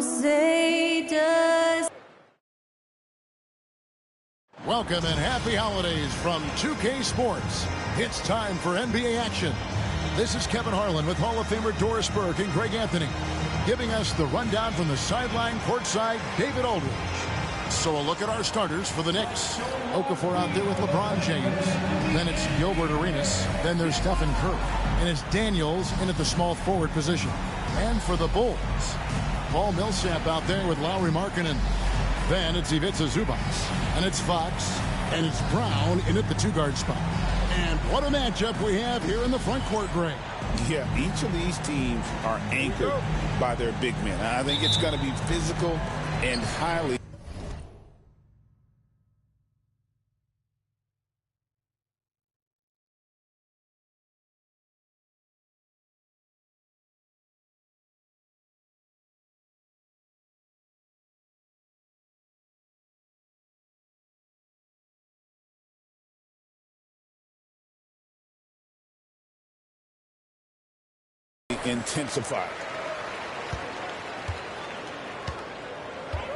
say does. Welcome and happy holidays from 2K Sports. It's time for NBA action. This is Kevin Harlan with Hall of Famer Doris Burke and Greg Anthony, giving us the rundown from the sideline courtside, David Aldridge. So a look at our starters for the Knicks. Okafor out there with LeBron James. Then it's Gilbert Arenas. Then there's Stephen Curry. And it's Daniels in at the small forward position. And for the Bulls, Paul Millsap out there with Lauri Markkanen. Then it's Ivica Zubac. And it's Fox. And it's Brown in at the two-guard spot. And what a matchup we have here in the front court, Greg. Yeah, each of these teams are anchored by their big men. I think it's going to be physical and highly intensified.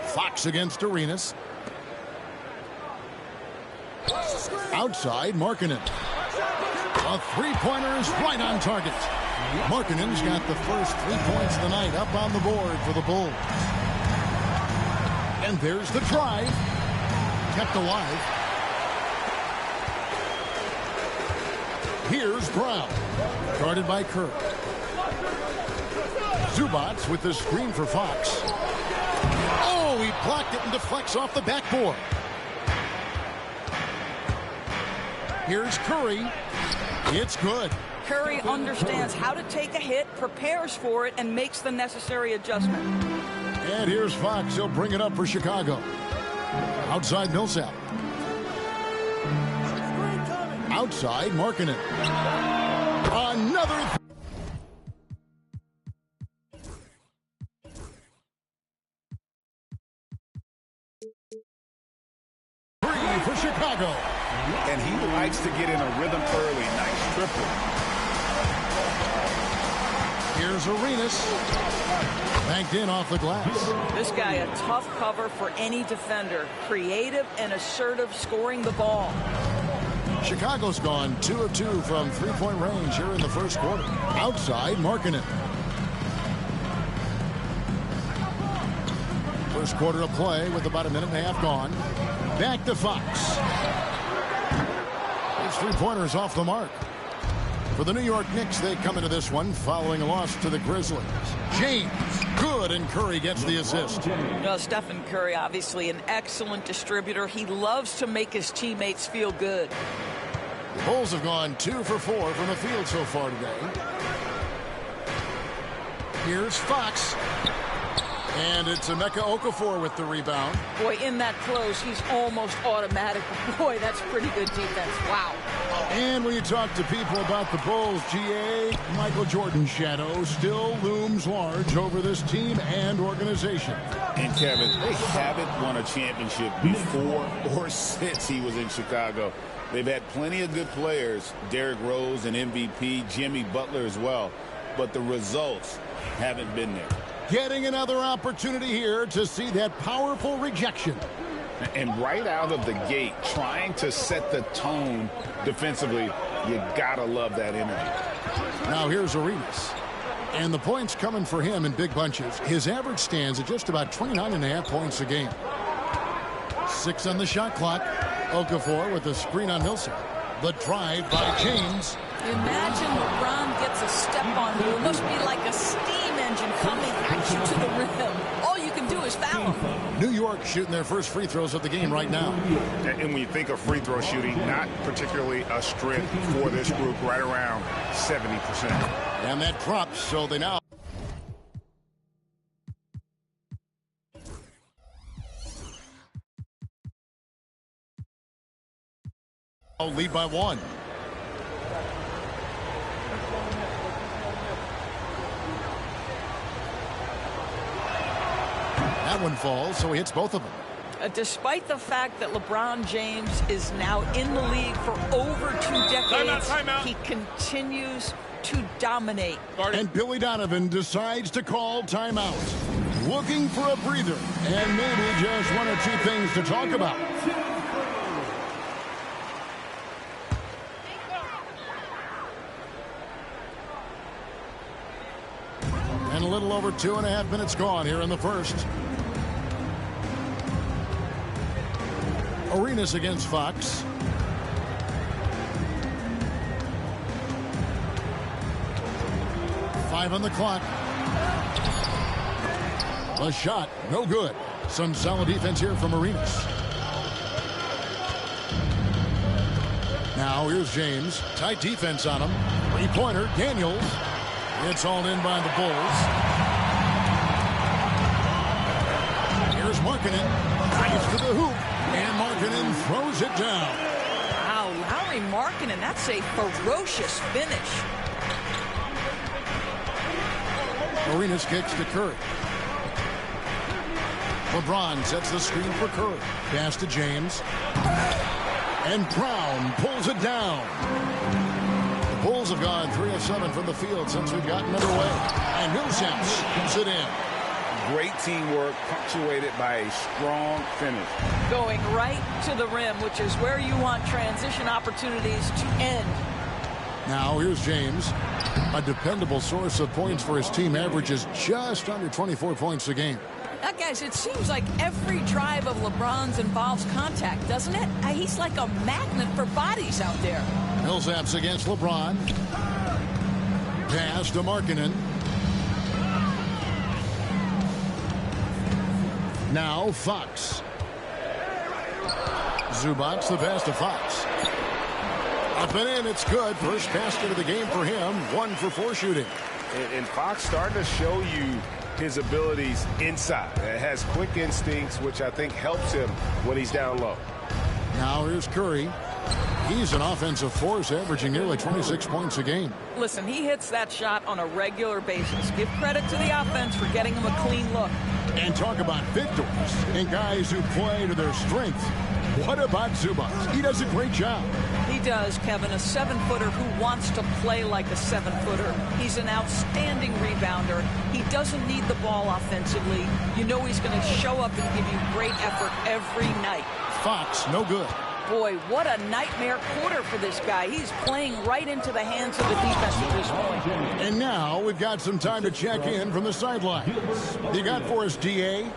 Fox against Arenas. Outside, Markkanen. A three-pointer is right on target. Markkanen's got the first 3 points of the night up on the board for the Bulls. And there's the drive. Kept alive. Here's Brown. Guarded by Curry. Zubac with the screen for Fox. Oh, he blocked it and deflects off the backboard. Here's Curry. It's good. Curry understands how to take a hit, prepares for it, and makes the necessary adjustment. And here's Fox. He'll bring it up for Chicago. Outside Millsap. Outside Markkanen. Another. For Chicago. And he likes to get in a rhythm early. Nice triple. Here's Arenas. Banked in off the glass. This guy a tough cover for any defender. Creative and assertive scoring the ball. Chicago's gone 2 of 2 from three-point range here in the first quarter. Outside Markkanen. First quarter of play with about a minute and a half gone. Back to Fox. His three-pointers off the mark. For the New York Knicks, they come into this one following a loss to the Grizzlies. James, good, and Curry gets the assist. Stephen Curry, obviously an excellent distributor. He loves to make his teammates feel good. The Bulls have gone 2 for 4 from the field so far today. Here's Fox. And it's Emeka Okafor with the rebound. Boy, in that close, he's almost automatic. Boy, that's pretty good defense. Wow. And when you talk to people about the Bulls, GA, Michael Jordan's shadow still looms large over this team and organization. And Kevin, they haven't won a championship before or since he was in Chicago. They've had plenty of good players, Derrick Rose and MVP, Jimmy Butler as well, but the results haven't been there. Getting another opportunity here to see that powerful rejection. And right out of the gate, trying to set the tone defensively, you gotta love that energy. Now here's Arenas. And the points coming for him in big bunches. His average stands at just about 29.5 points a game. 6 on the shot clock. Okafor with the screen on Millsap. The drive by James. Imagine LeBron gets a step on you. It must be like a steam engine coming at you to the rim. All you can do is foul him. New York shooting their first free throws of the game right now. And when you think of free throw shooting, not particularly a strength for this group, right around 70%. And that drops, so they now lead by 1. That one falls, so he hits both of them. Despite the fact that LeBron James is now in the league for over 2 decades, he continues to dominate. And Billy Donovan decides to call timeout. looking for a breather and maybe just one or two things to talk about. And a little over 2.5 minutes gone here in the first. Arenas against Fox. Five on the clock. A shot, no good. Some solid defense here from Arenas. Now here's James. Tight defense on him. Three-pointer, Daniels. It's all in by the Bulls. Here's Markkanen. Drives to the hoop. And Markkanen throws it down. Wow, Lauri Markkanen, that's a ferocious finish. Arenas kicks to Curry. LeBron sets the screen for Curry. Pass to James. And Brown pulls it down. The Bulls have gone 3 of 7 from the field since we've gotten underway. And Millsap puts it in. Great teamwork punctuated by a strong finish. Going right to the rim, which is where you want transition opportunities to end. Now here's James. A dependable source of points for his team, averages just under 24 points a game. Guys, it seems like every drive of LeBron's involves contact, doesn't it? He's like a magnet for bodies out there. Millsap's against LeBron. Pass to Markkanen. Now Fox. Zubac the pass to Fox. Up and in, it's good. First basket of the game for him. 1 for 4 shooting. And Fox starting to show you his abilities inside. It has quick instincts, which I think helps him when he's down low. Now here's Curry. He's an offensive force, averaging nearly 26 points a game. Listen, he hits that shot on a regular basis. Give credit to the offense for getting him a clean look. And talk about victors and guys who play to their strength. What about Zubac? He does a great job. He does, Kevin, a 7-footer who wants to play like a 7-footer. He's an outstanding rebounder. He doesn't need the ball offensively. You know he's going to show up and give you great effort every night. Fox, no good. Boy, what a nightmare quarter for this guy. He's playing right into the hands of the defense at this point. And now we've got some time to check in from the sidelines. You got for us, D.A.?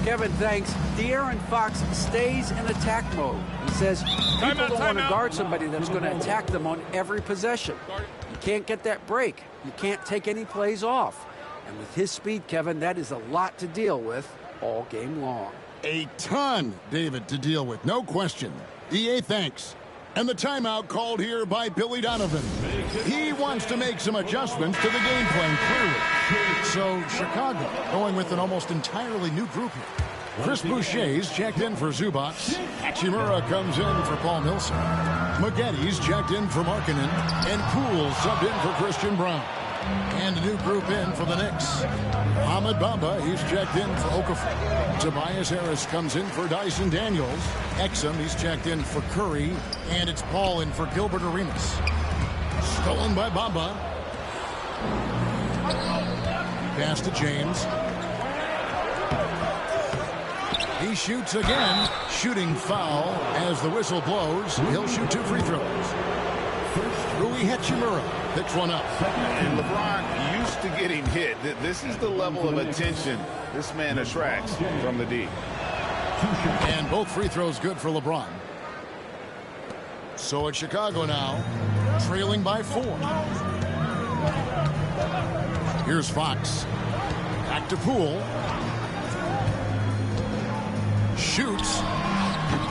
Kevin, thanks. De'Aaron Fox stays in attack mode. He says people don't want to guard somebody that's going to attack them on every possession. You can't get that break. You can't take any plays off. And with his speed, Kevin, that is a lot to deal with all game long. A ton, David, to deal with, no question. D.A., thanks. And the timeout called here by Billy Donovan. He wants to make some adjustments to the game plan, clearly. So Chicago going with an almost entirely new group here. Chris Boucher's checked in for Zubac. Hachimura comes in for Paul Millsap. Maggetti's checked in for Markkanen. And Poole subbed in for Christian Brown. And a new group in for the Knicks. Ahmed Bamba, he's checked in for Okafor. Tobias Harris comes in for Dyson Daniels. Exum, he's checked in for Curry. And it's Paul in for Gilbert Arenas. Stolen by Bamba. Pass to James. He shoots again. Shooting foul as the whistle blows. He'll shoot 2 free throws. Rui Hachimura picks one up. And LeBron used to getting hit. This is the level of attention this man attracts from the D. And both free throws good for LeBron. So it's Chicago now, trailing by 4. Here's Fox. Back to Poole. Shoots.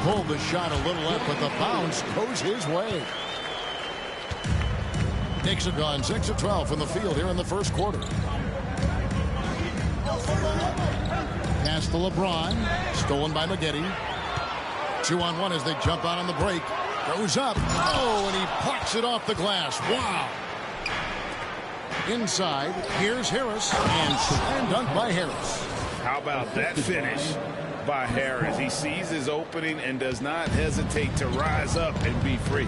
Pulled the shot a little up, but the bounce goes his way. Knicks have gone 6 of 12 from the field here in the first quarter. Pass to LeBron. Stolen by Maggetti. 2-on-1 as they jump out on the break. Goes up. Oh, and he plucks it off the glass. Wow. Inside, here's Harris. And slam dunk by Harris. How about that finish by Harris? He sees his opening and does not hesitate to rise up and be free.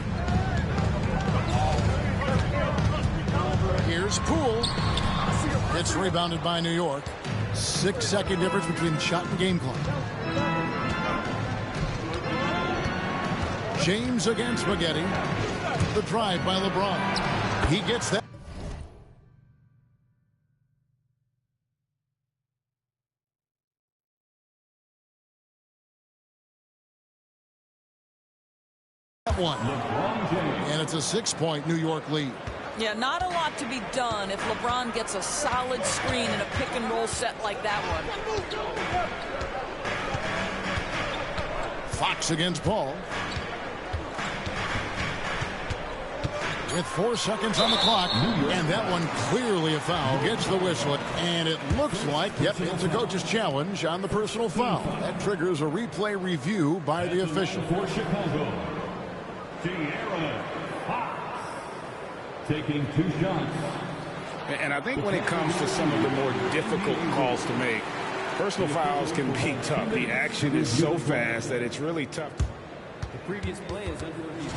Here's Poole. It's rebounded by New York. 6-second difference between shot and game clock. James against Spaghetti. The drive by LeBron. He gets that. One. And it's a 6-point New York lead. Yeah, not a lot to be done if LeBron gets a solid screen in a pick-and-roll set like that one. Fox against Paul. With 4 seconds on the clock, and that one clearly a foul. Gets the whistle, and it looks like, yep, it's a coach's challenge on the personal foul. That triggers a replay review by the official. For Chicago, Fox, taking 2 shots. And I think when it comes to some of the more difficult calls to make, personal fouls can be tough. The action is so fast that it's really tough. The previous play is under review.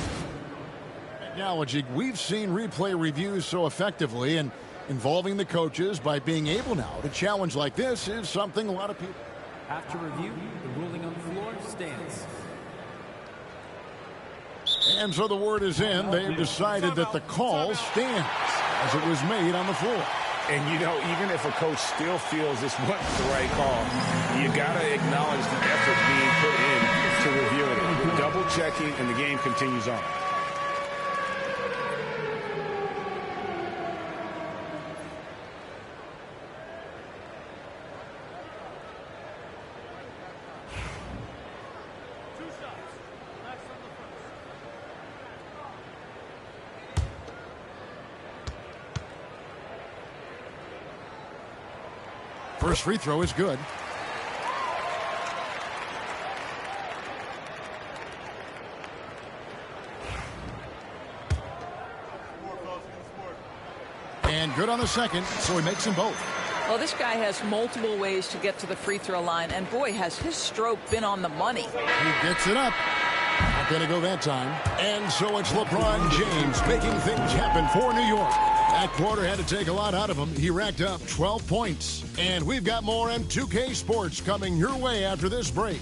Technology, we've seen replay reviews so effectively, and involving the coaches by being able now to challenge like this is something a lot of people. After review, the ruling on the floor stands. And so the word is in. They've decided that the call stands as it was made on the floor. And, you know, even if a coach still feels this wasn't the right call, you got to acknowledge the effort being put in to review it. Double checking, and the game continues on. First free throw is good. And good on the second, so he makes them both. Well, this guy has multiple ways to get to the free throw line, and boy, has his stroke been on the money. He gets it up. Not going to go that time. And so it's LeBron James making things happen for New York. That quarter had to take a lot out of him. He racked up 12 points. And we've got more M2K Sports coming your way after this break.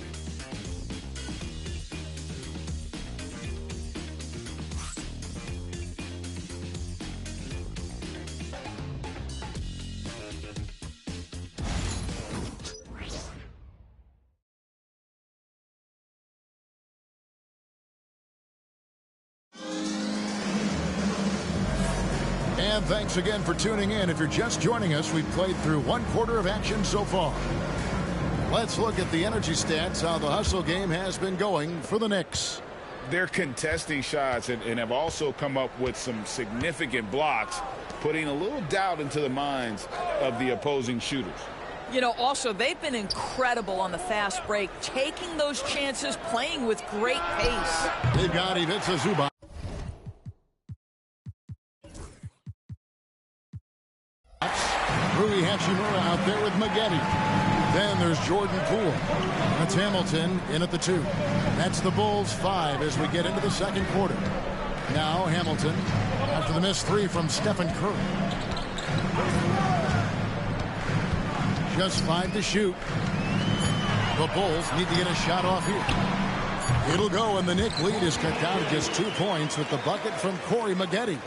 And thanks again for tuning in. If you're just joining us, we've played through 1 quarter of action so far. Let's look at the energy stats, how the hustle game has been going for the Knicks. They're contesting shots and have also come up with some significant blocks, putting a little doubt into the minds of the opposing shooters. You know, also, they've been incredible on the fast break, taking those chances, playing with great pace. They've got Ivica Zubac. Rui Hachimura out there with Maggette. Then there's Jordan Poole. That's Hamilton in at the 2. That's the Bulls 5 as we get into the second quarter. Now Hamilton after the missed 3 from Stephen Curry. Just 5 to shoot. The Bulls need to get a shot off here. It'll go, and the Knicks lead is cut down to just 2 points with the bucket from Corey Maggette.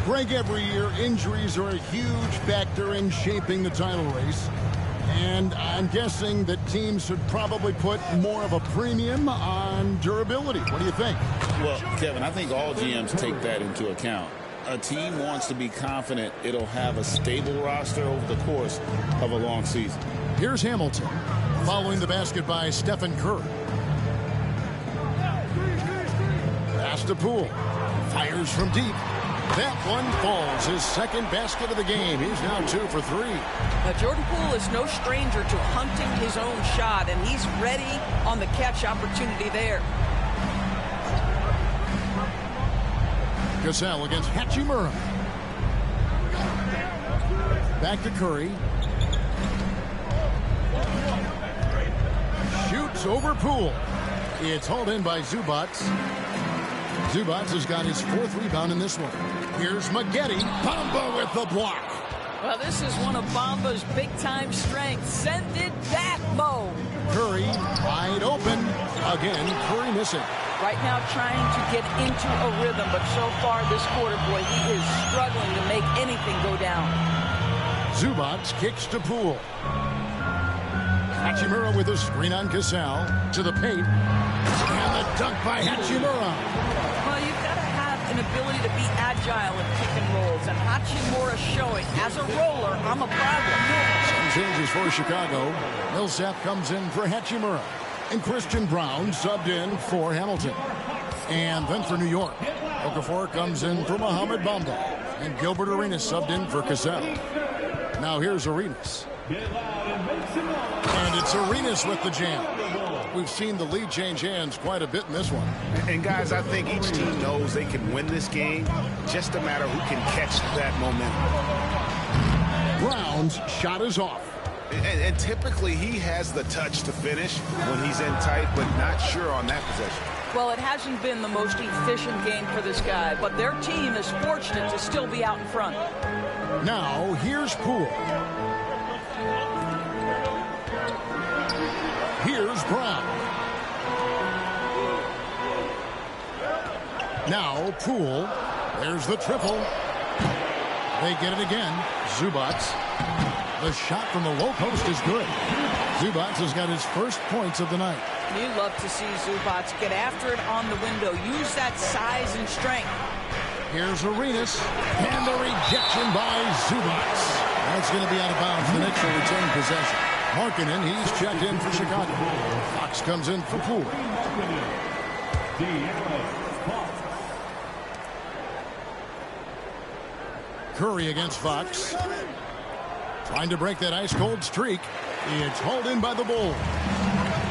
Greg, every year injuries are a huge factor in shaping the title race. And I'm guessing that teams should probably put more of a premium on durability. What do you think? Well, Kevin, I think all GMs take that into account. A team wants to be confident it'll have a stable roster over the course of a long season. Here's Hamilton following the basket by Stephen Curry. Pass to Poole. Fires from deep. That one falls. His second basket of the game. He's now 2 for 3. Now, Jordan Poole is no stranger to hunting his own shot, and he's ready on the catch opportunity there. Gasol against Hachimura. Back to Curry. Shoots over Poole. It's hauled in by Zubac. Zubac has got his 4th rebound in this one. Here's Maggette. Bamba with the block. Well, this is one of Bamba's big-time strengths. Send it back, Mo. Curry wide open. Again, Curry missing. Right now trying to get into a rhythm, but so far this quarter, boy, he is struggling to make anything go down. Zubac kicks to Poole. Hachimura with a screen on Gasol to the paint. And the dunk by Hachimura. Well, you've got to have an ability to be agile in pick and rolls, and Hachimura showing as a roller, I'm a problem. Some changes for Chicago. Millsap comes in for Hachimura. And Christian Brown subbed in for Hamilton. And then for New York, Okafor comes in for Mohamed Bamba. And Gilbert Arenas subbed in for Cassell. Now here's Arenas. And it's Arenas with the jam. We've seen the lead change hands quite a bit in this one. And guys, I think each team knows they can win this game. Just a matter who can catch that momentum. Brown's shot is off. And typically he has the touch to finish when he's in tight, but not sure on that possession. Well, it hasn't been the most efficient game for this guy, but their team is fortunate to still be out in front. Now, here's Poole. Here's Brown. Now, Poole. There's the triple. They get it again. Zubac. The shot from the low post is good. Zubac has got his first points of the night. You love to see Zubac get after it on the window. Use that size and strength. Here's Arenas. And the rejection by Zubac. That's going to be out of bounds. The Knicks will retain possession. Markkanen, he's checked in for Chicago. Fox comes in for Poole. Curry against Fox. Trying to break that ice-cold streak. It's hauled in by the Bulls.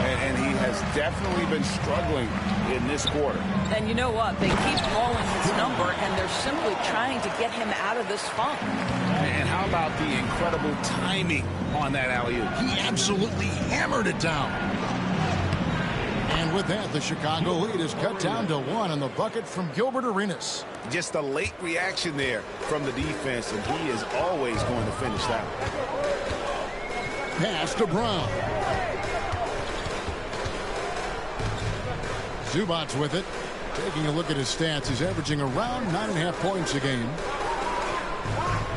And he has definitely been struggling in this quarter. And you know what? They keep calling his number, and they're simply trying to get him out of this funk. And how about the incredible timing on that alley-oop? He absolutely hammered it down. And with that, the Chicago lead is cut down to 1 on the bucket from Gilbert Arenas. Just a late reaction there from the defense, and he is always going to finish that. Pass to Brown. Zubac with it. Taking a look at his stats, he's averaging around 9.5 points a game.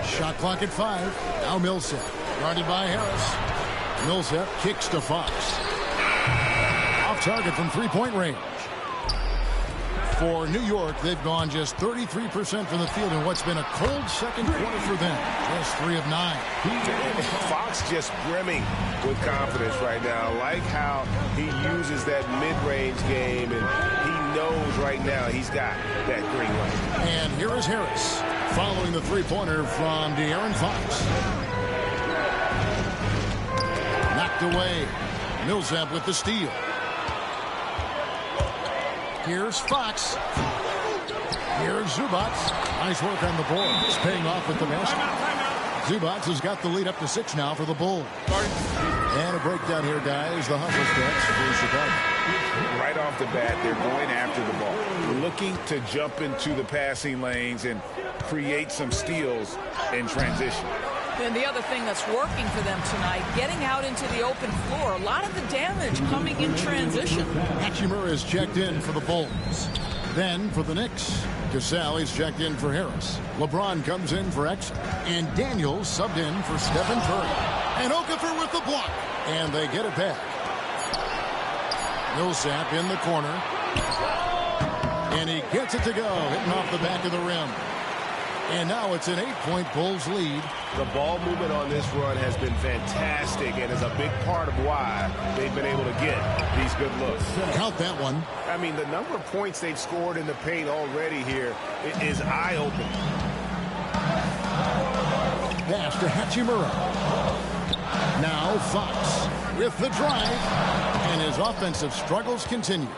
Shot clock at 5. Now Millsap. Guarded by Harris. Millsap kicks to Fox. Off target from three-point range. For New York, they've gone just 33% from the field in what's been a cold second quarter for them. Just 3 of 9. Fox just brimming with confidence right now. I like how he uses that mid-range game, and he knows right now he's got that green light. And here is Harris following the three-pointer from De'Aaron Fox. Knocked away. Millsap with the steal. Here's Fox. Here's Zubac. Nice work on the board. It's paying off with the basket. Zubac has got the lead up to 6 now for the Bulls. And a breakdown here, guys. The hustle stretch for Chicago. Right off the bat, they're going after the ball, looking to jump into the passing lanes and create some steals in transition. And the other thing that's working for them tonight, getting out into the open floor. A lot of the damage coming in transition. Hachimura is checked in for the Bulls. Then for the Knicks, Cassell is checked in for Harris. LeBron comes in for Exum. And Daniels subbed in for Stephen Curry. And Okafor with the block. And they get it back. Millsap in the corner. And he gets it to go, hitting off the back of the rim. And now it's an 8-point Bulls lead. The ball movement on this run has been fantastic and is a big part of why they've been able to get these good looks. Count that one. I mean, the number of points they've scored in the paint already here is eye-opening. Pass to Hachimura. Now Fox with the drive. And his offensive struggles continue.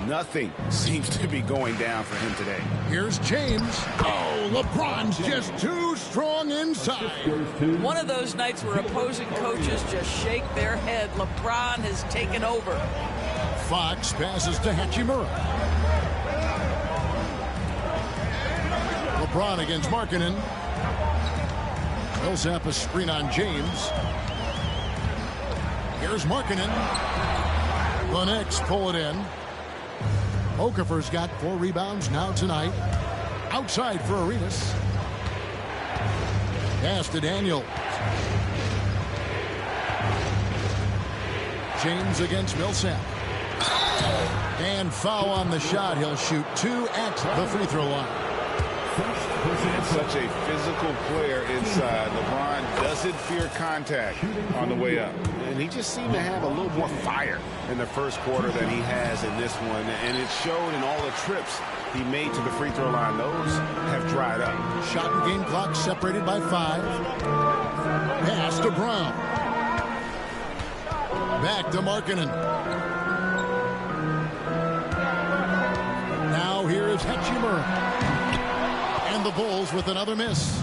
Nothing seems to be going down for him today. Here's James. Oh, LeBron's just too strong inside. One of those nights where opposing coaches just shake their head. LeBron has taken over. Fox passes to Hachimura. LeBron against Markkanen. Millsap a screen on James. Here's Markkanen. The Knicks pull it in. Okafor's got 4 rebounds now tonight. Outside for Arenas. Pass to Daniel. James against Millsap. And foul on the shot. He'll shoot 2 at the free throw line. Such a physical player inside. LeBron doesn't fear contact on the way up. And he just seemed to have a little more fire in the first quarter than he has in this one. And it showed in all the trips he made to the free throw line. Those have dried up. Shot and game clock separated by 5. Pass to Brown. Back to Markkanen. Now here is Hachimura. And the Bulls with another miss.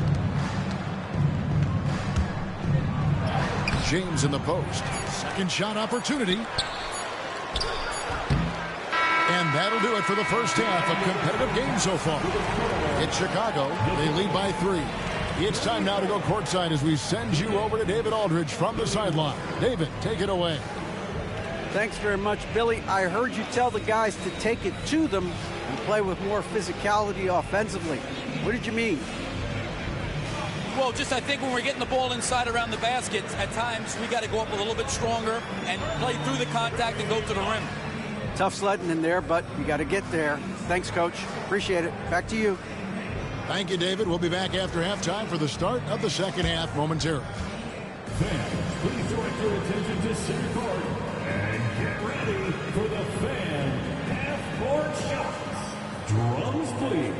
James in the post. Second shot opportunity. And that'll do it for the first half. A competitive game so far. It's Chicago. They lead by 3. It's time now to go courtside as we send you over to David Aldridge from the sideline. David, take it away. Thanks very much, Billy. I heard you tell the guys to take it to them and play with more physicality offensively. What did you mean? Well, just I think when we're getting the ball inside around the basket, at times we got to go up a little bit stronger and play through the contact and go to the rim. Tough sledding in there, but you got to get there. Thanks, Coach. Appreciate it. Back to you. Thank you, David. We'll be back after halftime for the start of the second half momentarily. Fans, please direct your attention to center court and get ready for the fan half-court shots. Drums, please.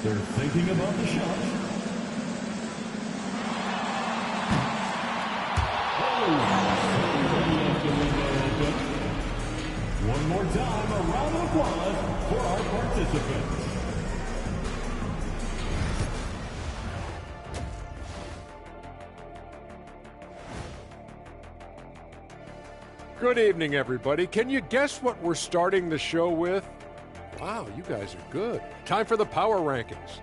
They're thinking about the shot. One more time, a round of applause for our participants. Good evening, everybody. Can you guess what we're starting the show with? Wow, you guys are good. Time for the power rankings.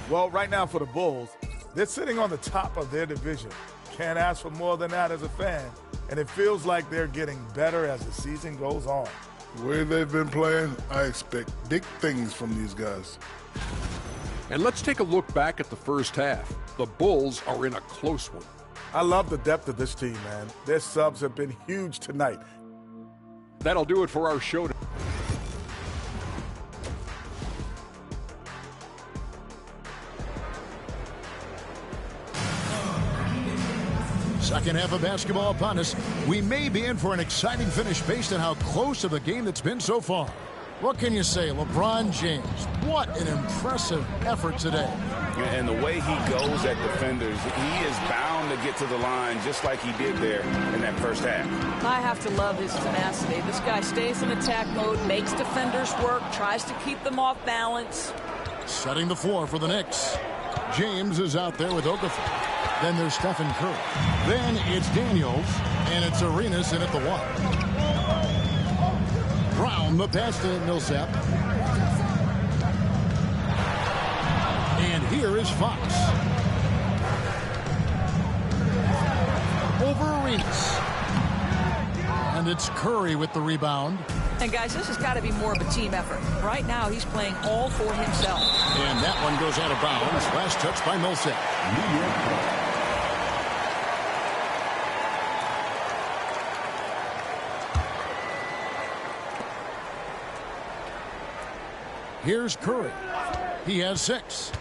Well, right now for the Bulls, they're sitting on the top of their division. Can't ask for more than that as a fan. And it feels like they're getting better as the season goes on. The way they've been playing, I expect big things from these guys. And let's take a look back at the first half. The Bulls are in a close one. I love the depth of this team, man. Their subs have been huge tonight. That'll do it for our show. Second half of basketball upon us. We may be in for an exciting finish based on how close of the game that's been so far. What can you say? LeBron James, what an impressive effort today. And the way he goes at defenders, he is bound to get to the line just like he did there in that first half. I have to love his tenacity. This guy stays in attack mode, makes defenders work, tries to keep them off balance. Setting the floor for the Knicks. James is out there with Okafor. Then there's Stephen Curry. Then it's Daniels, and it's Arenas in at the 1. Brown, the pass to Millsap. And here is Fox. Over Arenas. And it's Curry with the rebound. And guys, this has got to be more of a team effort. Right now, he's playing all for himself. And that one goes out of bounds. Last touch by Millsap. Here's Curry. He has 6.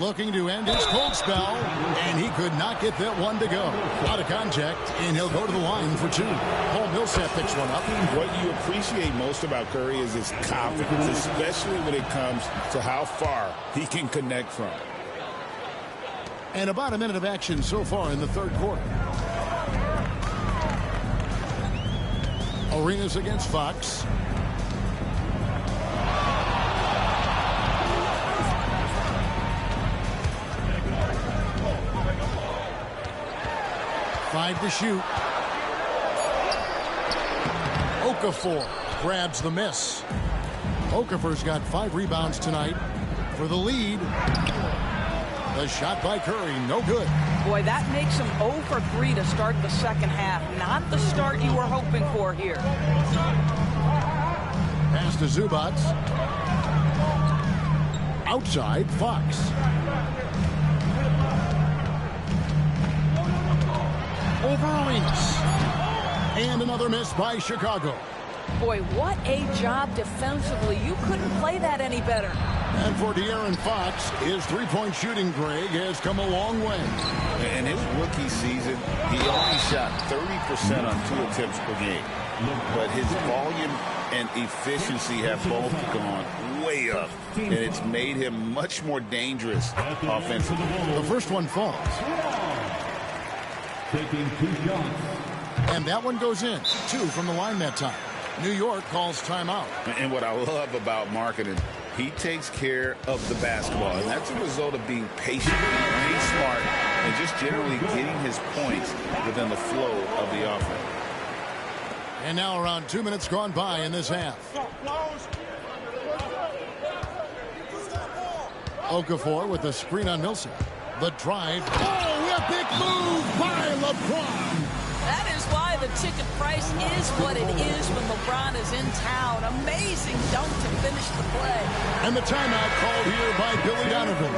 Looking to end his cold spell, and he could not get that one to go. Out of contact, and he'll go to the line for 2. Paul Millsap picks one up. What you appreciate most about Curry is his confidence, especially when it comes to how far he can connect from. And about a minute of action so far in the third quarter. Arenas against Fox. Five to shoot. Okafor grabs the miss. Okafor's got 5 rebounds tonight. for the lead. The shot by Curry, no good. Boy, that makes him 0 for 3 to start the second half. Not the start you were hoping for here. Pass to Zubac. Outside, Fox. Over Arenas. And another miss by Chicago. Boy, what a job defensively. You couldn't play that any better. And for De'Aaron Fox, his three-point shooting, Greg, has come a long way. In his rookie season, he only shot 30% on 2 attempts per game. But his volume and efficiency have both gone way up. And it's made him much more dangerous offensively. The first one falls. Taking 2 shots. And that one goes in. 2 from the line that time. New York calls timeout. And what I love about Markkanen, he takes care of the basketball. And that's a result of being patient, being smart, and just generally getting his points within the flow of the offense. And now around 2 minutes gone by in this half. Okafor with the screen on Millsap. The drive. Oh, epic move by LeBron. That is why the ticket price is what it is when LeBron is in town. Amazing dunk to finish the play. And the timeout called here by Billy Donovan.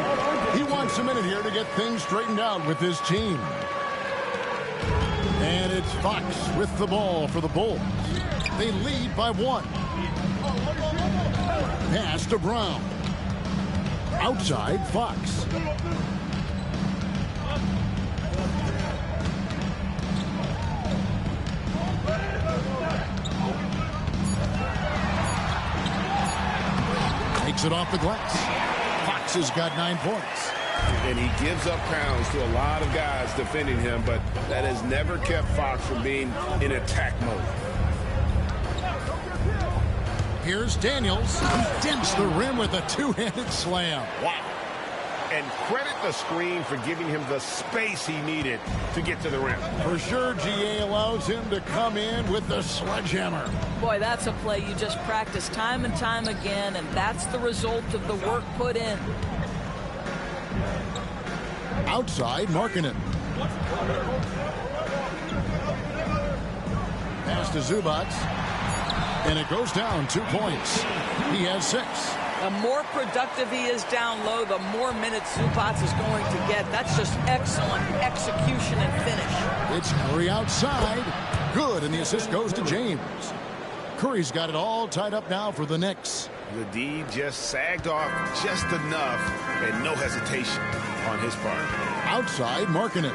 He wants a minute here to get things straightened out with his team. And it's Fox with the ball for the Bulls. They lead by 1. Pass to Brown. Outside, Fox. Takes it off the glass. Fox has got 9 points. And he gives up pounds to a lot of guys defending him, but that has never kept Fox from being in attack mode. Here's Daniels. He dents the rim with a 2-handed slam. Wow. And credit the screen for giving him the space he needed to get to the rim. For sure, GA allows him to come in with the sledgehammer. Boy, that's a play you just practice time and time again, and that's the result of the work put in. Outside, Markkanen. Pass to Zubac. And it goes down 2 points. He has 6. The more productive he is down low, the more minutes Zubac is going to get. That's just excellent execution and finish. It's Curry outside. Good, and the assist goes to James. Curry's got it all tied up now for the Knicks. The D just sagged off just enough and no hesitation on his part. Outside, Markkanen.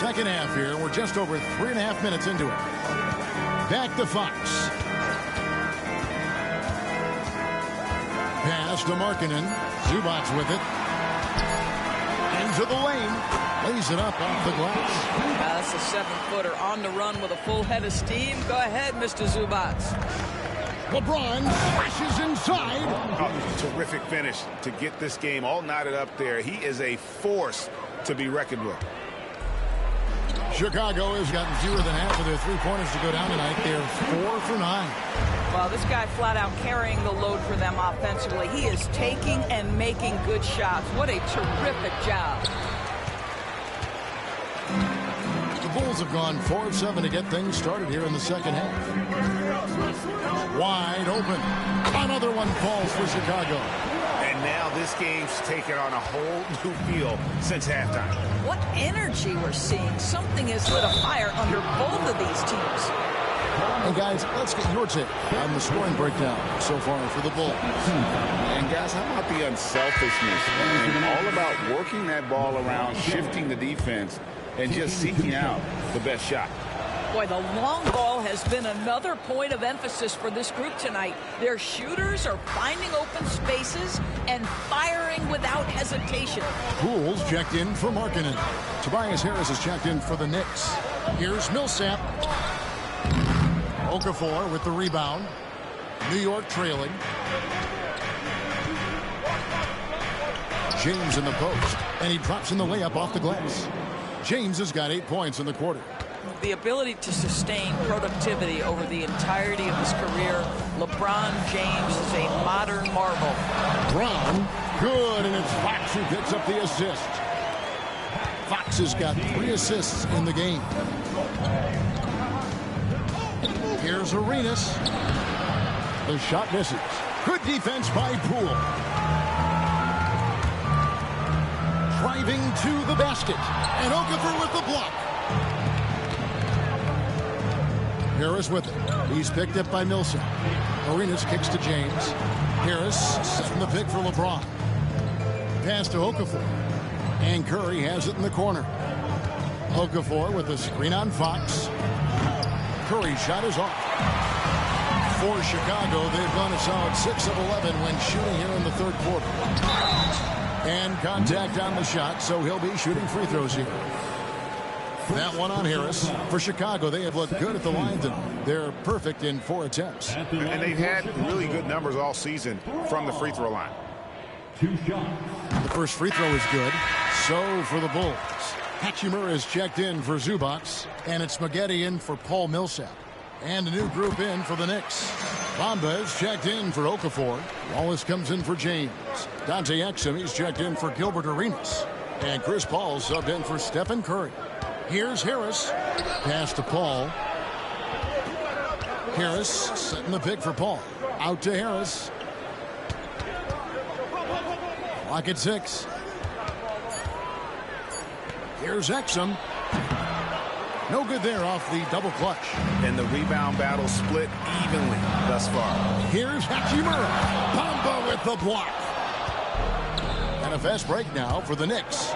Second half here. We're just over 3.5 minutes into it. Back to Fox. Pass to Markkanen. Zubac with it. Into the lane. Lays it up off the glass. That's a 7-footer on the run with a full head of steam. Go ahead, Mr. Zubac. LeBron flashes inside. Oh, terrific finish to get this game all knotted up there. He is a force to be reckoned with. Chicago has gotten fewer than half of their three-pointers to go down tonight. They're 4 for 9. Well, this guy flat out carrying the load for them offensively. He is taking and making good shots. What a terrific job. The Bulls have gone 4 of 7 to get things started here in the second half. Wide open. Another one falls for Chicago. And now this game's taken on a whole new feel since halftime. What energy we're seeing. Something has lit a fire under both of these teams. Hey, guys, let's get your take on the scoring breakdown so far for the Bulls. And, guys, how about the unselfishness and all about working that ball around, shifting the defense, and just seeking out the best shot? Boy, the long ball has been another point of emphasis for this group tonight. Their shooters are finding open spaces and firing without hesitation. Poole's checked in for Markkanen. Tobias Harris is checked in for the Knicks. Here's Millsap. Okafor with the rebound. New York trailing. James in the post. And he drops in the layup off the glass. James has got 8 points in the quarter. the ability to sustain productivity over the entirety of his career, LeBron James is a modern marvel. Brown, good, and it's Fox who picks up the assist. Fox has got 3 assists in the game. Here's Arenas. The shot misses. Good defense by Poole. Driving to the basket. And Okafor with the block. Harris with it. He's picked up by Millsap. Arenas kicks to James. Harris setting the pick for LeBron. Pass to Okafor. And Curry has it in the corner. Okafor with a screen on Fox. Curry's shot is off. For Chicago, they've gone a solid 6 of 11 when shooting here in the third quarter. And contact on the shot, so he'll be shooting free throws here. That one on Harris. For Chicago, they have looked good at the line. They're perfect in 4 attempts. And they've had really good numbers all season from the free throw line. 2 shots. The first free throw is good. So for the Bulls. Hachimura is checked in for Zubac. And it's Spaghetti in for Paul Millsap. And a new group in for the Knicks. Bamba is checked in for Okafor. Wallace comes in for James. Dante Exum, he's checked in for Gilbert Arenas. And Chris Paul subbed in for Stephen Curry. Here's Harris. Pass to Paul. Harris setting the pick for Paul. Out to Harris. Clock at 6. Here's Exum. No good there off the double clutch. And the rebound battle split evenly thus far. Here's Hachimura. Bamba with the block. And a fast break now for the Knicks.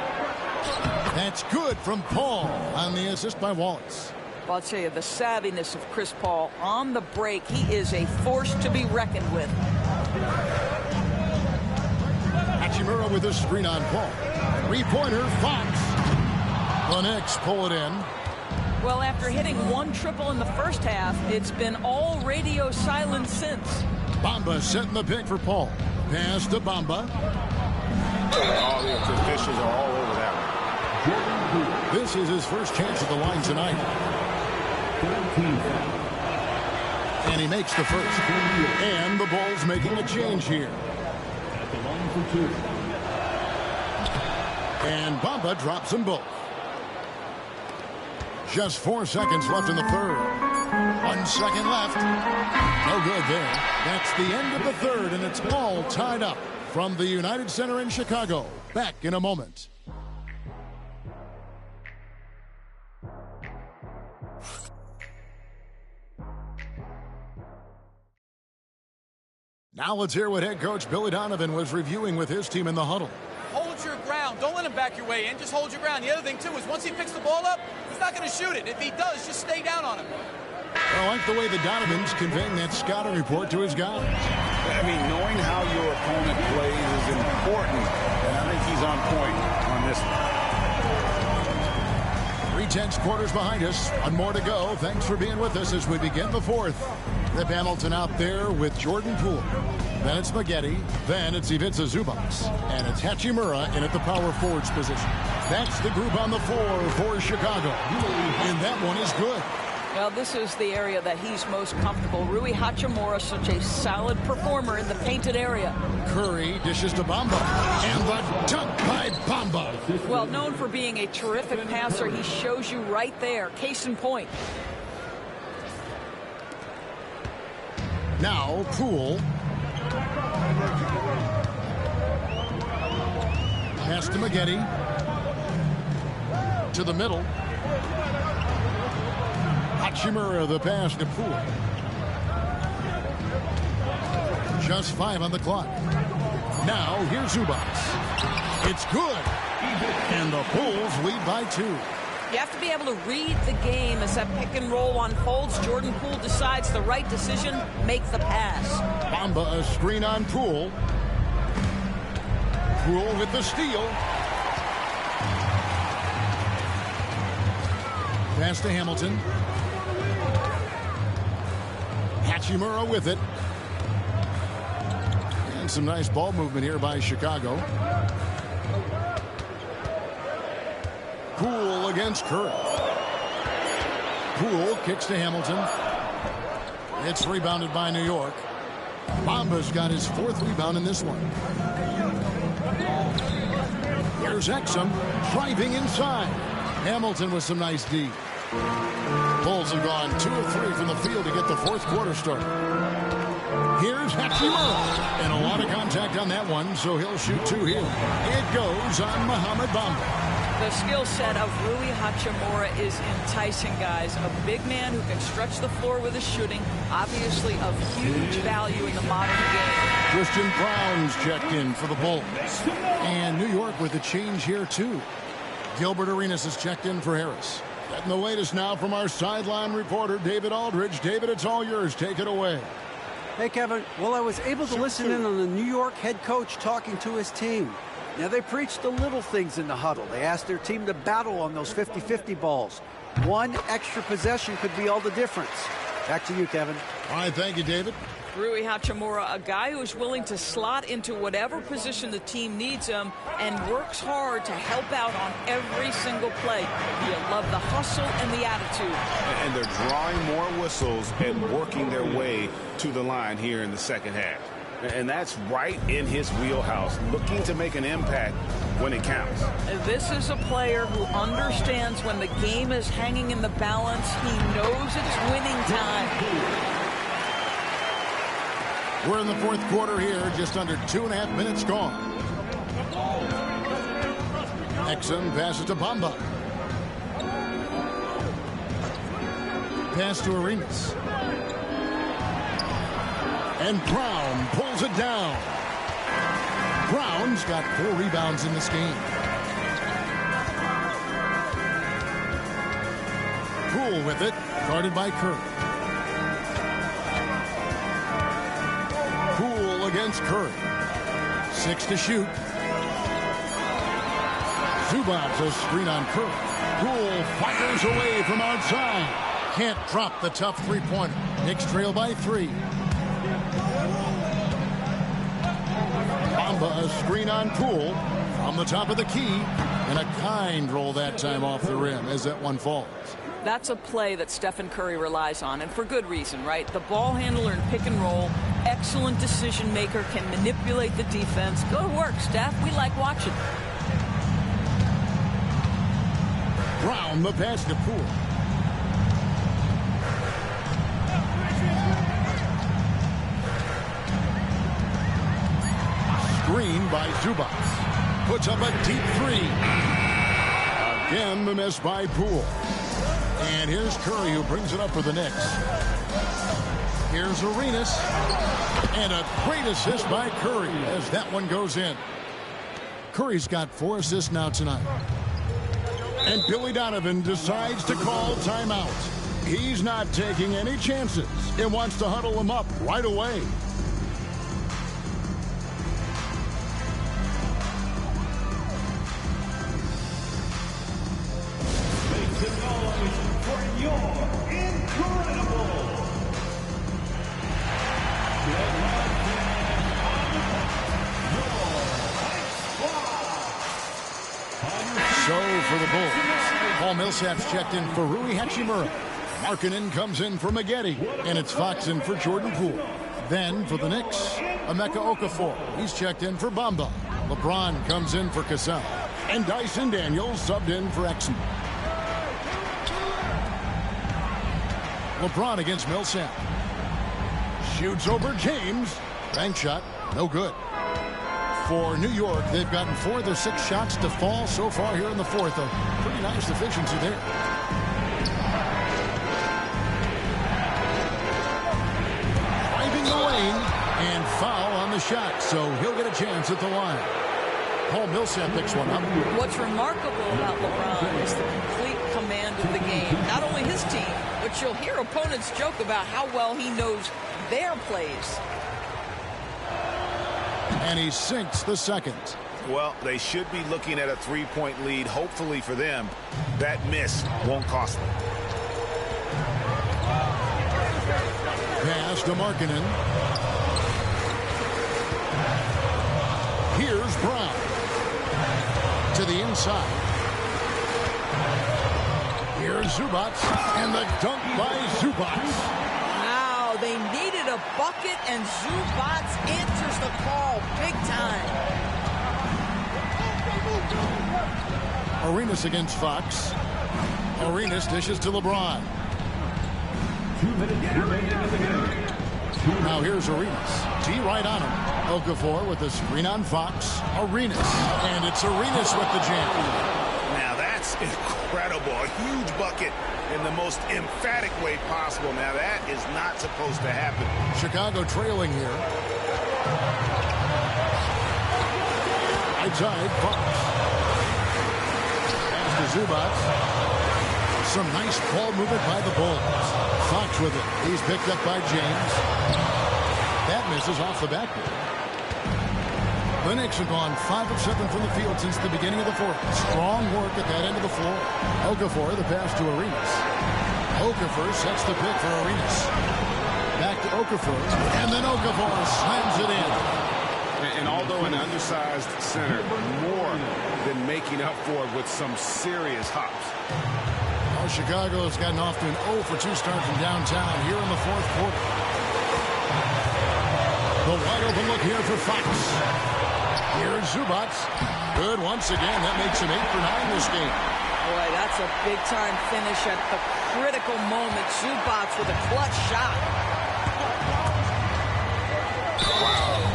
That's good from Paul on the assist by Wallace. Well, I'll tell you, the savviness of Chris Paul on the break, he is a force to be reckoned with. Hachimura with a screen on Paul. 3-pointer, Fox. The Knicks pull it in. Well, after hitting 1 triple in the first half, it's been all radio silence since. Bamba setting the pick for Paul. Pass to Bamba. All the officials are all over that one. This is his first chance at the line tonight. And he makes the first. And the Bulls making a change here. At the line for 2. And Bamba drops them both. Just 4 seconds left in the third. 1 second left. No good there. That's the end of the third, and it's all tied up from the United Center in Chicago. Back in a moment. Now let's hear what head coach Billy Donovan was reviewing with his team in the huddle. Hold your ground. Don't let him back your way in. Just hold your ground. The other thing, too, is once he picks the ball up, he's not going to shoot it. If he does, just stay down on him. I like the way the Donovan's conveying that scouting report to his guys. I mean, knowing how your opponent plays is important, and I think he's on point on this one. 3/10 quarters behind us. 1 more to go. Thanks for being with us as we begin the fourth. Rip Hamilton out there with Jordan Poole. Then it's Spaghetti. Then it's Ivica Zubac. And it's Hachimura in at the power forwards position. That's the group on the floor for Chicago. And that one is good. Well, this is the area that he's most comfortable. Rui Hachimura, such a solid performer in the painted area. Curry dishes to Bamba. And the dunk by Bamba. Well, known for being a terrific passer, he shows you right there. Case in point. Now, Poole. Pass to Spaghetti. To the middle. Hachimura, the pass to Poole. Just 5 on the clock. Now, here's Zubac. It's good. And the Bulls lead by 2. You have to be able to read the game as that pick and roll unfolds. Jordan Poole decides the right decision, make the pass. Bamba, a screen on Poole. Poole with the steal. Pass to Hamilton. Hachimura with it. And some nice ball movement here by Chicago. Poole against Curry. Poole kicks to Hamilton. It's rebounded by New York. Bamba's got his 4th rebound in this one. Here's Exum driving inside. Hamilton with some nice D. Bulls have gone 2 of 3 from the field to get the 4th quarter started. Here's Hachimura. And a lot of contact on that one, so he'll shoot 2 here. It goes on Mohamed Bamba. The skill set of Rui Hachimura is enticing, guys. A big man who can stretch the floor with his shooting, obviously of huge value in the modern game. Christian Brown's checked in for the Bulls. And New York with a change here, too. Gilbert Arenas is checked in for Harris. Getting the latest now from our sideline reporter, David Aldridge. David, it's all yours. Take it away. Hey, Kevin. Well, I was able to listen in on the New York head coach talking to his team. Now, they preached the little things in the huddle. They asked their team to battle on those 50-50 balls. One extra possession could be all the difference. Back to you, Kevin. All right, thank you, David. Rui Hachimura, a guy who is willing to slot into whatever position the team needs him and works hard to help out on every single play. You love the hustle and the attitude. And they're drawing more whistles and working their way to the line here in the second half. And that's right in his wheelhouse, looking to make an impact when it counts. This is a player who understands when the game is hanging in the balance. He knows it's winning time. We're in the 4th quarter here, just under 2.5 minutes gone. Exum passes to Bamba. Pass to Arenas. And Brown pulls it down. Brown's got 4 rebounds in this game. Poole with it, guarded by Curry. Poole against Curry. 6 to shoot. Zubac's a screen on Curry. Poole fires away from outside. Can't drop the tough 3-pointer. Knicks trail by 3. Bamba a screen on Poole from the top of the key, and a kind roll that time off the rim as that one falls. That's a play that Stephen Curry relies on, and for good reason, right? The ball handler in pick and roll, excellent decision maker, can manipulate the defense. Go to work, Steph. We like watching. Brown the pass to Poole. Screen by Zubac. Puts up a deep 3. Again, the miss by Poole. And here's Curry, who brings it up for the Knicks. Here's Arenas. And a great assist by Curry as that one goes in. Curry's got 4 assists now tonight. And Billy Donovan decides to call timeout. He's not taking any chances and wants to huddle them up right away. For the Bulls, Paul Millsap's checked in for Rui Hachimura. Markkanen comes in for Maggette, and it's Fox in for Jordan Poole. Then for the Knicks, Emeka Okafor. He's checked in for Bamba. LeBron comes in for Cassell, and Dyson Daniels subbed in for Exum. LeBron against Millsap. Shoots over James. Bank shot, no good. For New York, they've gotten 4 of their 6 shots to fall so far here in the 4th. A pretty nice efficiency there. Driving the lane and foul on the shot, so he'll get a chance at the line. Paul Millsap picks one up. What's remarkable about LeBron is the complete command of the game. Not only his team, but you'll hear opponents joke about how well he knows their plays. And he sinks the second. Well, they should be looking at a 3-point lead. Hopefully for them, that miss won't cost them. Pass to Markkanen. Here's Brown. To the inside. Here's Zubats, and the dunk by Zubats. Now they needed a bucket, and Zubats answers the call big time. Arenas against Fox. Arenas dishes to LeBron. 2 minutes remaining in the game. Now here's Arenas. D right on him. Okafor with the screen on Fox. Arenas. And it's Arenas with the jam. Now that's incredible. A huge bucket in the most emphatic way possible. Now that is not supposed to happen. Chicago trailing here. Outside Fox. Pass to Zubats. Some nice ball movement by the Bulls. Fox with it. He's picked up by James. That misses off the backboard. The Knicks have gone 5 of 7 from the field since the beginning of the fourth. Strong work at that end of the floor. Okafor, the pass to Arenas. Okafor sets the pick for Arenas. Back to Okafor. And then Okafor slams it in. And although an undersized center, more than making up for it with some serious hops. Well, Chicago has gotten off to an 0 for 2 start from downtown here in the fourth quarter. The wide open look here for Fox. Here's Zubats. Good once again. That makes him 8 for 9 this game. Boy, that's a big-time finish at the critical moment. Zubats with a clutch shot.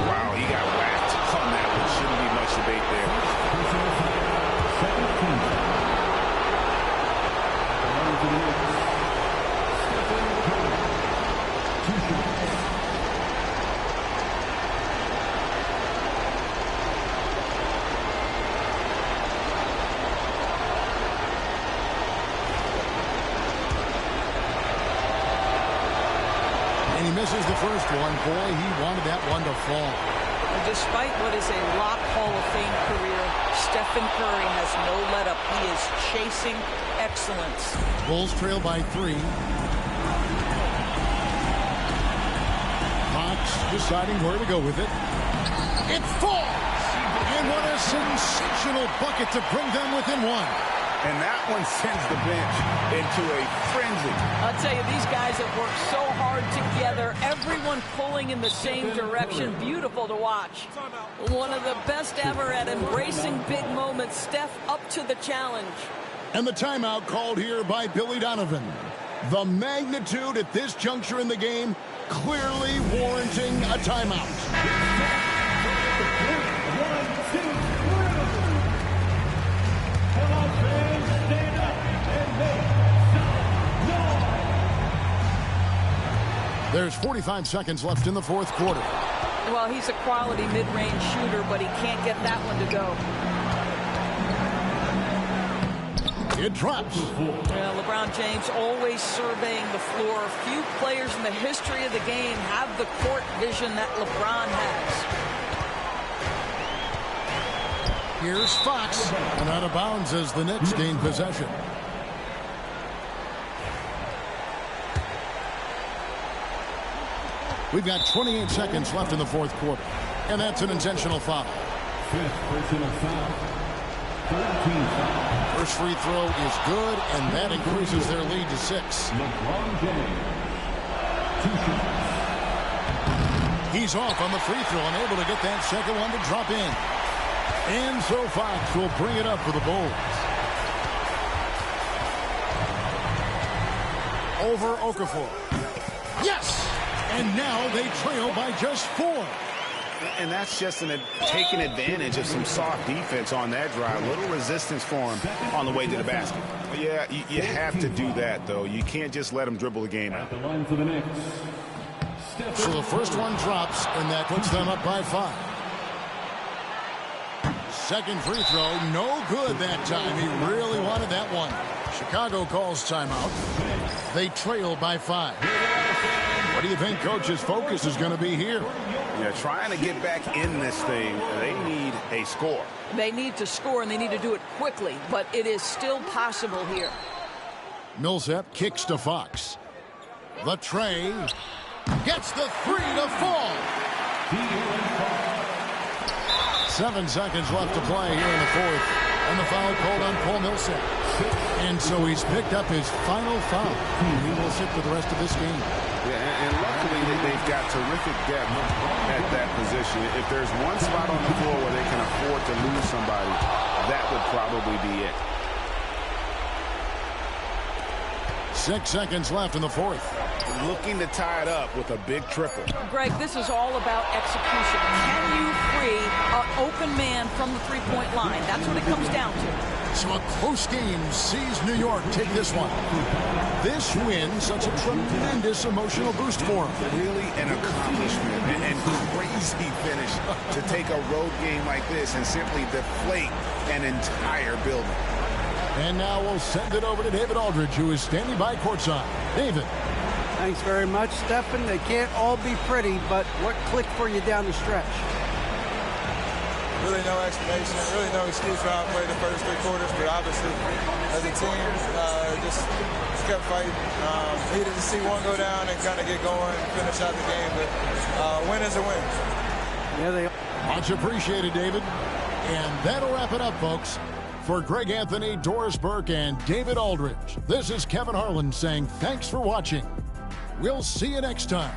Wow, he got whacked on that one. Shouldn't be much debate there. And he misses the first one. Boy, he wanted that one to fall. And despite what is a lock Hall of Fame career, Stephen Curry has no let-up. He is chasing excellence. Bulls trail by 3. Fox deciding where to go with it. It falls! And what a sensational bucket to bring them within 1. And that one sends the bench into a frenzy. I'll tell you, these guys have worked so hard together. Everyone pulling in the same direction. Beautiful to watch. One of the best ever at embracing big moments. Steph up to the challenge. And the timeout called here by Billy Donovan. The magnitude at this juncture in the game clearly warranting a timeout. 1, 2, 3. Come on, fans, stand up and make some noise. There's 45 seconds left in the fourth quarter. Well, he's a quality mid-range shooter, but he can't get that one to go. It drops. Yeah, LeBron James always surveying the floor. Few players in the history of the game have the court vision that LeBron has. Here's Fox. And out of bounds as the Knicks gain possession. We've got 28 seconds left in the fourth quarter. And that's an intentional foul. 5th personal foul. 13 foul. First free throw is good, and that increases their lead to 6. LeBron James. 2 shots. He's off on the free throw, unable to get that second one to drop in. And so Fox will bring it up for the Bulls. Over Okafor. Yes! And now they trail by just 4. And that's just taking advantage of some soft defense on that drive. Little resistance for him on the way to the basket. Yeah, you have to do that, though. You can't just let him dribble the game out. At the line for the Knicks. So the first one drops, and that puts them up by 5. Second free throw, no good that time. He really wanted that one. Chicago calls timeout. They trail by 5. What do you think Coach's focus is going to be here? Yeah, trying to get back in this thing, they need a score. They need to score, and they need to do it quickly, but it is still possible here. Millsap kicks to Fox. The tray gets the 3 to fall. 7 seconds left to play here in the fourth. And the foul called on Paul Millsap. And so he's picked up his final foul. He will sit for the rest of this game. Yeah, and luckily they've got terrific depth at that position. If there's one spot on the floor where they can afford to lose somebody, that would probably be it. 6 seconds left in the fourth. Looking to tie it up with a big triple. Greg, this is all about execution. Can you free an open man from the three-point line? That's what it comes down to. So a close game sees New York take this one. This win, such a tremendous emotional boost for him. Really an accomplishment and crazy finish to take a road game like this and simply deflate an entire building. And now we'll send it over to David Aldridge, who is standing by courtside. David. Thanks very much, Stephen. They can't all be pretty, but what clicked for you down the stretch? Really no explanation, really no excuse for how I played the first 3 quarters, but obviously as a team, just kept fighting. Needed to see one go down and kind of get going and finish out the game, but win is a win. Yeah, they Much appreciated, David. And that'll wrap it up, folks. For Greg Anthony, Doris Burke, and David Aldridge, this is Kevin Harlan saying thanks for watching. We'll see you next time.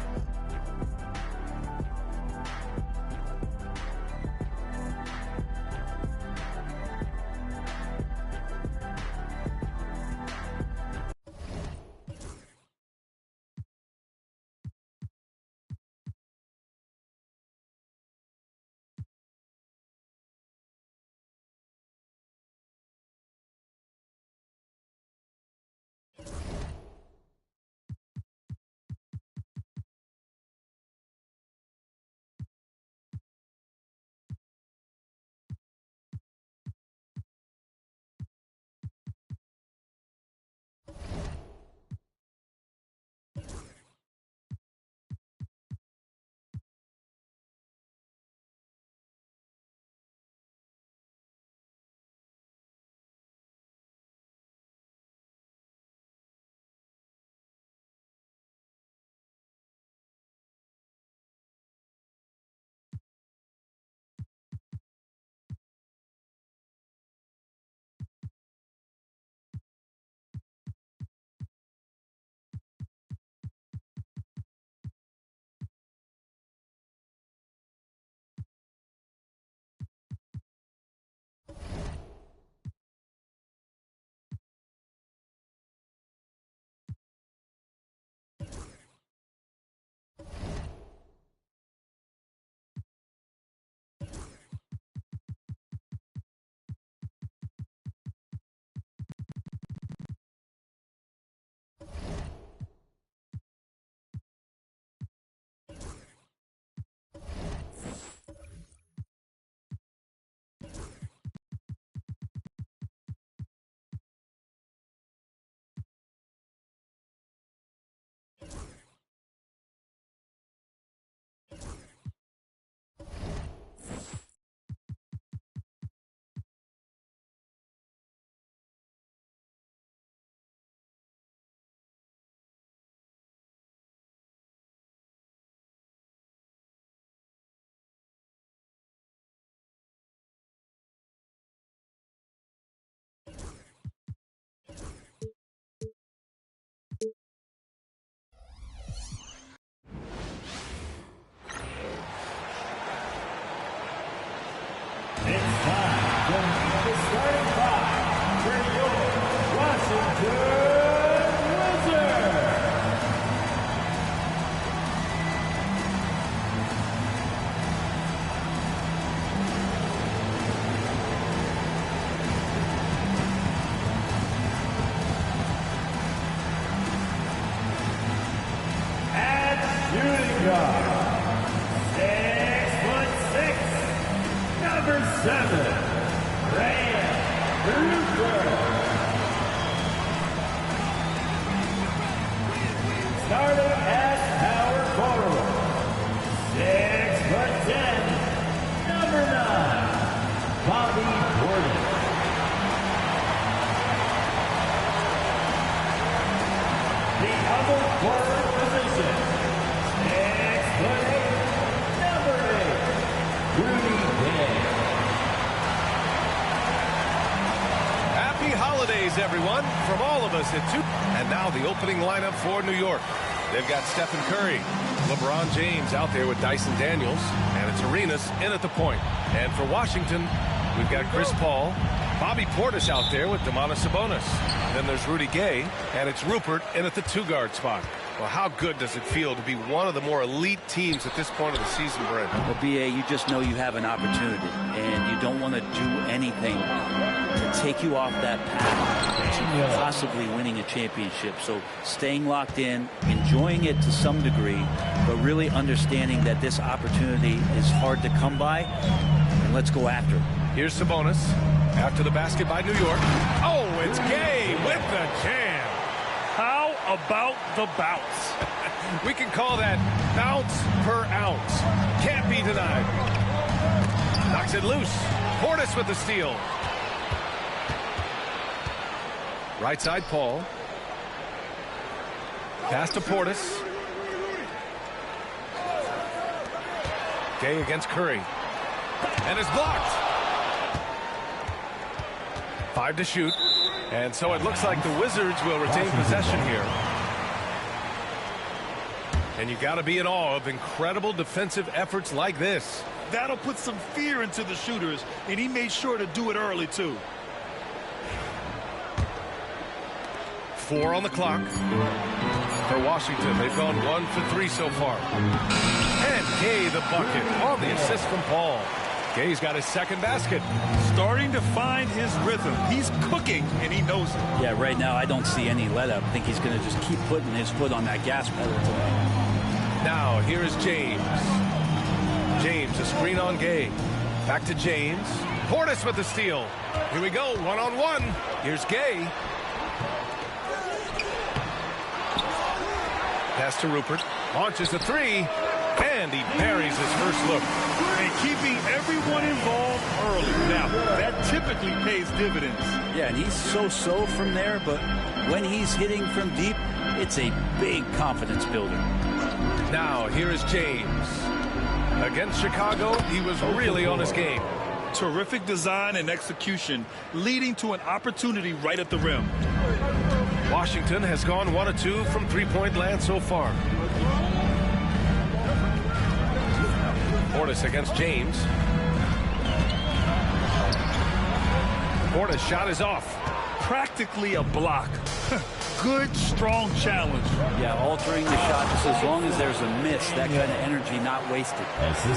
is, everyone, from all of us at 2. And now the opening lineup for New York. They've got Stephen Curry, LeBron James out there with Dyson Daniels, and it's Arenas in at the point. And for Washington, we've got Chris Paul, Bobby Portis out there with Domantas Sabonis. Then there's Rudy Gay, and it's Rupert in at the 2-guard spot. Well, how good does it feel to be one of the more elite teams at this point of the season, Brent? Well, B.A., you just know you have an opportunity, and you don't want to do anything to take you off that path to possibly winning a championship. So staying locked in, enjoying it to some degree, but really understanding that this opportunity is hard to come by, and let's go after it. Here's Sabonis after the basket by New York. Oh, it's Gay with the jam. How about the bounce? We can call that bounce per ounce. Can't be denied. Knocks it loose. Portis with the steal. Right side, Paul. Pass to Portis. Gay against Curry. And is blocked. 5 to shoot. And so it looks like the Wizards will retain possession here. And you got to be in awe of incredible defensive efforts like this. That'll put some fear into the shooters, and he made sure to do it early, too. 4 on the clock for Washington. They've gone 1 for 3 so far. And Gay the bucket on the assist from Paul. Gay's got his second basket. Starting to find his rhythm. He's cooking, and he knows it. Yeah, right now I don't see any let up. I think he's going to just keep putting his foot on that gas pedal tonight. Now, here is James. James, a screen on Gay. Back to James. Portis with the steal. Here we go, one-on-one. Here's Gay. Pass to Rupert. Launches a 3. And he buries his first look. And keeping everyone involved early. Now, that typically pays dividends. Yeah, and he's so-so from there, but when he's hitting from deep, it's a big confidence builder. Now, here is James. Against Chicago, he was really on his game. Terrific design and execution, leading to an opportunity right at the rim. Washington has gone 1 of 2 from three-point land so far. Portis against James. Portis' shot is off. Practically a block. Good, strong challenge. Yeah, altering the shot just as long as there's a miss, that kind of energy not wasted.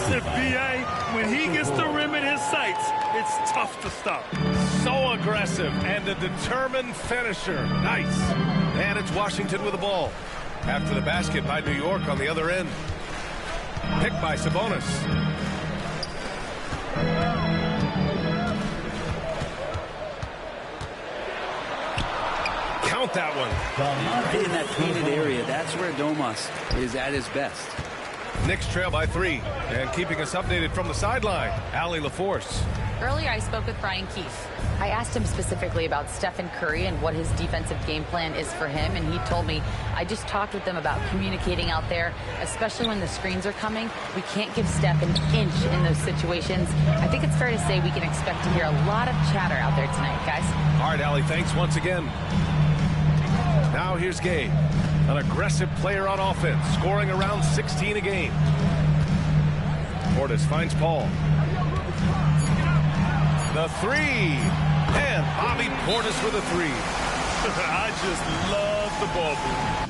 The BA, when he gets the rim in his sights, it's tough to stop. So aggressive and a determined finisher. Nice. And it's Washington with the ball. After the basket by New York on the other end. Picked by Sabonis. Count that one. In that painted area, that's where Domas is at his best. Knicks trail by 3. And keeping us updated from the sideline, Allie LaForce. Earlier, I spoke with Brian Keefe. I asked him specifically about Stephen Curry and what his defensive game plan is for him, and he told me, I just talked with them about communicating out there, especially when the screens are coming. We can't give Steph an inch in those situations. I think it's fair to say we can expect to hear a lot of chatter out there tonight, guys. All right, Allie, thanks once again. Now here's Gay, an aggressive player on offense, scoring around 16 a game. Portis finds Paul. The 3. And Bobby Portis with a 3. I just love the ball move.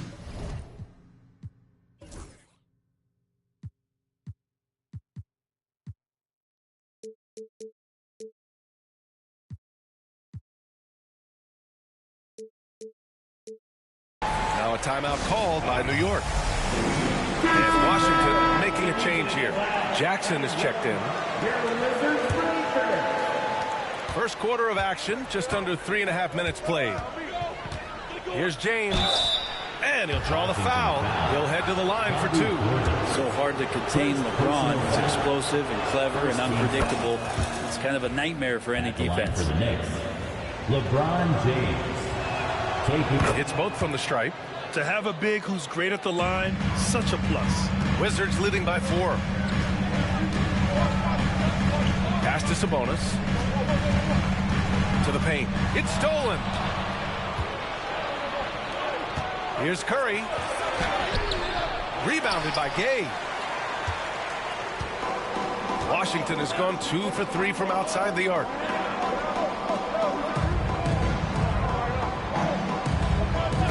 Now a timeout called by New York. And Washington making a change here. Jackson is checked in. First quarter of action, just under 3.5 minutes played. Here's James, and he'll draw the foul. He'll head to the line for 2. So hard to contain LeBron. It's explosive and clever and unpredictable. It's kind of a nightmare for any defense. For the Knicks, LeBron James. It's both from the stripe. To have a big who's great at the line, such a plus. Wizards leading by 4. Pass to Sabonis. To the paint. It's stolen. Here's Curry. Rebounded by Gay. Washington has gone 2 for 3 from outside the arc.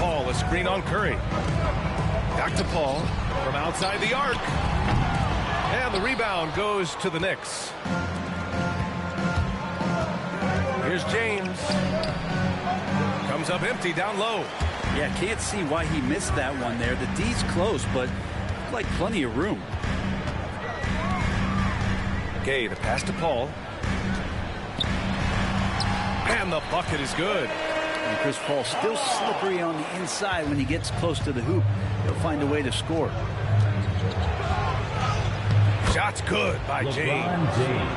Paul, a screen on Curry. Back to Paul from outside the arc. And the rebound goes to the Knicks. Here's James. Comes up empty down low. Yeah, can't see why he missed that one there. The D's close, but like plenty of room. Gay, the pass to Paul. And the bucket is good. And Chris Paul still slippery on the inside when he gets close to the hoop. He'll find a way to score. Shot's good by James.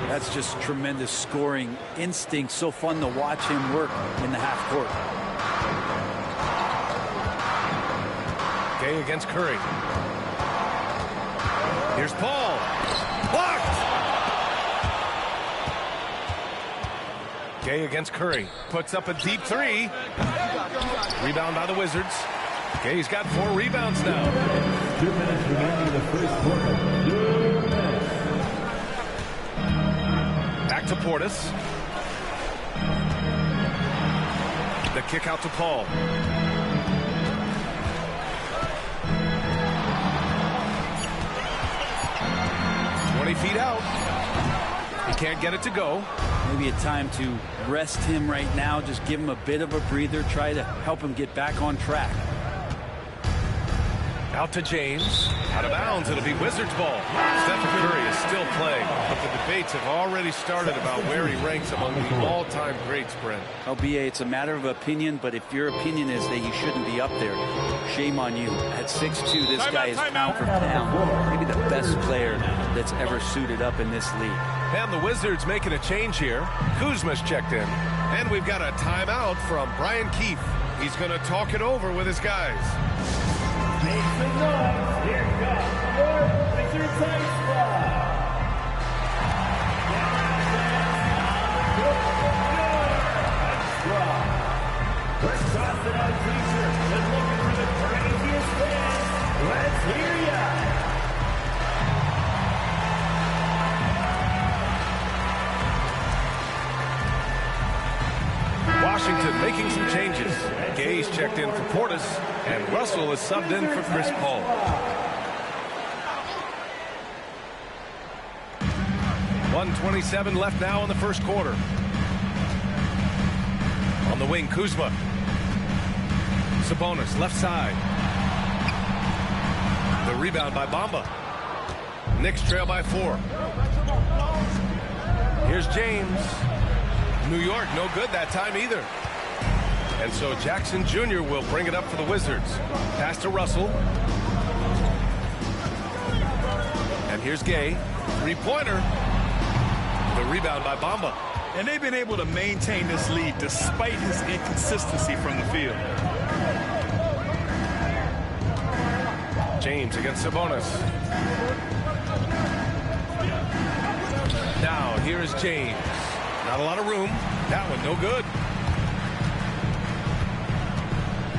That's just tremendous scoring instinct. So fun to watch him work in the half court. Gay against Curry. Here's Paul. Blocked! Gay against Curry. Puts up a deep three. Rebound by the Wizards. Gay's got 4 rebounds now. 2 minutes remaining in the first quarter. Back to Portis. The kick out to Paul. Feet out. He can't get it to go. Maybe a time to rest him right now. Just give him a bit of a breather. Try to help him get back on track. Out to James. Out of bounds. It'll be Wizards ball. Stephen Curry is still playing, but the debates have already started about where he ranks among the all-time greats, Brent. LBA, it's a matter of opinion, but if your opinion is that he shouldn't be up there, shame on you. At 6'2", this guy is pound for pound. Maybe the best player that's ever suited up in this league. And the Wizards making a change here. Kuzma's checked in. And we've got a timeout from Brian Keefe. He's going to talk it over with his guys. Make some noise. Here comes your Wizards Ice Squad. First off the night t-shirt and looking for the craziest fans. Let's hear ya. Washington making some changes. Gay's checked in for Portis, and Russell is subbed in for Chris Paul. .127 left now in the first quarter. On the wing, Kuzma. Sabonis, left side. The rebound by Bamba. Knicks trail by 4. Here's James. New York, no good that time either. And so Jackson Jr. will bring it up for the Wizards. Pass to Russell. And here's Gay. 3-pointer. The rebound by Bamba. And they've been able to maintain this lead despite his inconsistency from the field. James against Sabonis. Now, here is James. Not a lot of room. That one no good.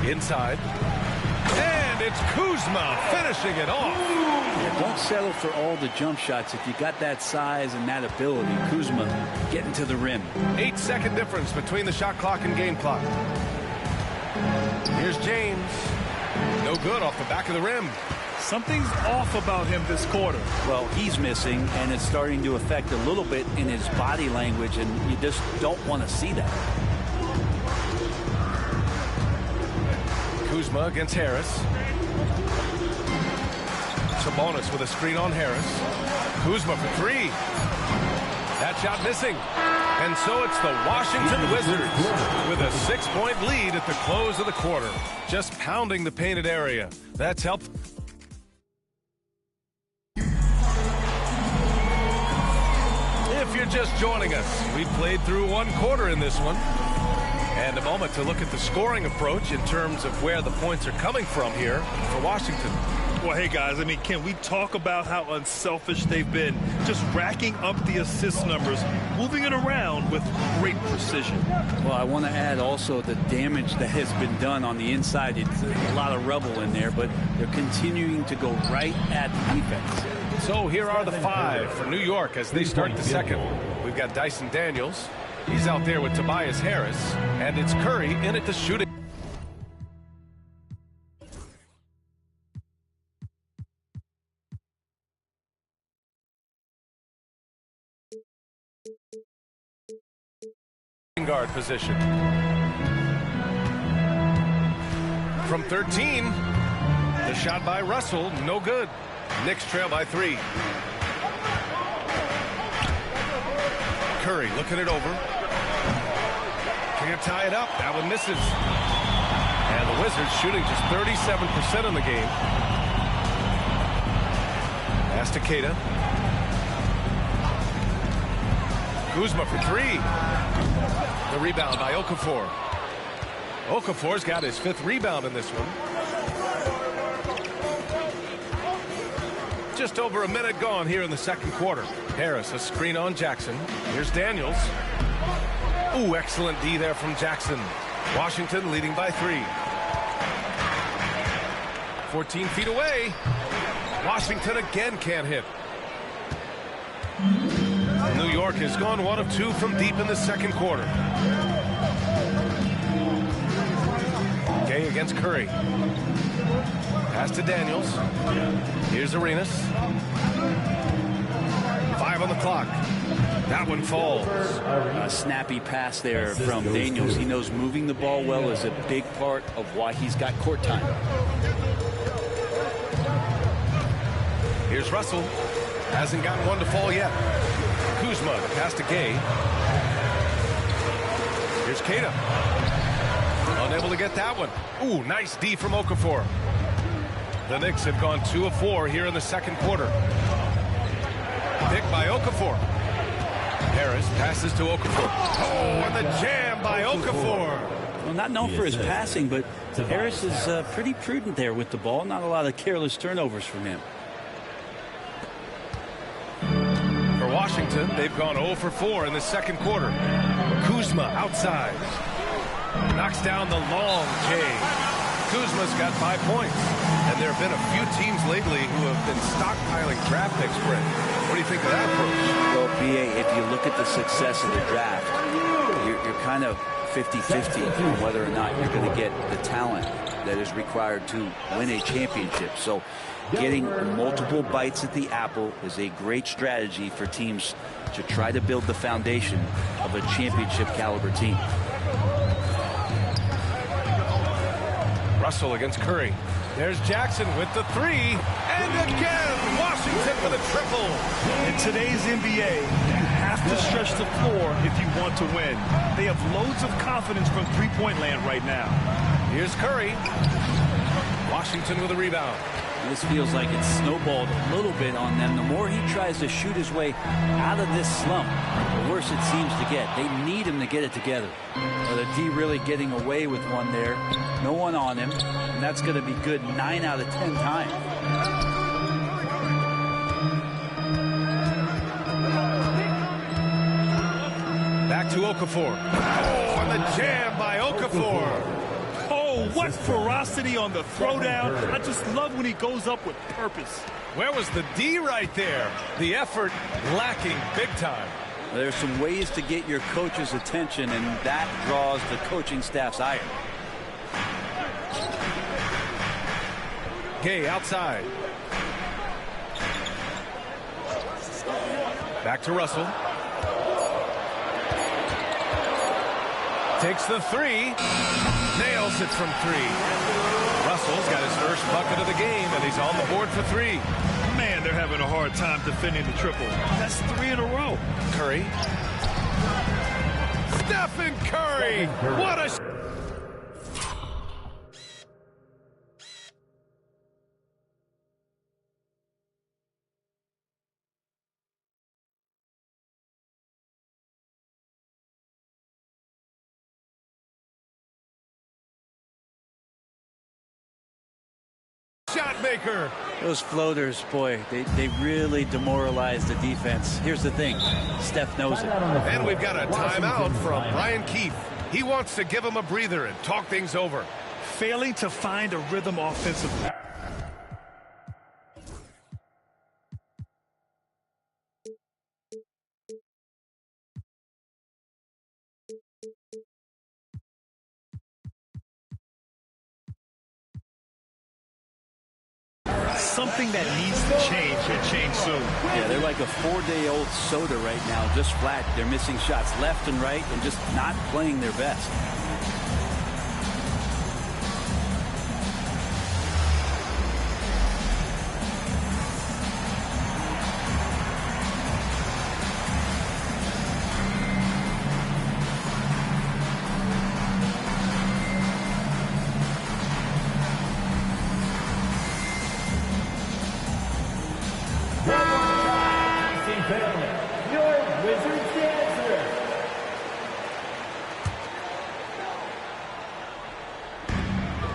Inside. And it's Kuzma finishing it off. Yeah, don't settle for all the jump shots. If you got that size and that ability, Kuzma getting to the rim. 8-second difference between the shot clock and game clock. Here's James. No good off the back of the rim. Something's off about him this quarter. Well, he's missing, and it's starting to affect a little bit in his body language, and you just don't want to see that. Kuzma against Harris. Sabonis with a screen on Harris. Kuzma for 3. That shot missing. And so it's the Washington Wizards with a 6-point lead at the close of the quarter. Just pounding the painted area. That's helped. If you're just joining us, we played through 1 quarter in this one. And a moment to look at the scoring approach in terms of where the points are coming from here for Washington. Well, hey, guys, I mean, can we talk about how unselfish they've been? Just racking up the assist numbers, moving it around with great precision. Well, I want to add also the damage that has been done on the inside. It's a lot of rubble in there, but they're continuing to go right at the defense. So here are the 5 for New York as they start the second. We've got Dyson Daniels. He's out there with Tobias Harris, and it's Curry in at the shooting. Guard position. From 13, the shot by Russell, no good. Knicks trail by 3. Curry looking it over. Can't tie it up. That one misses. And the Wizards shooting just 37% in the game. Pass to Keita. Kuzma for 3. The rebound by Okafor. Okafor's got his 5th rebound in this one. Just over a minute gone here in the second quarter. Harris, a screen on Jackson. Here's Daniels. Ooh, excellent D there from Jackson. Washington leading by 3. 14 feet away. Washington again can't hit. New York has gone 1 of 2 from deep in the second quarter. Gay against Curry. Pass to Daniels. Here's Arenas. 5 on the clock. That one falls. A snappy pass there from Daniels. He knows moving the ball well is a big part of why he's got court time. Here's Russell. Hasn't gotten one to fall yet. Kuzma, the pass to Gay. Here's Keita. Unable to get that one. Ooh, nice D from Okafor. The Knicks have gone 2 of 4 here in the second quarter. Pick by Okafor. Harris passes to Okafor. Oh, and the jam by Okafor. Well, not known for his passing, but Harris is pretty prudent there with the ball. Not a lot of careless turnovers from him. Washington, they've gone 0 for 4 in the second quarter. Kuzma outside. Knocks down the long J. Kuzma's got 5 points. And there have been a few teams lately who have been stockpiling draft picks, Brent. What do you think of that approach? Well, BA, if you look at the success of the draft, you're kind of 50-50 on whether or not you're going to get the talent that is required to win a championship. So getting multiple bites at the apple is a great strategy for teams to try to build the foundation of a championship caliber team. Russell against Curry. There's Jackson with the 3. And again, Washington with a triple. In today's NBA, you have to stretch the floor if you want to win. They have loads of confidence from three-point land right now. Here's Curry. Washington with a rebound. This feels like it's snowballed a little bit on them. The more he tries to shoot his way out of this slump, the worse it seems to get. They need him to get it together. Well, the D really getting away with one there. No one on him. And that's going to be good 9 out of 10 times. Back to Okafor. Oh, and the jam by Okafor. Oh, what ferocity on the throwdown. I just love when he goes up with purpose. Where was the D right there? The effort lacking big time. There's some ways to get your coach's attention, and that draws the coaching staff's ire. Gay outside. Back to Russell. Takes the 3. Nails it from 3. Russell's got his first bucket of the game, and he's on the board for 3. Man, they're having a hard time defending the triple. That's 3 in a row. Curry. Stephen Curry. What a... shot maker. Those floaters, boy, they really demoralize the defense. Here's the thing, Steph knows it. And we've got a timeout from Brian Keefe. He wants to give him a breather and talk things over. Failing to find a rhythm offensively. Something that needs to change and change soon. Yeah, they're like a 4-day-old soda right now, just flat. They're missing shots left and right and just not playing their best.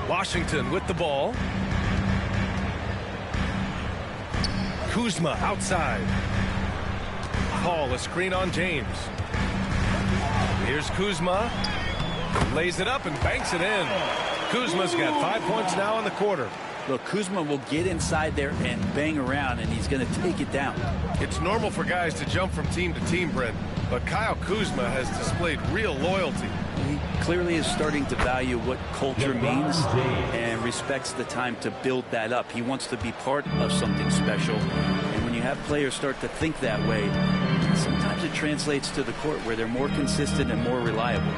Washington with the ball. Kuzma outside. Paul, a screen on James. Here's Kuzma. Lays it up and banks it in. Kuzma's got 5 points now in the quarter. Look, Kuzma will get inside there and bang around, and he's going to take it down. It's normal for guys to jump from team to team, Brent, but Kyle Kuzma has displayed real loyalty. He clearly is starting to value what culture means and respects the time to build that up. He wants to be part of something special. And when you have players start to think that way, sometimes it translates to the court where they're more consistent and more reliable.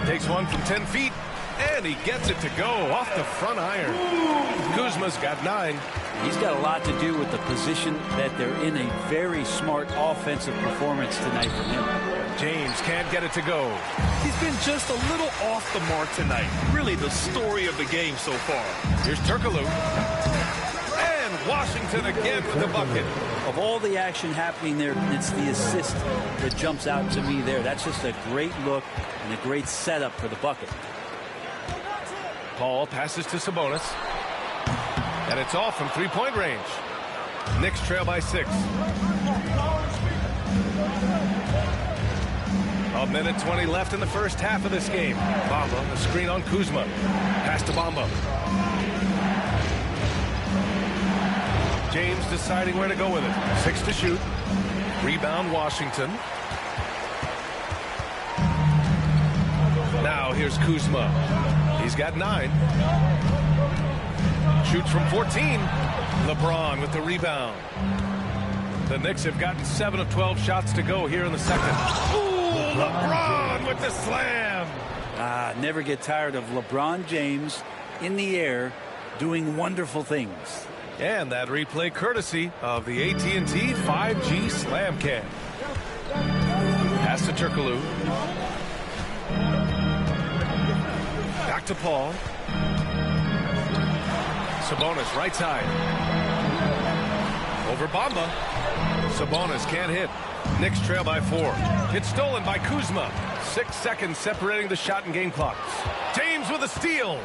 Takes one from 10 feet, and he gets it to go off the front iron. Kuzma's got 9. He's got a lot to do with the position that they're in. A very smart offensive performance tonight from him. James can't get it to go. He's been just a little off the mark tonight. Really the story of the game so far. Here's Turkoglu. And Washington again with the bucket. Of all the action happening there, it's the assist that jumps out to me there. That's just a great look and a great setup for the bucket. Paul passes to Sabonis. And it's off from three-point range. Knicks trail by 6. A minute 20 left in the first half of this game. Bamba, the screen on Kuzma. Pass to Bamba. James deciding where to go with it. 6 to shoot. Rebound Washington. Now here's Kuzma. He's got 9. Shoots from 14. LeBron with the rebound. The Knicks have gotten 7 of 12 shots to go here in the second. Ooh, LeBron with the slam. Never get tired of LeBron James in the air doing wonderful things. And that replay courtesy of the AT&T 5G Slam Cam. Pass to Turkoglu. Back to Paul. Sabonis right side. Over Bamba. Sabonis can't hit. Knicks trail by 4. It's stolen by Kuzma. 6 seconds separating the shot and game clocks. James with a steal.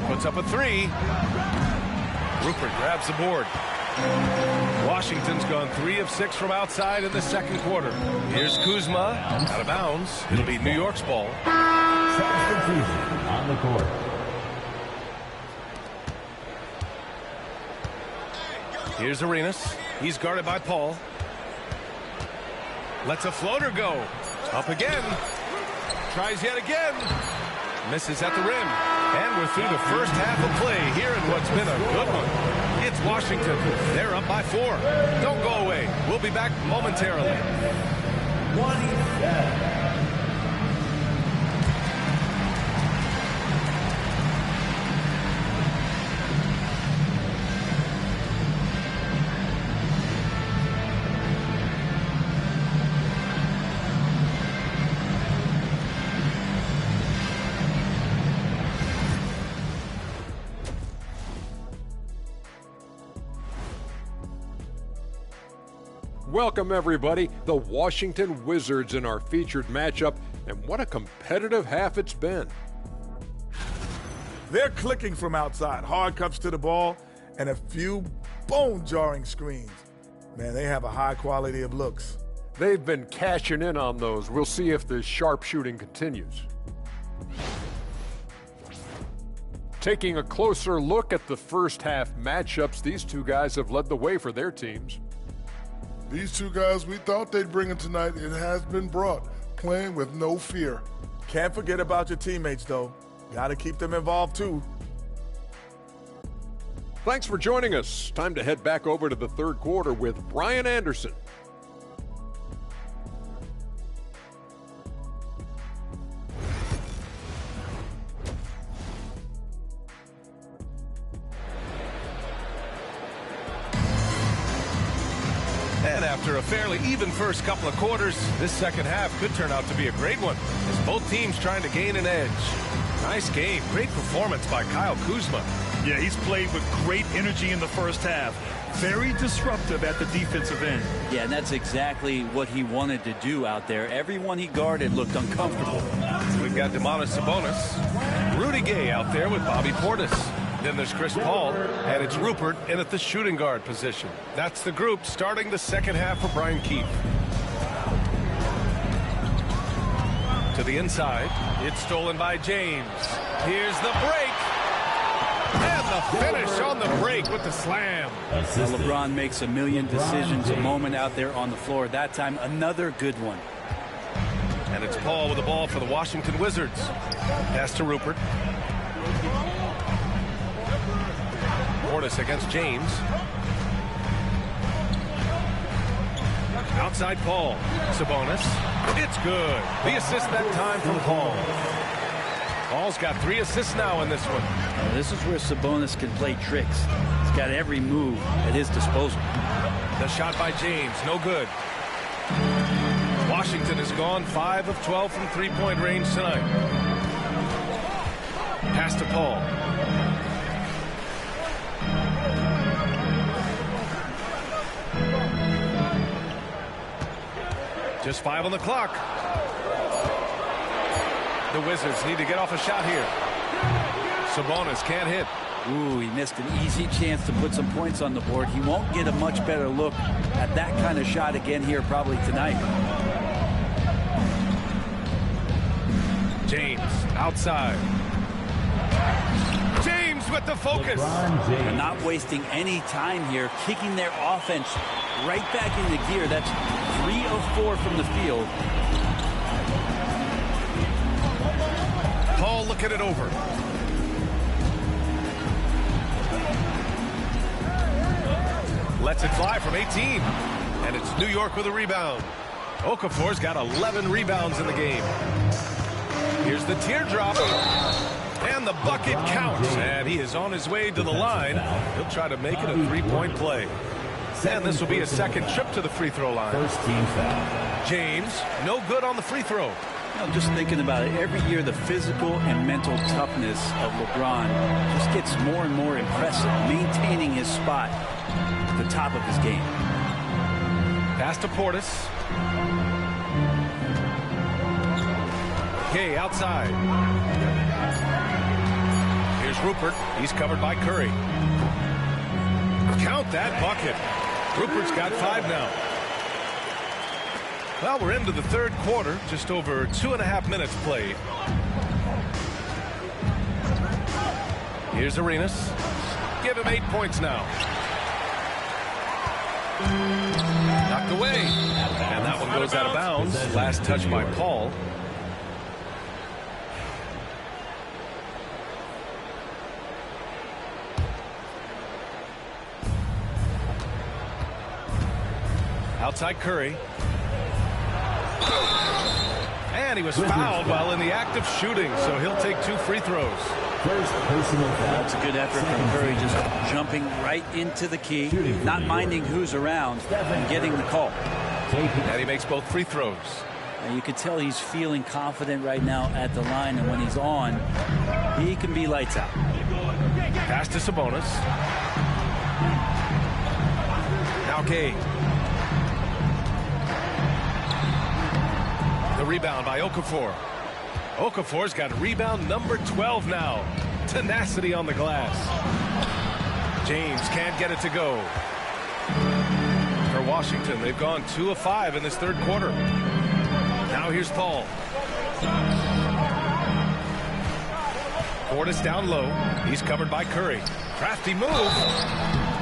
Puts up a 3. Rupert grabs the board. Washington's gone 3 of 6 from outside in the second quarter. Here's Kuzma out of bounds. It'll be New York's ball. Substitution on the court. Here's Arenas. He's guarded by Paul. Lets a floater go. Up again. Tries yet again. Misses at the rim. And we're through the first half of play here in what's been a good one. It's Washington. They're up by 4. Don't go away. We'll be back momentarily. 27. Welcome, everybody. The Washington Wizards in our featured matchup, and what a competitive half it's been. They're clicking from outside, hard cuts to the ball, and a few bone-jarring screens. Man, they have a high quality of looks. They've been cashing in on those. We'll see if the sharp shooting continues. Taking a closer look at the first half matchups, these two guys have led the way for their teams. These two guys we thought they'd bring it tonight, it has been brought, playing with no fear. Can't forget about your teammates, though. Got to keep them involved, too. Thanks for joining us. Time to head back over to the third quarter with Brian Anderson. And after a fairly even first couple of quarters, this second half could turn out to be a great one, as both teams trying to gain an edge. Nice game. Great performance by Kyle Kuzma. Yeah, he's played with great energy in the first half. Very disruptive at the defensive end. Yeah, and that's exactly what he wanted to do out there. Everyone he guarded looked uncomfortable. We've got Domantas Sabonis, Rudy Gay out there with Bobby Portis. Then there's Chris Paul, and it's Rupert in at the shooting guard position. That's the group starting the second half for Brian Keefe. To the inside, it's stolen by James. Here's the break. And the finish on the break with the slam. Now LeBron makes a million decisions a moment out there on the floor. That time, another good one. And it's Paul with the ball for the Washington Wizards. Pass to Rupert. Portis against James. Outside Paul. Sabonis. It's good. The assist that time from Paul. Paul's got 3 assists now in this one. Now, this is where Sabonis can play tricks. He's got every move at his disposal. The shot by James, no good. Washington has gone 5 of 12 from three-point range tonight. Pass to Paul. Just 5 on the clock. The Wizards need to get off a shot here. Sabonis can't hit. Ooh, he missed an easy chance to put some points on the board. He won't get a much better look at that kind of shot again here probably tonight. James outside. James with the focus. They're not wasting any time here, kicking their offense right back into gear. That's 3 of 4 from the field. Paul looking it over. Lets it fly from 18. And it's New York with a rebound. Okafor's got 11 rebounds in the game. Here's the teardrop. And the bucket counts. And he is on his way to the line. He'll try to make it a 3-point play. And this will be a second trip to the free throw line. First team foul. James, no good on the free throw. I'm just thinking about it. Every year, the physical and mental toughness of LeBron just gets more and more impressive, maintaining his spot at the top of his game. Pass to Portis. Gay outside. Here's Rupert. He's covered by Curry. Count that bucket. Rupert's got 5 now. Well, we're into the third quarter. Just over 2.5 minutes played. Here's Arenas. Give him 8 points now. Knocked away. And that one goes out of bounds. Last touch by Paul. Outside Curry. And he was fouled while in the act of shooting, so he'll take 2 free throws. First personal foul. That's a good effort from Curry, just jumping right into the key, not minding who's around, and getting the call. And he makes both free throws. And you can tell he's feeling confident right now at the line, and when he's on, he can be lights out. Pass to Sabonis. Now Gay. The rebound by Okafor. Okafor's got rebound number 12 now. Tenacity on the glass. James can't get it to go. For Washington, they've gone 2 of 5 in this third quarter. Now here's Paul. Portis down low. He's covered by Curry. Crafty move.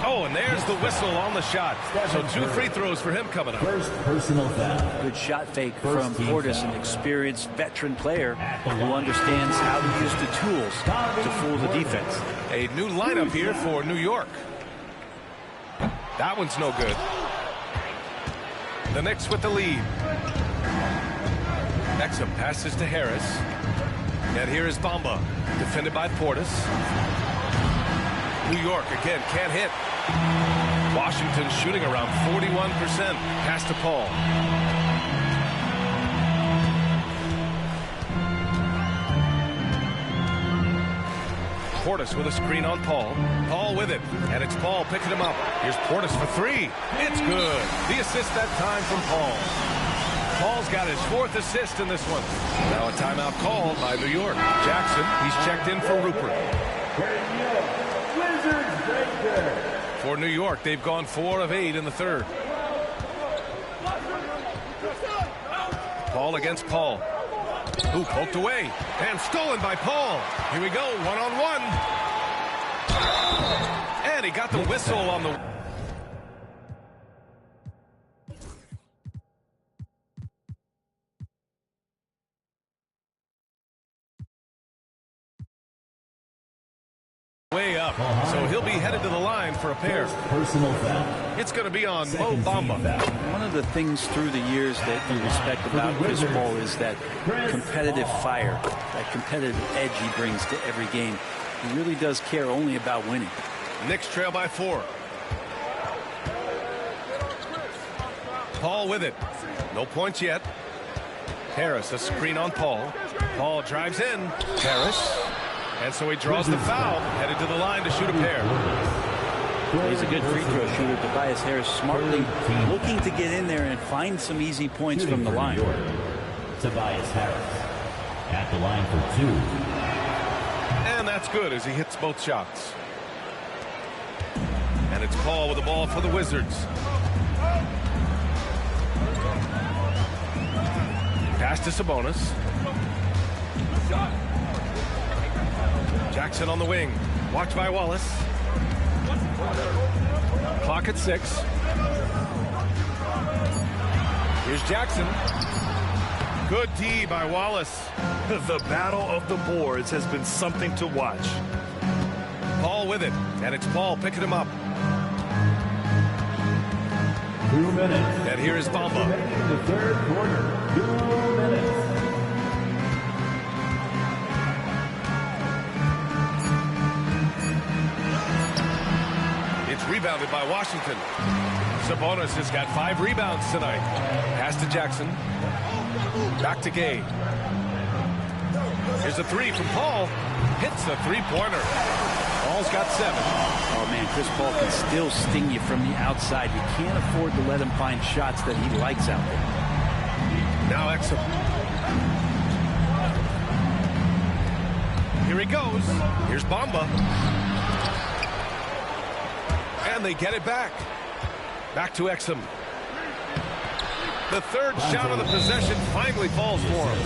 Oh, and there's the whistle on the shot. So 2 free throws for him coming up. First personal foul. Good shot fake from Portis, an experienced veteran player who understands how to use the tools to fool the defense. A new lineup here for New York. That one's no good. The Knicks with the lead. Exum passes to Harris. And here is Bamba, defended by Portis. New York again can't hit. Washington shooting around 41%. Pass to Paul. Portis with a screen on Paul. Paul with it. And it's Paul picking him up. Here's Portis for 3. It's good. The assist that time from Paul. Paul's got his 4th assist in this one. Now a timeout called by New York. Jackson, he's checked in for Rupert. For New York, they've gone 4 of 8 in the third. Paul against Paul. Ooh, poked away. And stolen by Paul. Here we go, 1-on-1. And he got the whistle on the... way up, so he'll be headed to the line for a pair. Personal foul. It's going to be on Mo Bamba. One of the things through the years that you respect about Chris Paul is that competitive fire, that competitive edge he brings to every game. He really does care only about winning. Knicks trail by 4. Paul with it. No points yet. Harris, a screen on Paul. Paul drives in. Harris. And so he draws the foul, headed to the line to shoot a pair. He's a good free throw shooter. Tobias Harris smartly looking to get in there and find some easy points from the line. Tobias Harris at the line for 2. And that's good as he hits both shots. And it's Paul with the ball for the Wizards. Pass to Sabonis. Jackson on the wing. Watched by Wallace. Clock at 6. Here's Jackson. Good D by Wallace. The battle of the boards has been something to watch. Paul with it. And it's Paul picking him up. 2 minutes. And here is Bamba. In the third quarter. 2 minutes. Rebounded by Washington. Sabonis has got 5 rebounds tonight. Pass to Jackson. Back to Gay. Here's a 3 from Paul. Hits the 3-pointer. Paul's got 7. Oh, man, Chris Paul can still sting you from the outside. You can't afford to let him find shots that he likes out there. Now Exum. Here he goes. Here's Bamba. And they get it back. Back to Exum. The third shot of the possession finally falls for him.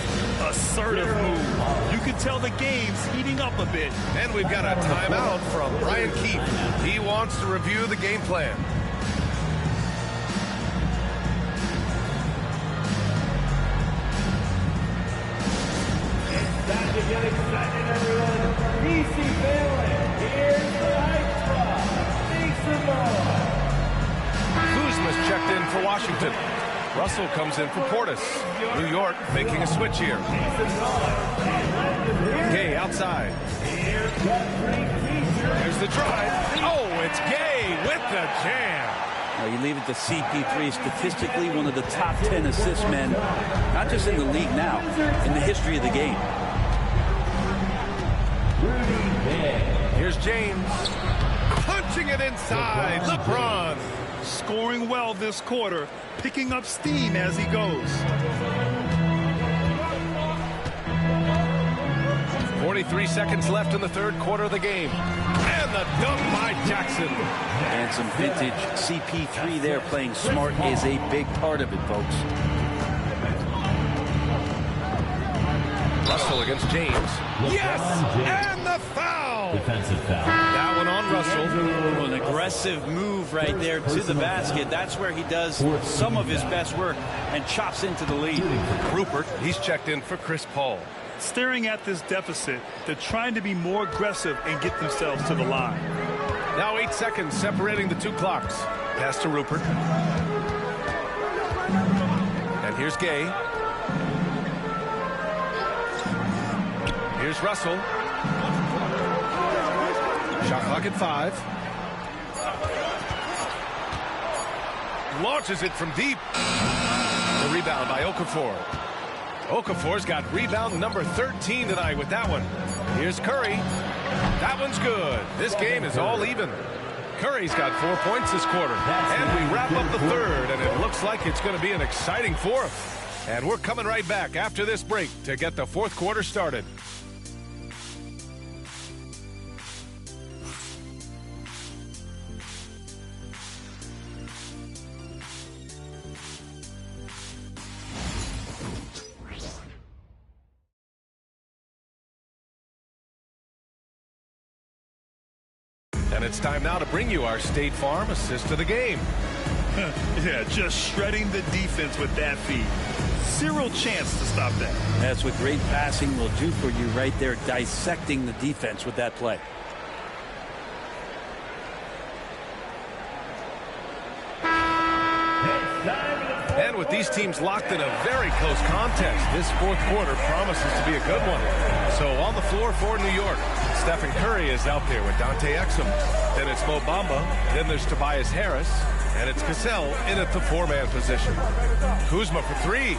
Assertive move. You can tell the game's heating up a bit. And we've got a timeout from Brian Keefe. He wants to review the game plan. It's time to get excited, everyone. DC family, here's the Lights Club. Kuzma's checked in for Washington. Russell comes in for Portis. New York making a switch here. Gay outside. There's the drive. Oh, it's Gay with the jam. Now you leave it to CP3, statistically one of the top 10 assist men, not just in the league now, in the history of the game. Here's James. Punching it inside. LeBron. Scoring well this quarter, picking up steam as he goes. 43 seconds left in the third quarter of the game. And the dunk by Jackson. And some vintage CP3 there. Playing smart is a big part of it, folks. Russell against James. Yes! And the foul! Defensive foul. That one on Russell. An aggressive move right there to the basket. That's where he does some of his best work and chops into the lead. Rupert, he's checked in for Chris Paul. Staring at this deficit, they're trying to be more aggressive and get themselves to the line. Now 8 seconds separating the two clocks. Pass to Rupert. And here's Gay. Here's Russell. Shot clock at 5. Launches it from deep. The rebound by Okafor. Okafor's got rebound number 13 tonight with that one. Here's Curry. That one's good. This game is all even. Curry's got 4 points this quarter. And we wrap up the third, and it looks like it's going to be an exciting fourth. And we're coming right back after this break to get the fourth quarter started. And it's time now to bring you our State Farm assist of the game. Yeah, just shredding the defense with that feed. Zero chance to stop that. That's what great passing will do for you right there, dissecting the defense with that play. And with these teams locked in a very close contest, this fourth quarter promises to be a good one. So on the floor for New York, Stephen Curry is out there with Dante Exum. Then it's Mo Bamba. Then there's Tobias Harris. And it's Cassell in at the four-man position. Kuzma for 3.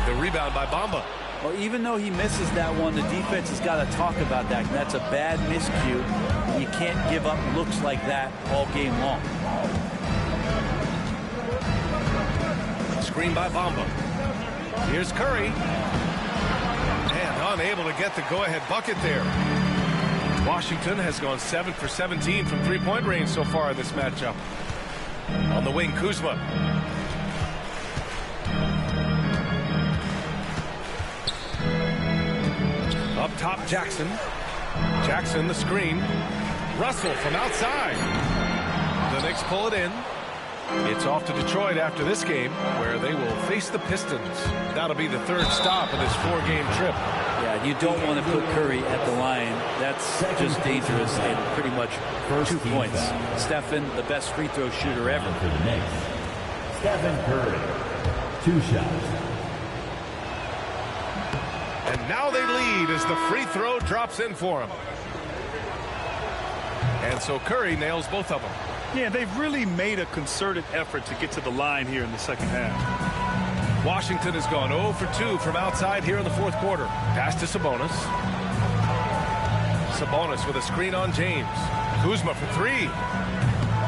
The rebound by Bamba. Well, even though he misses that one, the defense has got to talk about that. That's a bad miscue. You can't give up looks like that all game long. Screen by Bamba. Here's Curry. And unable to get the go-ahead bucket there. Washington has gone 7 for 17 from three-point range so far in this matchup. On the wing, Kuzma. Up top, Jackson. Jackson, the screen. Russell from outside. The Knicks pull it in. It's off to Detroit after this game, where they will face the Pistons. That'll be the third stop of this 4-game trip. Yeah, you don't want to put Curry at the line. That's just dangerous and pretty much 2 points. Stephen, the best free throw shooter ever. For the Knicks, Stephen Curry, 2 shots. And now they lead as the free throw drops in for him. And so Curry nails both of them. Yeah, they've really made a concerted effort to get to the line here in the second half. Washington has gone 0 for 2 from outside here in the fourth quarter. Pass to Sabonis. Sabonis with a screen on James. Kuzma for 3.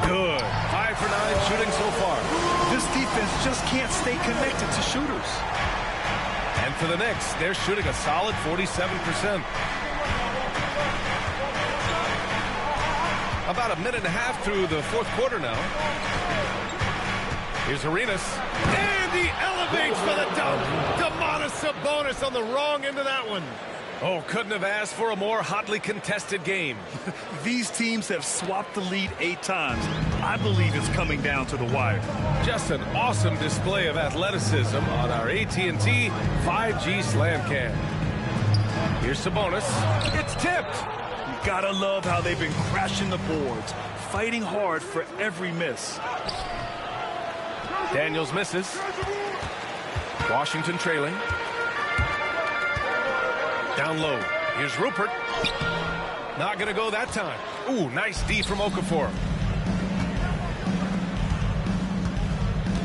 Good. 5 for 9 shooting so far. This defense just can't stay connected to shooters. And for the Knicks, they're shooting a solid 47%. About a minute and a half through the fourth quarter now. Here's Arenas. And he elevates for the dunk. Domantas Sabonis on the wrong end of that one. Oh, couldn't have asked for a more hotly contested game. These teams have swapped the lead 8 times. I believe it's coming down to the wire. Just an awesome display of athleticism on our AT&T 5G Slam Cam. Here's Sabonis. It's tipped. You gotta love how they've been crashing the boards, fighting hard for every miss. Daniels misses. Washington trailing. Down low. Here's Rupert. Not going to go that time. Ooh, nice D from Okafor.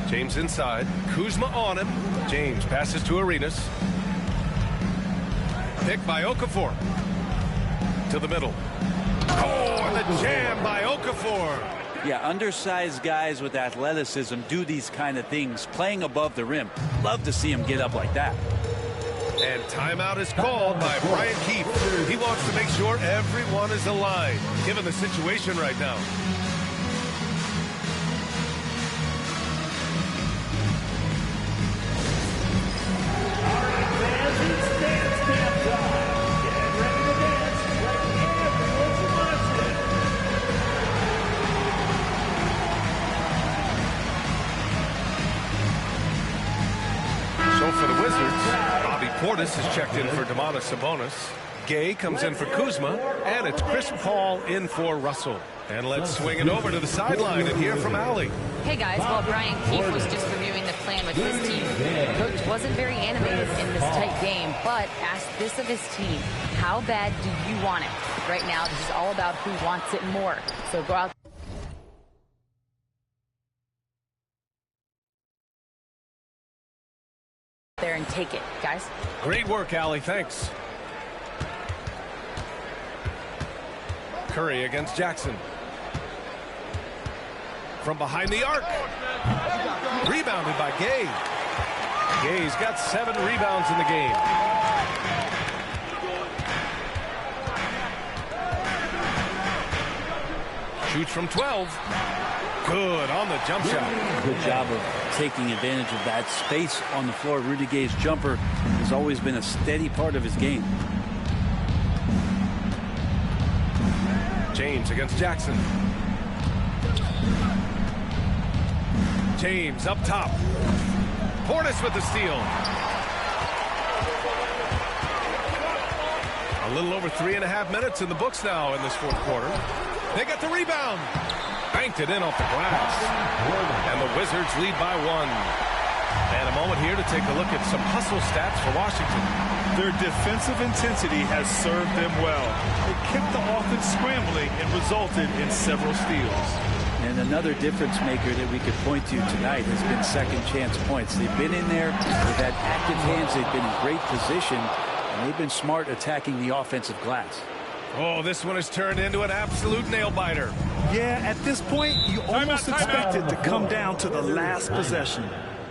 James inside. Kuzma on him. James passes to Arenas. Pick by Okafor. To the middle. Oh, and the jam by Okafor. Yeah, undersized guys with athleticism do these kind of things, playing above the rim. Love to see him get up like that. And timeout is called by Brian Keefe. He wants to make sure everyone is aligned, given the situation right now. So for the Wizards, Bobby Portis has checked in for Domantas Sabonis. Gay comes in for Kuzma, and it's Chris Paul in for Russell. And let's swing it over to the sideline and hear from Allie. Hey guys, well, Brian Keefe was just reviewing the plan with his team. The coach wasn't very animated in this tight game, but asked this of his team: how bad do you want it? Right now, this is all about who wants it more. So go out there and take it, guys. Great work, Allie. Thanks. Curry against Jackson. From behind the arc. Rebounded by Gay. Gay's got 7 rebounds in the game. Shoots from 12. Good on the jump shot. Good job of taking advantage of that space on the floor. Rudy Gay's jumper has always been a steady part of his game. James against Jackson. James up top. Portis with the steal. A little over 3.5 minutes in the books now in this fourth quarter. They got the rebound. Banked it in off the glass. And the Wizards lead by 1. And a moment here to take a look at some hustle stats for Washington. Their defensive intensity has served them well. It kept the offense scrambling and resulted in several steals. And another difference maker that we could point to tonight has been second chance points. They've been in there, they've had active hands, they've been in great position, and they've been smart attacking the offensive glass. Oh, this one has turned into an absolute nail-biter. Yeah, at this point, you almost expect it to come down to the last possession.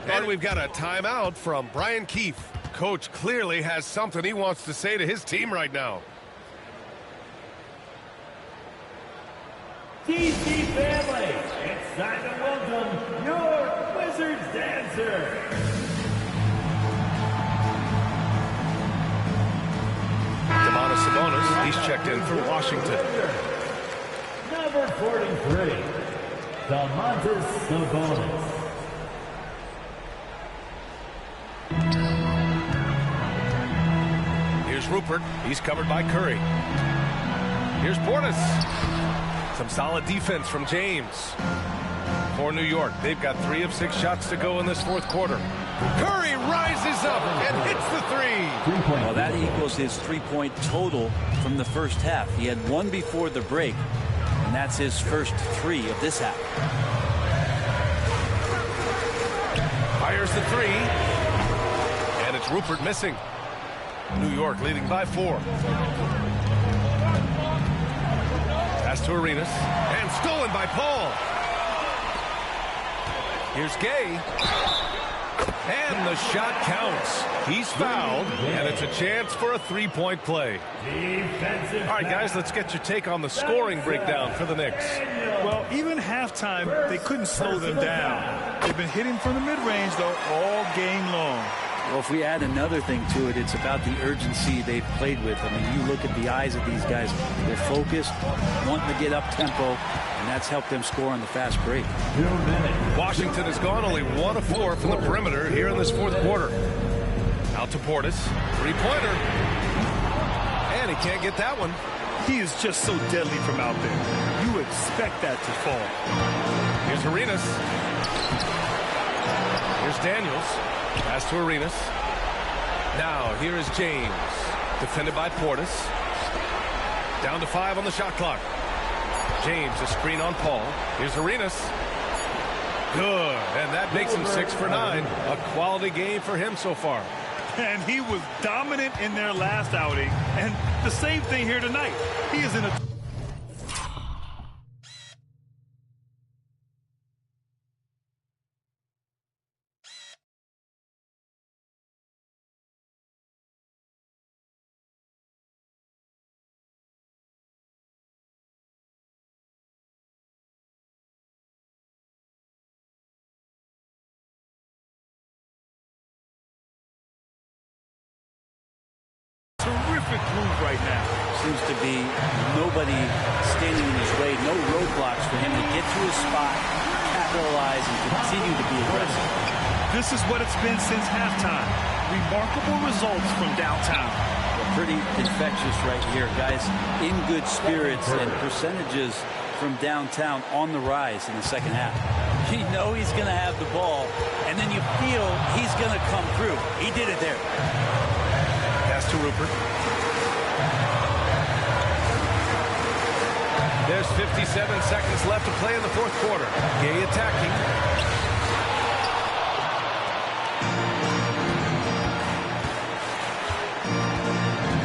And we've got a timeout from Brian Keefe. Coach clearly has something he wants to say to his team right now. DC family, it's time to welcome your Wizards dancer. Domantas Sabonis, he's checked in for Washington. Number 43, Domantas Sabonis. Here's Rupert. He's covered by Curry. Here's Portis. Some solid defense from James. For New York, they've got 3 of 6 shots to go in this fourth quarter. Curry rises up and hits the 3. Well, that equals his 3-point total from the first half. He had 1 before the break, and that's his first 3 of this half. Fires the 3. And it's Rupert missing. New York leading by 4. Pass to Arenas. And stolen by Paul. Here's Gay. And the shot counts. He's fouled, and it's a chance for a 3-point play. All right, guys, let's get your take on the scoring breakdown for the Knicks. Well, even halftime, they couldn't slow them down. They've been hitting from the mid-range, though, all game long. Well, if we add another thing to it, it's about the urgency they've played with. I mean, you look at the eyes of these guys. They're focused, wanting to get up tempo, and that's helped them score on the fast break. Washington has gone only 1 of 4 from the perimeter here in this fourth quarter. Out to Portis. 3-pointer. And he can't get that one. He is just so deadly from out there. You expect that to fall. Here's Arenas. Here's Daniels. Pass to Arenas. Now, here is James. Defended by Portis. Down to 5 on the shot clock. James, a screen on Paul. Here's Arenas. Good. And that makes him 6 for 9. A quality game for him so far. And he was dominant in their last outing. And the same thing here tonight. He is in a perfect groove right now. Seems to be nobody standing in his way, no roadblocks for him to get to his spot, capitalize, and continue to be aggressive. This is what it's been since halftime. Remarkable results from downtown. Pretty infectious right here, guys. In good spirits and percentages from downtown on the rise in the second half. You know he's going to have the ball, and then you feel he's going to come through. He did it there. Pass to Rupert. There's 57 seconds left to play in the fourth quarter. Gay attacking.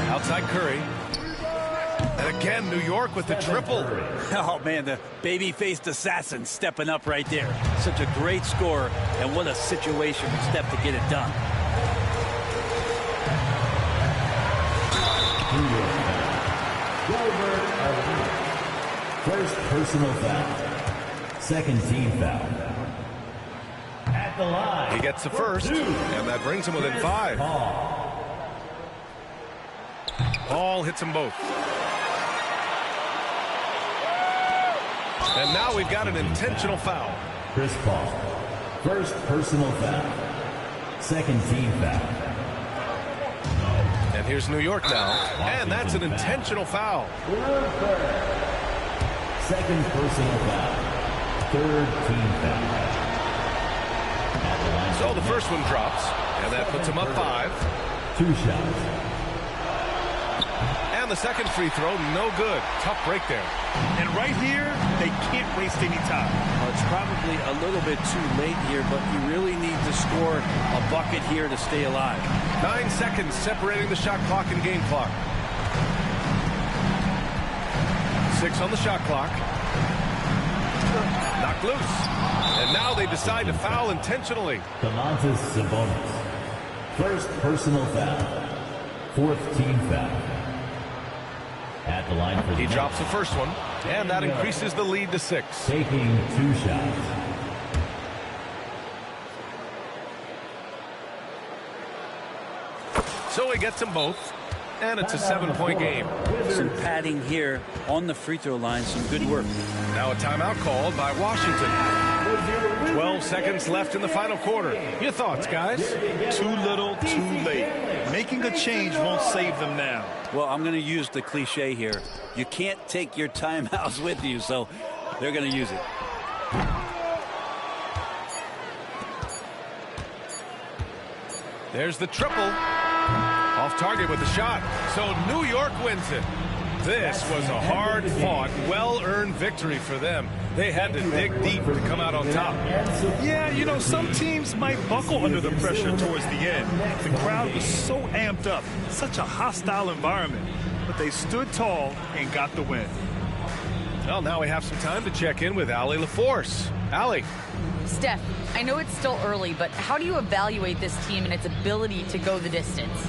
Outside Curry. And again, New York with the triple. Oh, man, the baby-faced assassin stepping up right there. Such a great score, and what a situation for Steph to get it done. First personal foul. Second team foul. At the line. He gets the first, and that brings him within 5. Ball hits them both. And now we've got an intentional foul. Chris Paul. First personal foul. Second team foul. And here's New York now. And that's an intentional foul. Second personal foul. Third team foul. So the first one drops, and that puts him up 5. 2 shots. And the second free throw, no good. Tough break there. And right here, they can't waste any time. Well, it's probably a little bit too late here, but you really need to score a bucket here to stay alive. 9 seconds separating the shot clock and game clock. 6 on the shot clock. Knocked loose. And now they decide to foul intentionally. Domantas Sabonis. First personal foul. Fourth team foul. At the line for the He drops the first one, and that increases the lead to 6. Taking 2 shots. So he gets them both, and it's a 7-point game. Some padding here on the free throw line, some good work. Now a timeout called by Washington. 12 seconds left in the final quarter. Your thoughts, guys? Too little, too late. Making a change won't save them now. Well, I'm going to use the cliche here. You can't take your timeouts with you, so they're going to use it. There's the triple. Off target with the shot. So New York wins it. This was a hard-fought, well-earned victory for them. They had to dig deep to come out on top. Yeah, you know, some teams might buckle under the pressure towards the end. The crowd was so amped up, such a hostile environment. But they stood tall and got the win. Well, now we have some time to check in with Allie LaForce. Allie. Steph, I know it's still early, but how do you evaluate this team and its ability to go the distance?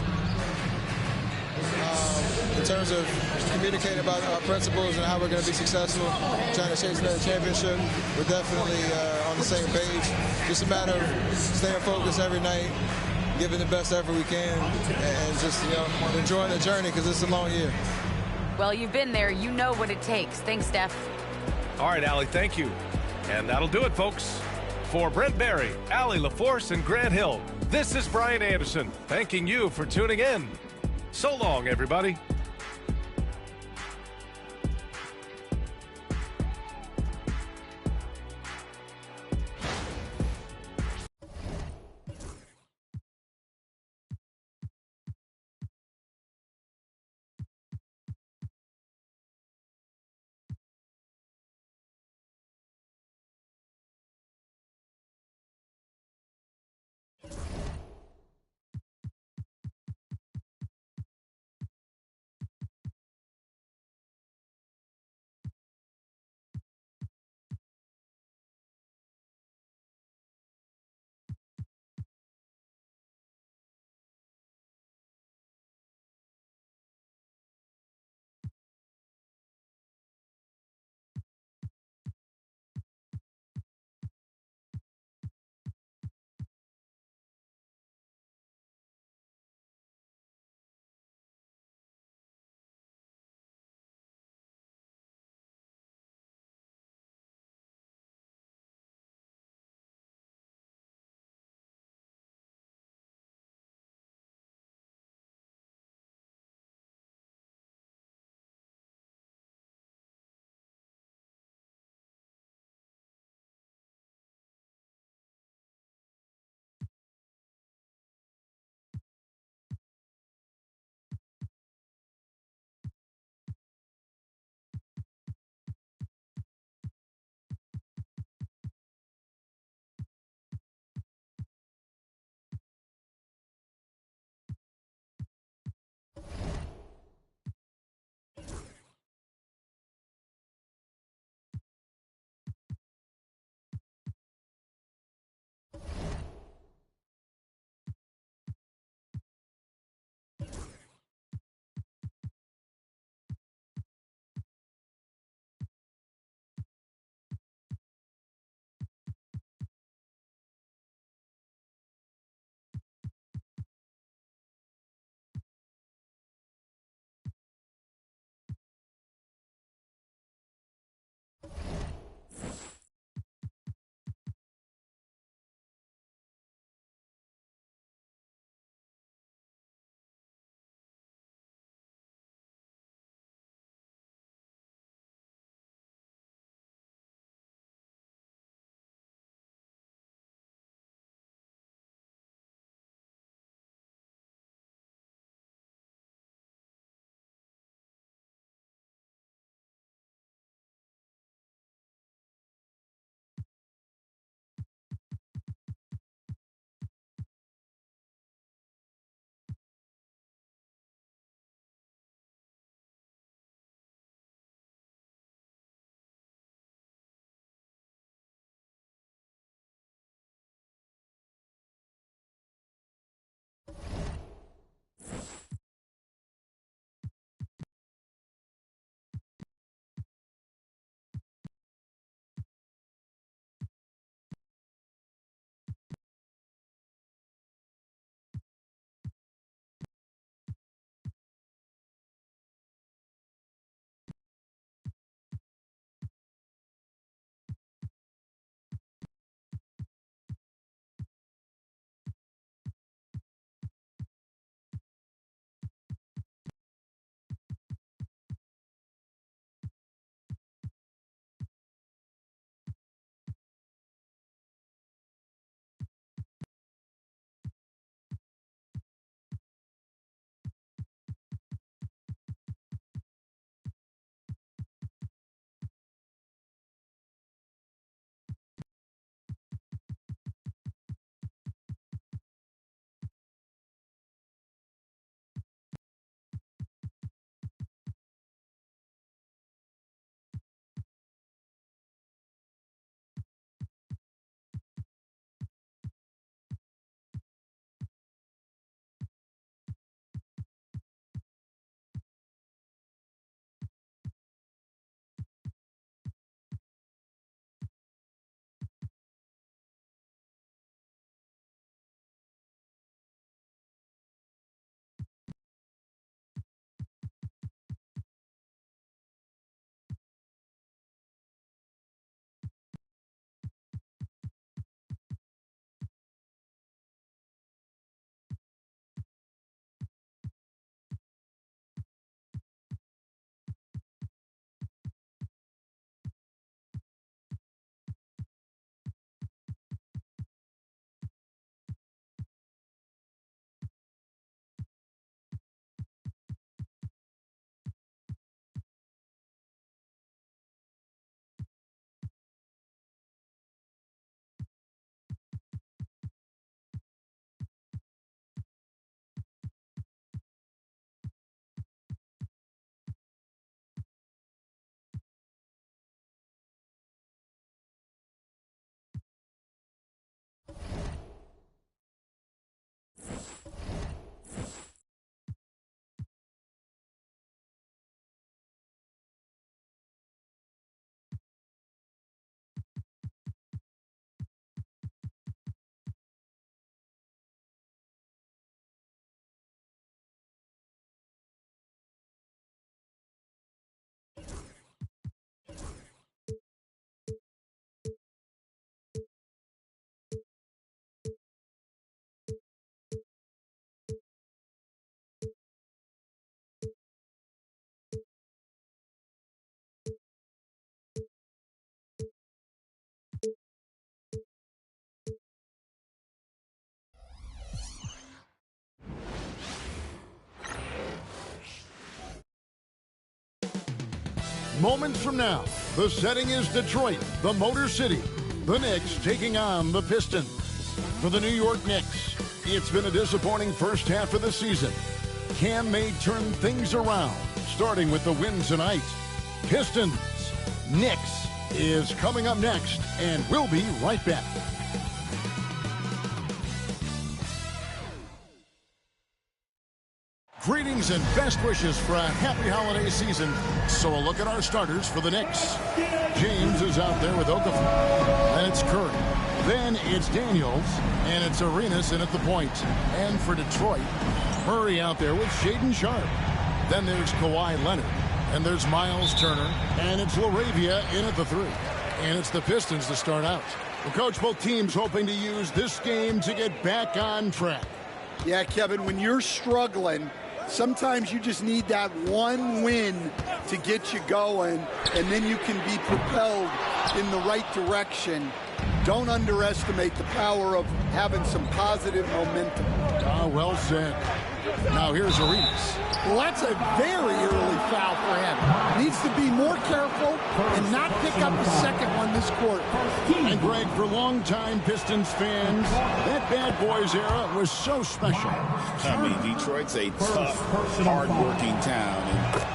In terms of communicating about our principles and how we're going to be successful, trying to chase another championship, we're definitely on the same page. Just a matter of staying focused every night, giving the best effort we can, and just, you know, enjoying the journey because it's a long year. Well, you've been there. You know what it takes. Thanks, Steph. All right, Allie, thank you. And that'll do it, folks. For Brent Barry, Allie LaForce, and Grant Hill, this is Brian Anderson, thanking you for tuning in. So long, everybody. Moments from now, the setting is Detroit, the Motor City. The Knicks taking on the Pistons. For the New York Knicks, it's been a disappointing first half of the season. Can they turn things around, starting with the win tonight? Pistons, Knicks is coming up next, and we'll be right back. Greetings and best wishes for a happy holiday season. So a look at our starters for the Knicks. James is out there with Okafor. Then it's Curry. Then it's Daniels. And it's Arenas in at the point. And for Detroit, Murray out there with Shaedon Sharpe. Then there's Kawhi Leonard. And there's Miles Turner. And it's LaRavia in at the 3. And it's the Pistons to start out. Well, Coach, both teams hoping to use this game to get back on track. Yeah, Kevin, when you're struggling, sometimes you just need that one win to get you going, and then you can be propelled in the right direction. Don't underestimate the power of having some positive momentum. Well said. Now here's Arenas. Well, that's a very early foul for him. Needs to be more careful and not pick up the second one this quarter. And Greg, for longtime Pistons fans, that Bad Boys era was so special. I mean, Detroit's a tough, hard-working town.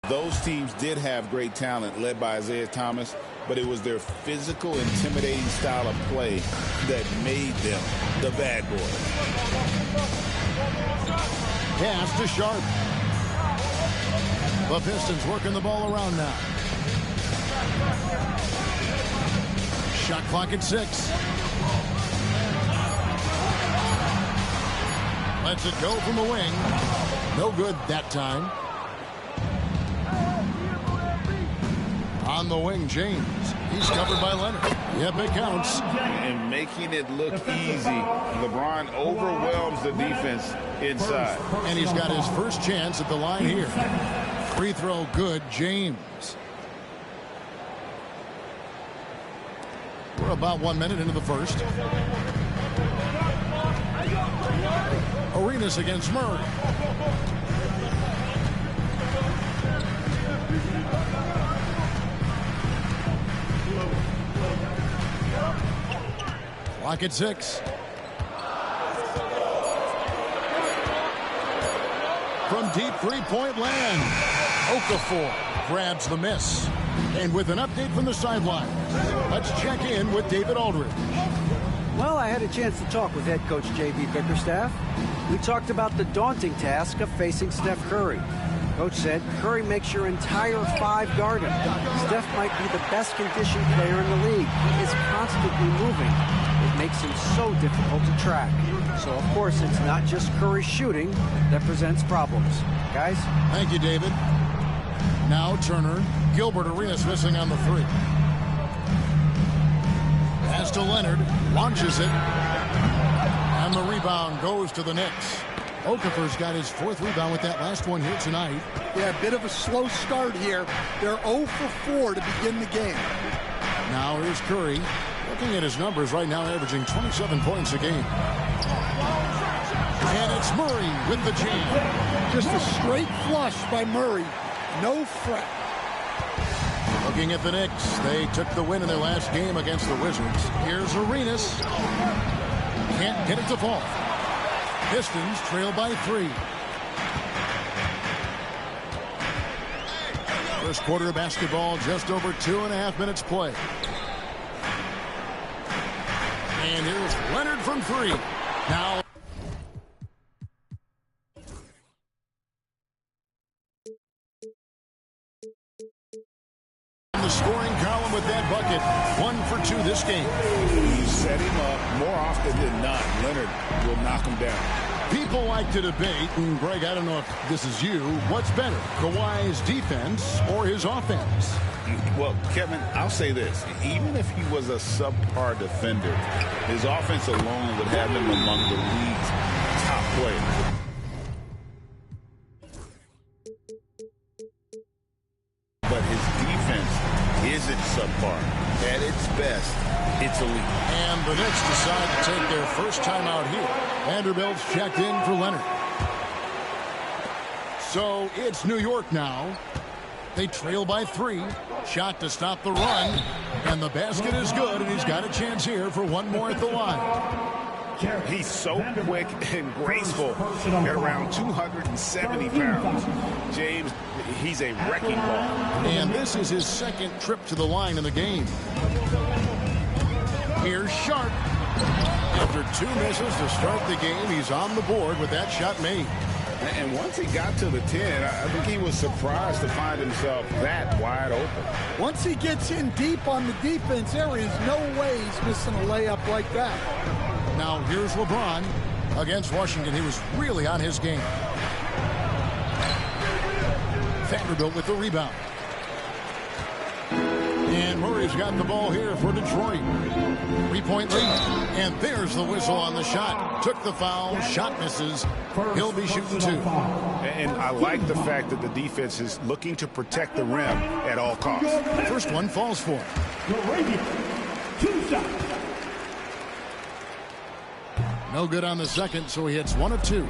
Those teams did have great talent led by Isaiah Thomas, but it was their physical, intimidating style of play that made them the bad boys. Pass to Sharpe. The Pistons working the ball around now. Shot clock at 6. Lets it go from the wing. No good that time. On the wing, James. He's covered by Leonard. Yep, it counts. And making it look easy. LeBron overwhelms the defense inside. And he's got his first chance at the line here. Free throw good, James. We're about 1 minute into the first. Arenas against Murray. Clock at 6. From deep three-point land, Okafor grabs the miss. And with an update from the sideline, let's check in with David Aldridge. Well, I had a chance to talk with head coach J.B. Bickerstaff. We talked about the daunting task of facing Steph Curry. Coach said Curry makes your entire 5 guard him. Steph might be the best conditioned player in the league. He is constantly moving. It makes him so difficult to track. So, of course, it's not just Curry shooting that presents problems. Guys? Thank you, David. Now Turner. Gilbert Arenas missing on the 3. Pass to Leonard. Launches it. And the rebound goes to the Knicks. Okafor's got his 4th rebound with that last one here tonight. Yeah, a bit of a slow start here. They're 0 for 4 to begin the game. Now here's Curry. Looking at his numbers right now, averaging 27 points a game. And it's Murray with the jam. Just a straight flush by Murray. No fret. Looking at the Knicks, they took the win in their last game against the Wizards. Here's Arenas. Can't get it to fall. Pistons trail by 3. First quarter of basketball, just over 2.5 minutes play. And here's Leonard from 3. Now the scoring column with that bucket. 1 for 2 this game. You set him up more often than not. Leonard will knock him down. People like to debate, and Greg, I don't know if this is you, what's better, Kawhi's defense or his offense? Well, Kevin, I'll say this. Even if he was a subpar defender, his offense alone would have him among the league's top players. isn't subpar. At its best, it's elite. And the Knicks decide to take their first time out here. Vanderbilt's checked in for Leonard. So it's New York now. They trail by 3. Shot to stop the run. And the basket is good, and he's got a chance here for one more at the line. He's so quick and graceful at around 270 pounds. James, he's a wrecking ball. And this is his second trip to the line in the game. Here's Sharp. After 2 misses to start the game, he's on the board with that shot made. And once he got to the 10, I think he was surprised to find himself that wide open. Once he gets in deep on the defense, there is no way he's missing a layup like that. Now here's LeBron against Washington. He was really on his game. Vanderbilt with the rebound. And Murray's got the ball here for Detroit. 3-point lead. And there's the whistle on the shot. Took the foul. Shot misses. He'll be shooting 2. And I like the fact that the defense is looking to protect the rim at all costs. First one falls for him. 2 shots. No good on the second, so he hits 1 of 2.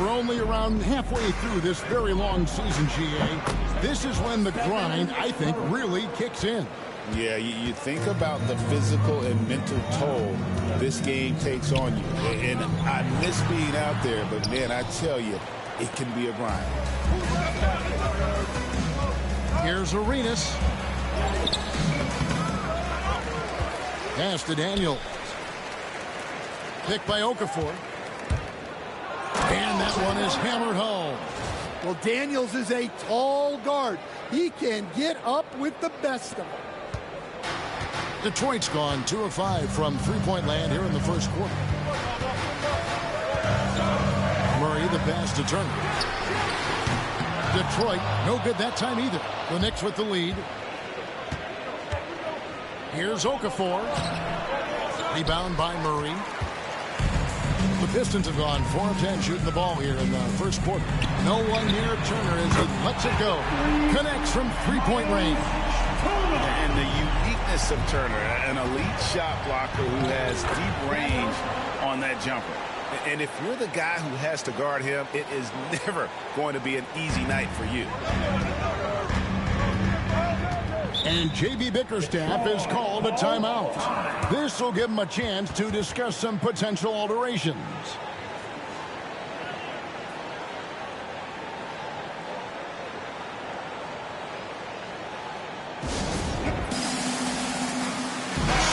We're only around halfway through this very long season, GA. This is when the grind, I think, really kicks in. Yeah, you think about the physical and mental toll this game takes on you. And I miss being out there, but, man, I tell you, it can be a grind. Here's Arenas. Pass to Daniel. Picked by Okafor. And that one is hammered home. Well, Daniels is a tall guard. He can get up with the best of them. Detroit's gone 2 of 5 from 3-point land here in the first quarter. Murray the pass to Turner. Detroit, no good that time either. The Knicks with the lead. Here's Okafor. Rebound by Murray. The Pistons have gone 4 of 10 shooting the ball here in the first quarter. No one near Turner as he lets it go. Connects from 3-point range. And the uniqueness of Turner, an elite shot blocker who has deep range on that jumper. And if you're the guy who has to guard him, it is never going to be an easy night for you. And J.B. Bickerstaff is called a timeout. This will give him a chance to discuss some potential alterations.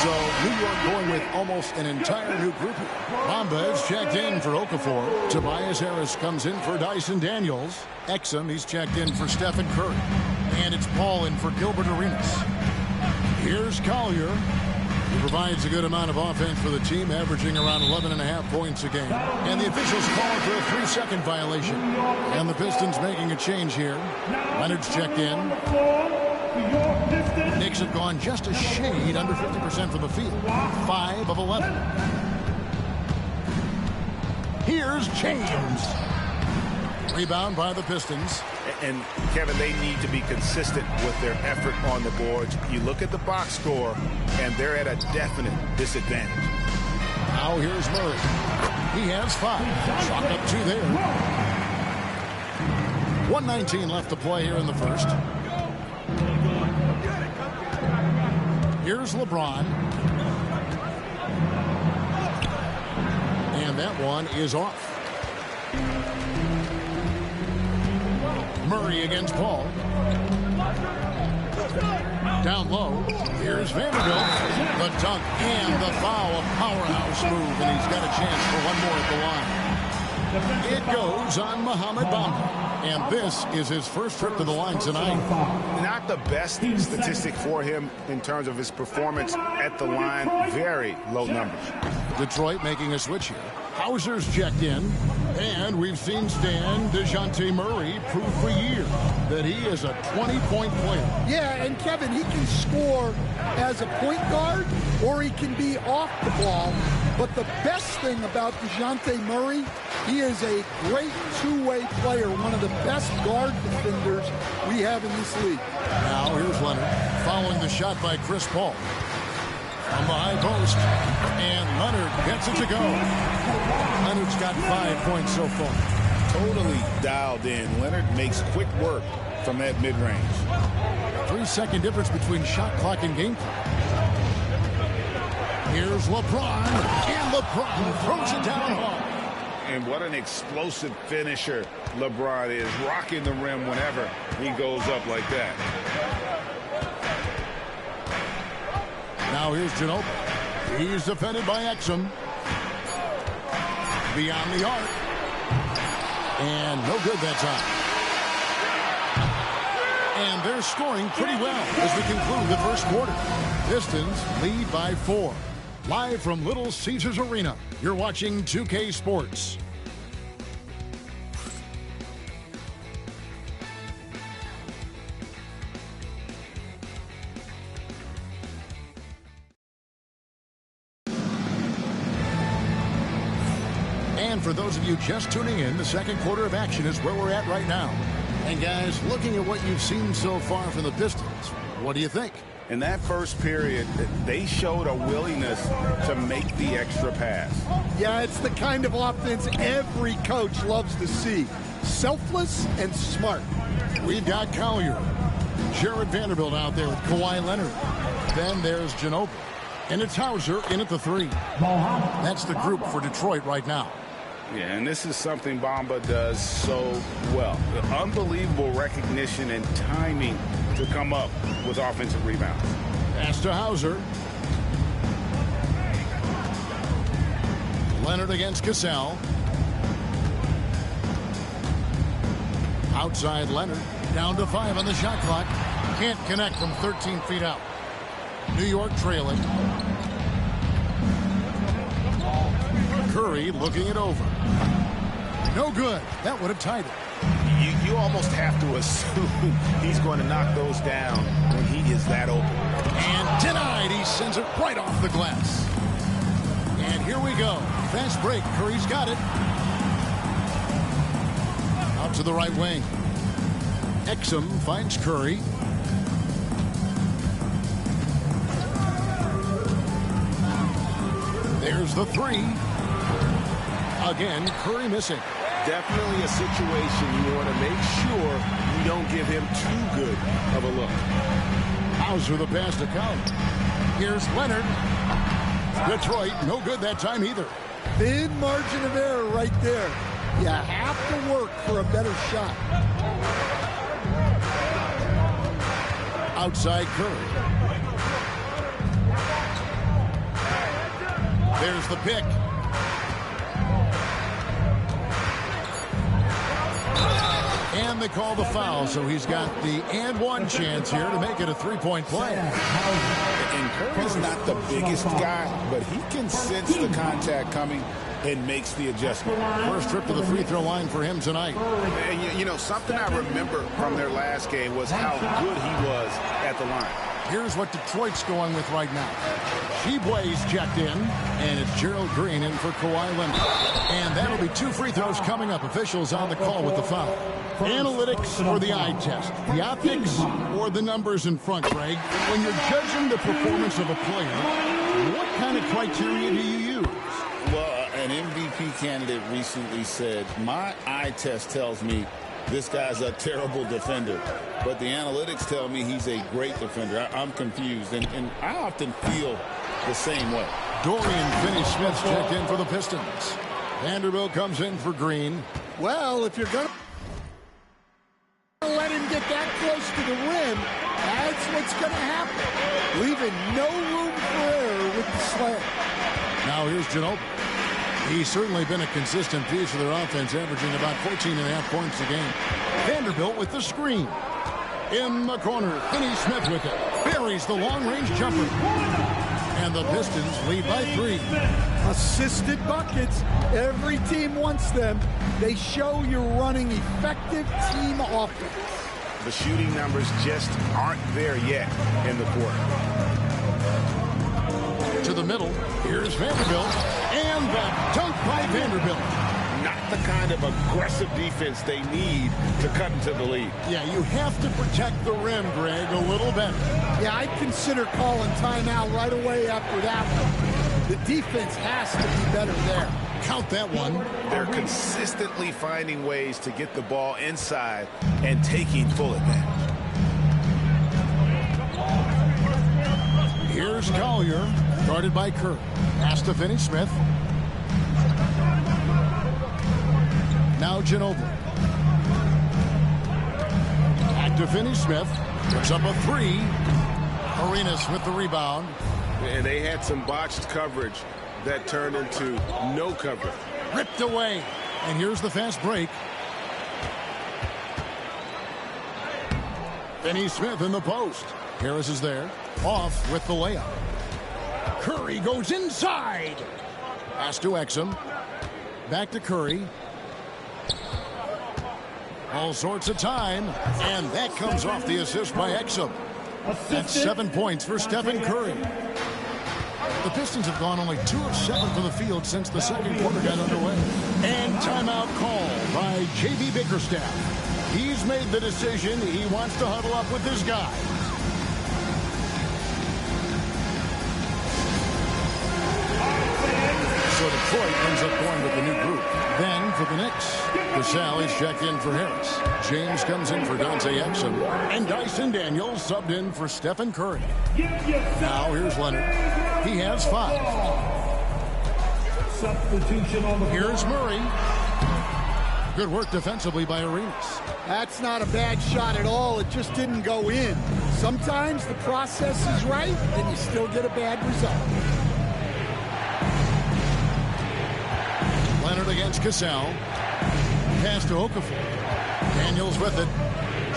So New York going with almost an entire new group. Bamba is checked in for Okafor. Tobias Harris comes in for Dyson Daniels. Exum, he's checked in for Stephen Curry. And it's Paul in for Gilbert Arenas. Here's Collier. He provides a good amount of offense for the team, averaging around 11.5 points a game. And the officials call for a 3-second violation. And the Pistons making a change here. Leonard's checked in. Knicks have gone just a shade under 50% from the field. 5 of 11. Here's James. Rebound by the Pistons. And, Kevin, they need to be consistent with their effort on the boards. You look at the box score, and they're at a definite disadvantage. Now here's Murray. He has 5. Chalk up 2 there. 1:19 left to play here in the first. Here's LeBron. And that one is off. Murray against Paul. Down low. Here's Vanderbilt. The dunk and the foul. A powerhouse move, and he's got a chance for one more at the line. It goes on Mohamed Bamba. And this is his first trip to the line tonight. Not the best statistic for him in terms of his performance at the line. Very low numbers. Detroit making a switch here. Hauser's checked in. And we've seen Stan DeJounte Murray prove for years that he is a 20-point player. Yeah, and Kevin, he can score as a point guard or he can be off the ball. But the best thing about DeJounte Murray, he is a great two-way player, one of the best guard defenders we have in this league. Now here's Leonard. following the shot by Chris Paul. From the high post, and Leonard gets it to go. Leonard's got 5 points so far. Totally dialed in. Leonard makes quick work from that mid-range. 3-second difference between shot clock and game clock. Here's LeBron, and LeBron throws it down hard. And what an explosive finisher LeBron is, rocking the rim whenever he goes up like that. Now here's Ginobili. He's defended by Exum. Beyond the arc. And no good that time. And they're scoring pretty well as we conclude the first quarter. Pistons lead by 4. Live from Little Caesars Arena, you're watching 2K Sports. And for those of you just tuning in, the second quarter of action is where we're at right now. And guys, looking at what you've seen so far from the Pistons, what do you think? In that first period, they showed a willingness to make the extra pass. Yeah, it's the kind of offense every coach loves to see. Selfless and smart. We've got Collier. Jared Vanderbilt out there with Kawhi Leonard. Then there's Ginobili. And it's Hauser in at the 3. That's the group for Detroit right now. Yeah, and this is something Bamba does so well. The unbelievable recognition and timing to come up with offensive rebounds. Pass to Hauser. Leonard against Cassell. Outside Leonard. Down to 5 on the shot clock. Can't connect from 13 feet out. New York trailing. Curry looking it over. No good. That would have tied it. You almost have to assume he's going to knock those down when he is that open. And denied. He sends it right off the glass. And here we go. Fast break. Curry's got it. Out to the right wing. Exum finds Curry. There's the 3. Again, Curry missing. Definitely a situation you want to make sure you don't give him too good of a look. Hauser the pass to Collins. Here's Leonard. Detroit, no good that time either. Thin margin of error right there. You have to work for a better shot. Outside Curry. There's the pick. And they call the foul, so he's got the and one chance here to make it a 3-point play. And Curry's not the biggest guy, but he can sense the contact coming and makes the adjustment. First trip to the free throw line for him tonight. And you know, something I remember from their last game was how good he was at the line. Here's what Detroit's going with right now. Sheboy's checked in, and it's Gerald Green in for Kawhi Leonard. And that'll be 2 free throws coming up. Officials on the call with the foul. Analytics or the eye test? The optics or the numbers in front, Greg? When you're judging the performance of a player, what kind of criteria do you use? Well, an MVP candidate recently said, my eye test tells me this guy's a terrible defender, but the analytics tell me he's a great defender. I'm confused, and I often feel the same way. Dorian Finney-Smith's checked in for the Pistons. Vanderbilt comes in for Green. Well, if you're going to let him get that close to the rim, that's what's going to happen. Leaving no room for error with the slam. Now here's Ginobili. He's certainly been a consistent piece of their offense, averaging about 14.5 points a game. Vanderbilt with the screen. In the corner, Finney-Smith with it. Buries the long-range jumper. And the Pistons lead by 3. Assisted buckets. Every team wants them. They show you're running effective team offense. The shooting numbers just aren't there yet in the quarter. To the middle, here's Vanderbilt. And the dunk by Vanderbilt. Not the kind of aggressive defense they need to cut into the lead. Yeah, you have to protect the rim, Greg, a little better. Yeah, I'd consider calling timeout right away after that one. The defense has to be better there. Count that one. They're consistently finding ways to get the ball inside and taking full advantage. Here's Collier, guarded by Kerr. Pass to Finney-Smith. Now Ginobili. Back to Finney-Smith. Puts up a three. Arenas with the rebound. And they had some botched coverage that turned into no coverage. Ripped away. And here's the fast break. Finney-Smith in the post. Harris is there. Off with the layup. Curry goes inside. Pass to Exum. Back to Curry. All sorts of time. And that comes off the assist by Exum. That's 7 points for Stephen Curry. The Pistons have gone only 2 of 7 from the field since the second quarter got underway. And timeout call by J.B. Bickerstaff. He's made the decision. He wants to huddle up with his guy. So Detroit ends up going with the new group. Then for the Knicks, Gasol is checked in for Harris. James comes in for Dante Exum. And Dyson Daniels subbed in for Stephen Curry. Now here's Leonard. He has 5. Substitution on the floor. Here's Murray. Good work defensively by Arenas. That's not a bad shot at all. It just didn't go in. Sometimes the process is right, and you still get a bad result. Leonard against Gasol. Pass to Okafor. Daniels with it.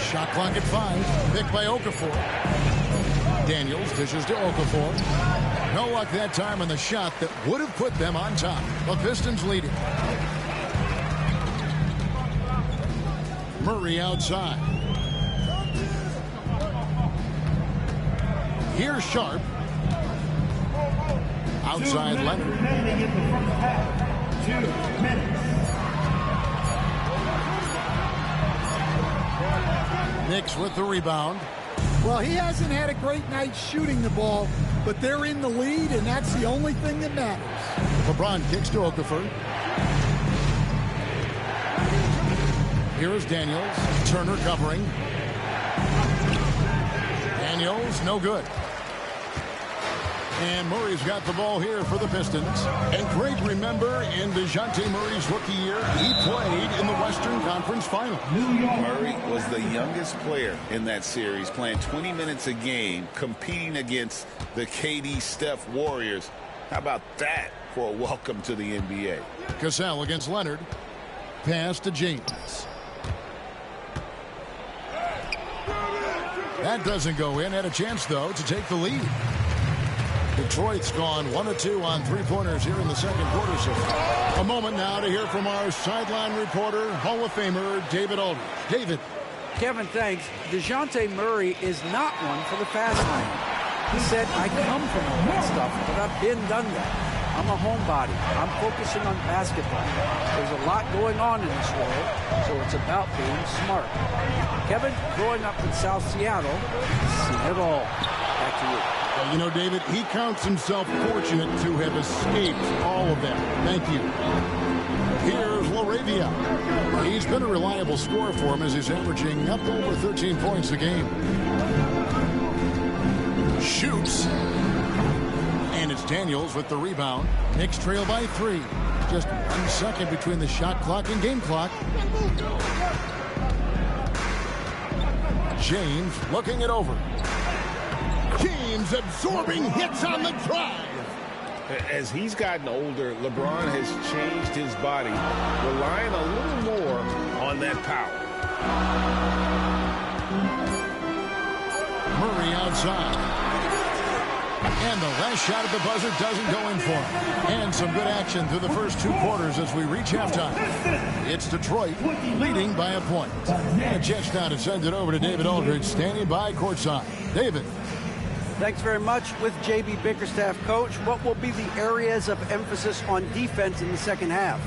Shot clock at 5. Picked by Okafor. Daniels dishes to Okafor. No luck that time on the shot that would have put them on top. The Pistons leading. Murray outside. Here's Sharp. Outside Leonard. 2 minutes. Knicks with the rebound. Well, he hasn't had a great night shooting the ball, but they're in the lead, and that's the only thing that matters. LeBron kicks to Okafor. Here is Daniels. Turner covering. Daniels, no good. And Murray's got the ball here for the Pistons. And Greg, remember, in DeJounte Murray's rookie year, he played in the Western Conference Final. Murray was the youngest player in that series, playing 20 minutes a game, competing against the KD Steph Warriors. How about that for a welcome to the NBA? Gasol against Leonard. Pass to James. That doesn't go in. Had a chance, though, to take the lead. Detroit's gone 1 of 2 on three-pointers here in the second quarter. So a moment now to hear from our sideline reporter, Hall of Famer David Aldridge. David. Kevin, thanks. DeJounte Murray is not one for the fast lane. He said, I come from all that stuff, but I've been done that. I'm a homebody. I'm focusing on basketball. There's a lot going on in this world, so it's about being smart. Kevin, growing up in South Seattle, seen it all. Back to you. Well, you know, David, he counts himself fortunate to have escaped all of that. Thank you. Here's LaRavia. He's been a reliable scorer for him as he's averaging up over 13 points a game. Shoots. And it's Daniels with the rebound. Knicks trail by 3. Just 1 second between the shot clock and game clock. James looking it over. James absorbing hits on the drive. As he's gotten older, LeBron has changed his body, relying a little more on that power. Murray outside. And the last shot at the buzzer doesn't go in for him. And some good action through the first 2 quarters as we reach halftime. It's Detroit leading by a point. And a chance now to send it over to David Aldridge, standing by courtside. David. Thanks very much. With J.B. Bickerstaff, Coach, what will be the areas of emphasis on defense in the second half?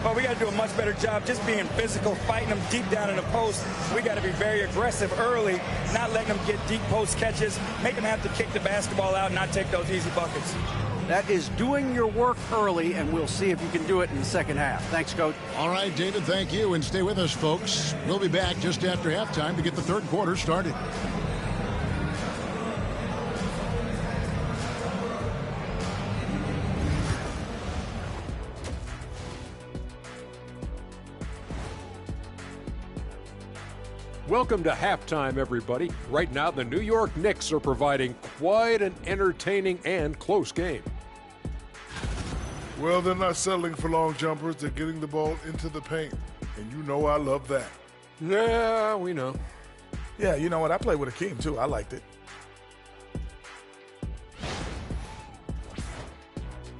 but we got to do a much better job just being physical, fighting them deep down in the post. We got to be very aggressive early, not letting them get deep post catches, make them have to kick the basketball out and not take those easy buckets. That is doing your work early, and we'll see if you can do it in the second half. Thanks, Coach. All right, David, thank you, and stay with us, folks. We'll be back just after halftime to get the third quarter started. Welcome to halftime, everybody. Right now, the New York Knicks are providing quite an entertaining and close game. Well, they're not settling for long jumpers. They're getting the ball into the paint. And you know I love that. Yeah, we know. Yeah, you know what? I played with Akeem, too. I liked it.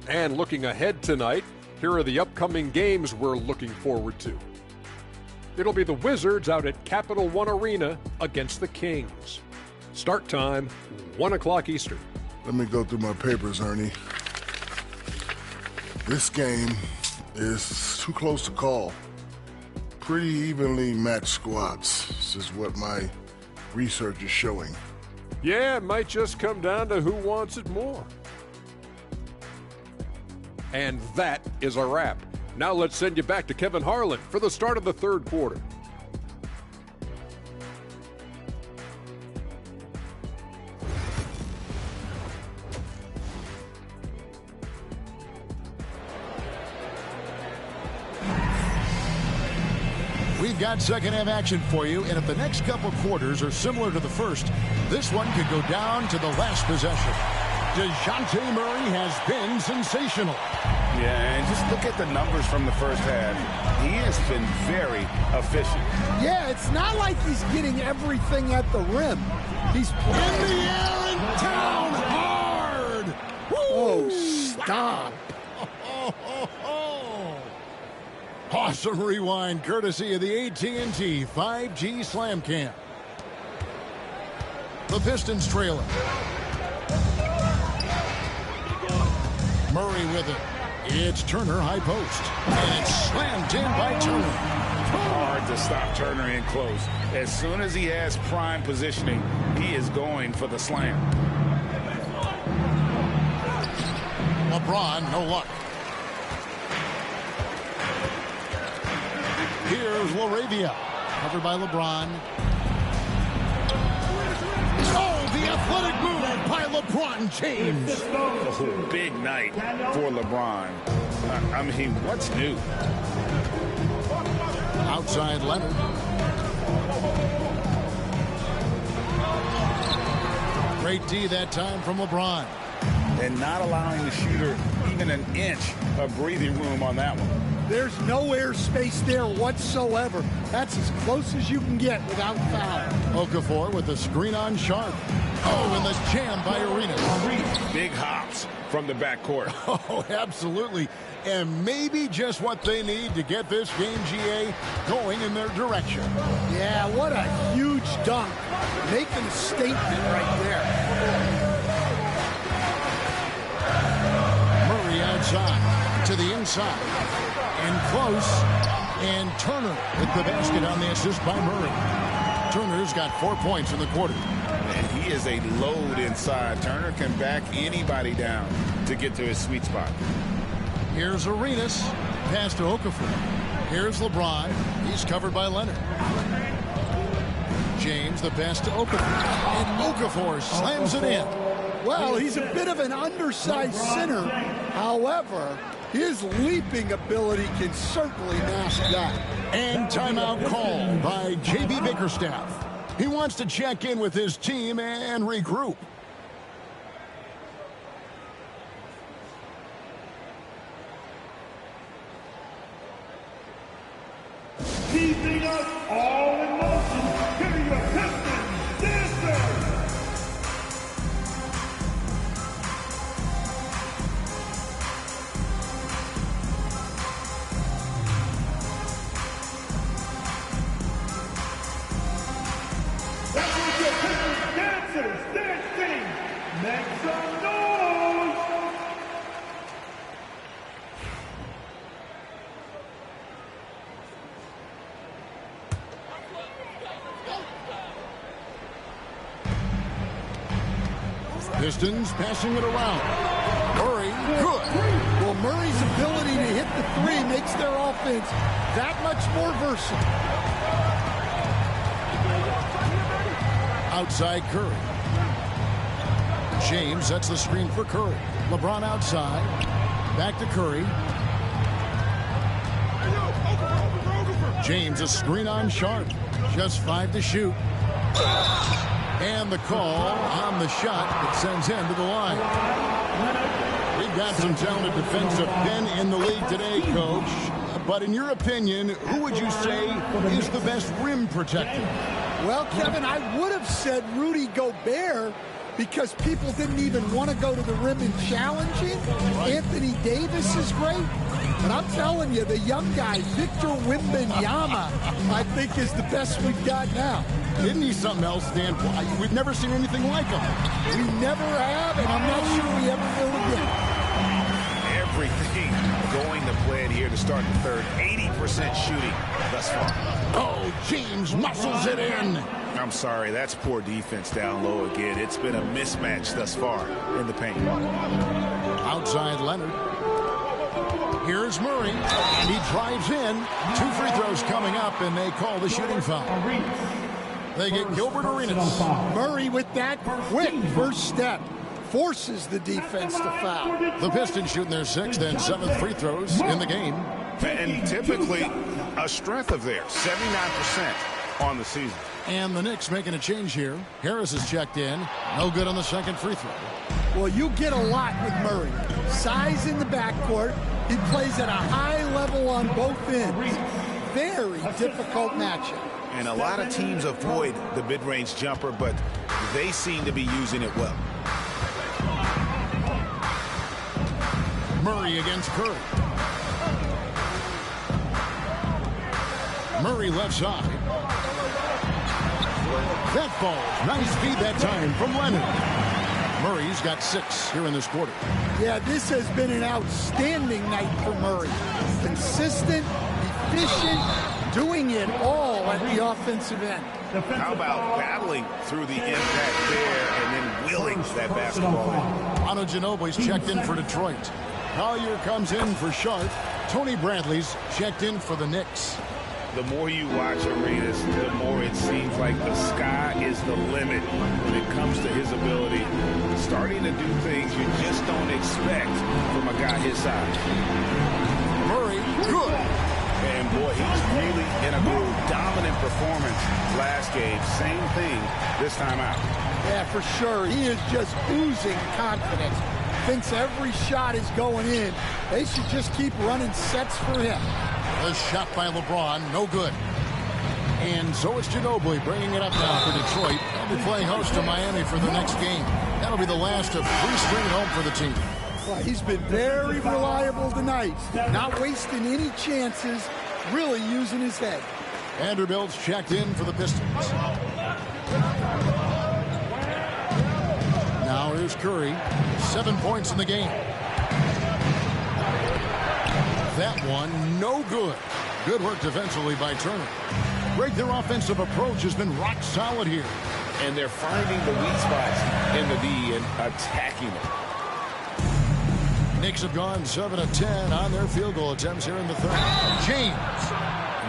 And looking ahead tonight, here are the upcoming games we're looking forward to. It'll be the Wizards out at Capital One Arena against the Kings. Start time, 1 o'clock Eastern. Let me go through my papers, Ernie. This game is too close to call. Pretty evenly matched squads. This is what my research is showing. Yeah, it might just come down to who wants it more. And that is a wrap. Now let's send you back to Kevin Harlan for the start of the third quarter. We've got second half action for you, and if the next couple quarters are similar to the first, this one could go down to the last possession. DeJounte Murray has been sensational. Yeah, and just look at the numbers from the first half. He has been very efficient. Yeah, it's not like he's getting everything at the rim. He's in the air and down hard. Woo! Oh, stop. Awesome rewind courtesy of the AT&T 5G Slam Cam. The Pistons trailing. Murray with it. It's Turner high post. And it's slammed in by Turner. Hard to stop Turner in close. As soon as he has prime positioning, he is going for the slam. LeBron, no luck. Here's LaRavia. Covered by LeBron. Oh, the athletic move by LeBron James. Oh, big night for LeBron. I mean, what's new? Outside Leonard. Great D that time from LeBron. And not allowing the shooter even an inch of breathing room on that one. There's no air space there whatsoever. That's as close as you can get without foul. Okafor with the screen on Sharp. Oh, and the jam by Arenas. Big hops from the backcourt. Oh, absolutely. And maybe just what they need to get this game, GA, going in their direction. Yeah, what a huge dunk. Making a statement right there. Murray outside to the inside. And close. And Turner with the basket on the assist by Murray. Turner's got 4 points in the quarter. And he is a load inside. Turner can back anybody down to get to his sweet spot. Here's Arenas. Pass to Okafor. Here's LeBron. He's covered by Leonard. James, the pass to Okafor. And Okafor slams it in. Well, he's a bit of an undersized center. However, his leaping ability can certainly mask that. And timeout called by J.B. Bickerstaff. He wants to check in with his team and regroup. Keeping us all in motion, give me your Pistons dancers! That's what your Pistons dancers, dance city! Pistons passing it around. Murray, good. Well, Murray's ability to hit the three makes their offense that much more versatile. Outside Curry. James sets the screen for Curry. LeBron outside. Back to Curry. James a screen on Sharp. Just 5 to shoot. And the call on the shot that sends him to the line. We've got some talented defensive men in the league today, Coach. But in your opinion, who would you say is the best rim protector? Well, Kevin, I would have said Rudy Gobert because people didn't even want to go to the rim and challenge him. Right. Anthony Davis is great. But I'm telling you, the young guy, Victor Wembanyama, I think is the best we've got now. Isn't he something else, Dan? We've never seen anything like him. We never have, and I'm not sure we ever will again. Everything going to plan here to start the third. 80% shooting thus far. Oh, James muscles it in. I'm sorry, that's poor defense down low again. It's been a mismatch thus far in the paint. Outside Leonard. Here's Murray, and he drives in. 2 free throws coming up, and they call the shooting foul. They get Gilbert Arenas. Murray with that quick first step forces the defense to foul. The Pistons shooting their 6th and 7th free throws in the game. And typically a strength of theirs, 79% on the season. And the Knicks making a change here. Harris is checked in. No good on the 2nd free throw. Well, you get a lot with Murray. Size in the backcourt. He plays at a high level on both ends. Very difficult matchup. And a lot of teams avoid the mid-range jumper, but they seem to be using it well. Murray against Curry. Murray left side. That falls. Nice feed that time from Leonard. Murray's got 6 here in this quarter. Yeah, this has been an outstanding night for Murray. Consistent, efficient, doing it all at the offensive end. How about battling through the impact there and then wheeling that basketball in? Manu Ginobili's checked in for Detroit. Collier comes in for Sharp. Tony Bradley's checked in for the Knicks. The more you watch Arenas, the more it seems like the sky is the limit when it comes to his ability. Starting to do things you just don't expect from a guy his size. Murray, good. And boy, he's really in a groove. Dominant performance last game. Same thing this time out. Yeah, for sure. He is just oozing confidence. Thinks every shot is going in. They should just keep running sets for him. A shot by LeBron, no good. And so it's Ginobili bringing it up now for Detroit. They'll be playing host to Miami for the next game. That'll be the last of 3 straight home for the team. Well, he's been very reliable tonight. Not wasting any chances, really using his head. Vanderbilt's checked in for the Pistons. Now here's Curry. 7 points in the game. That one, no good. Good work defensively by Turner. Greg, their offensive approach has been rock solid here. And they're finding the weak spots in the D and attacking it. Knicks have gone 7 of 10 on their field goal attempts here in the 3rd. James.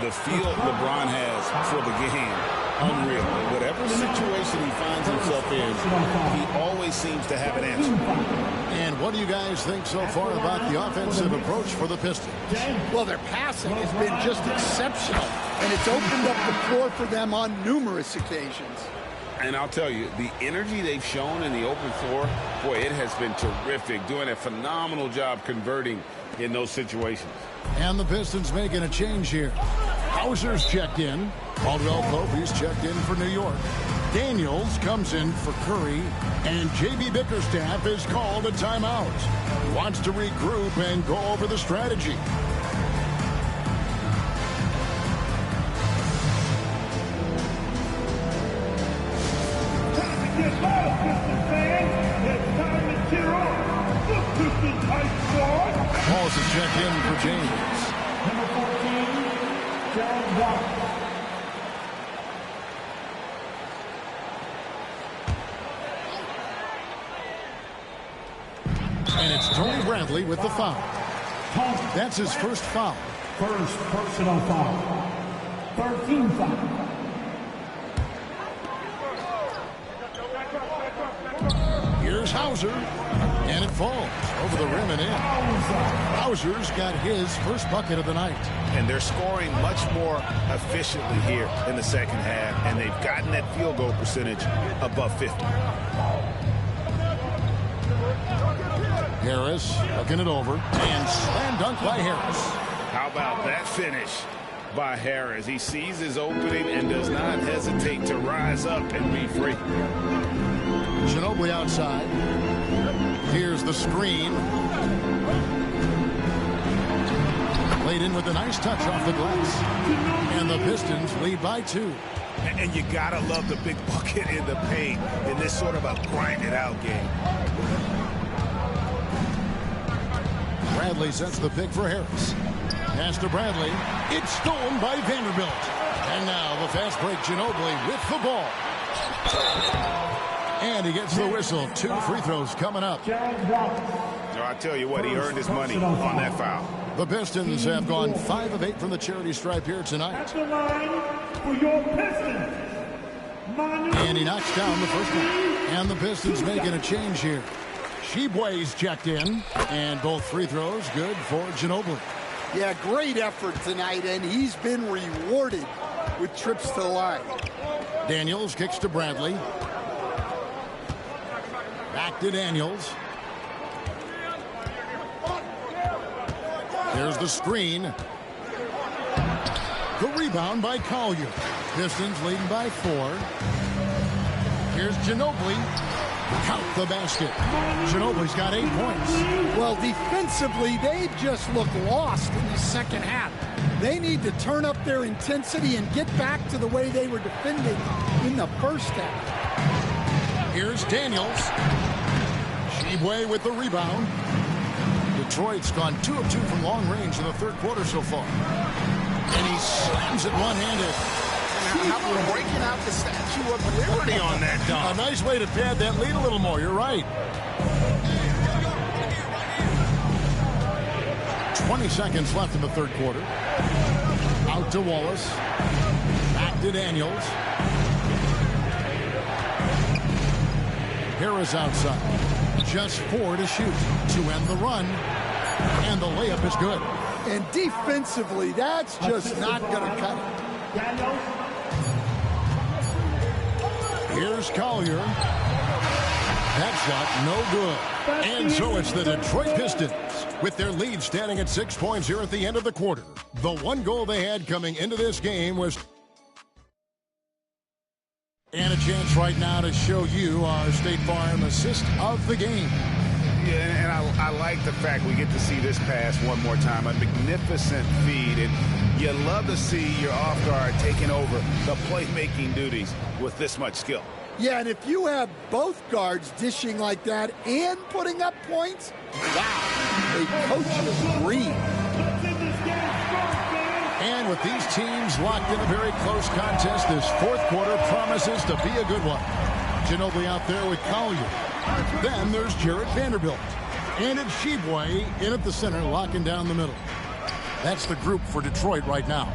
The feel LeBron has for the game, unreal. Whatever situation he finds himself in, he always seems to have an answer. And what do you guys think so far about the offensive approach for the Pistons? Well, their passing has been just exceptional, and it's opened up the floor for them on numerous occasions. And I'll tell you, the energy they've shown in the open floor, boy, it has been terrific, doing a phenomenal job converting in those situations. And the Pistons making a change here. Hauser's checked in. Caldwell Pope, he's checked in for New York. Daniels comes in for Curry. And J.B. Bickerstaff is called a timeout. He wants to regroup and go over the strategy. Balls is checked in for James. Number 14, Gerald Watt. And it's Tony Bradley with the foul. That's his first foul. First personal foul. 13 foul. Here's Hauser, and it falls over the rim and in. Hauser's got his first bucket of the night. And they're scoring much more efficiently here in the second half, and they've gotten that field goal percentage above 50. Harris looking it over, and slam dunk by Harris. How about that finish by Harris? He sees his opening and does not hesitate to rise up and be free. Ginobili outside. Here's the screen. Played in with a nice touch off the glass. And the Pistons lead by 2. And you gotta love the big bucket in the paint in this sort of a grinded out game. Bradley sets the pick for Harris. Pass to Bradley. It's stolen by Vanderbilt. And now the fast break, Ginobili with the ball. And he gets the whistle. 2 free throws coming up. So I tell you what, he earned his money on that foul. The Pistons have gone 5 of 8 from the charity stripe here tonight. At the line for your Pistons, And he knocks down the first one. And the Pistons making a change here. Sheboy's checked in. And both free throws good for Ginobili. Yeah, great effort tonight, and he's been rewarded with trips to the line. Daniels kicks to Bradley. Back to Daniels. There's the screen. The rebound by Collier. Pistons leading by 4. Here's Ginobili. Count the basket. Ginobili's got 8 points. Well, defensively, they just look lost in the second half. They need to turn up their intensity and get back to the way they were defending in the first half. Here's Daniels. Sheboy with the rebound. Detroit's gone 2 of 2 from long range in the third quarter so far. And he slams it one-handed. We're breaking out the Statue of Liberty on that dunk. A nice way to pad that lead a little more. You're right. 20 seconds left in the third quarter. Out to Wallace. Back to Daniels. Harris outside. Just 4 to shoot to end the run. And the layup is good. And defensively, that's just not going to cut it. Here's Collier. That shot no good. And so it's the Detroit Pistons with their lead standing at 6 points here at the end of the quarter. The one goal they had coming into this game was... And a chance right now to show you our State Farm assist of the game. Yeah, and I like the fact we get to see this pass one more time. A magnificent feed, and you love to see your off guard taking over the playmaking duties with this much skill. Yeah, and if you have both guards dishing like that and putting up points, wow, a coach's dream. And with these teams locked in a very close contest, this fourth quarter promises to be a good one. Ginobili out there with Collier. Then there's Jarrett Vanderbilt. And it's Sheboy in at the center, locking down the middle. That's the group for Detroit right now.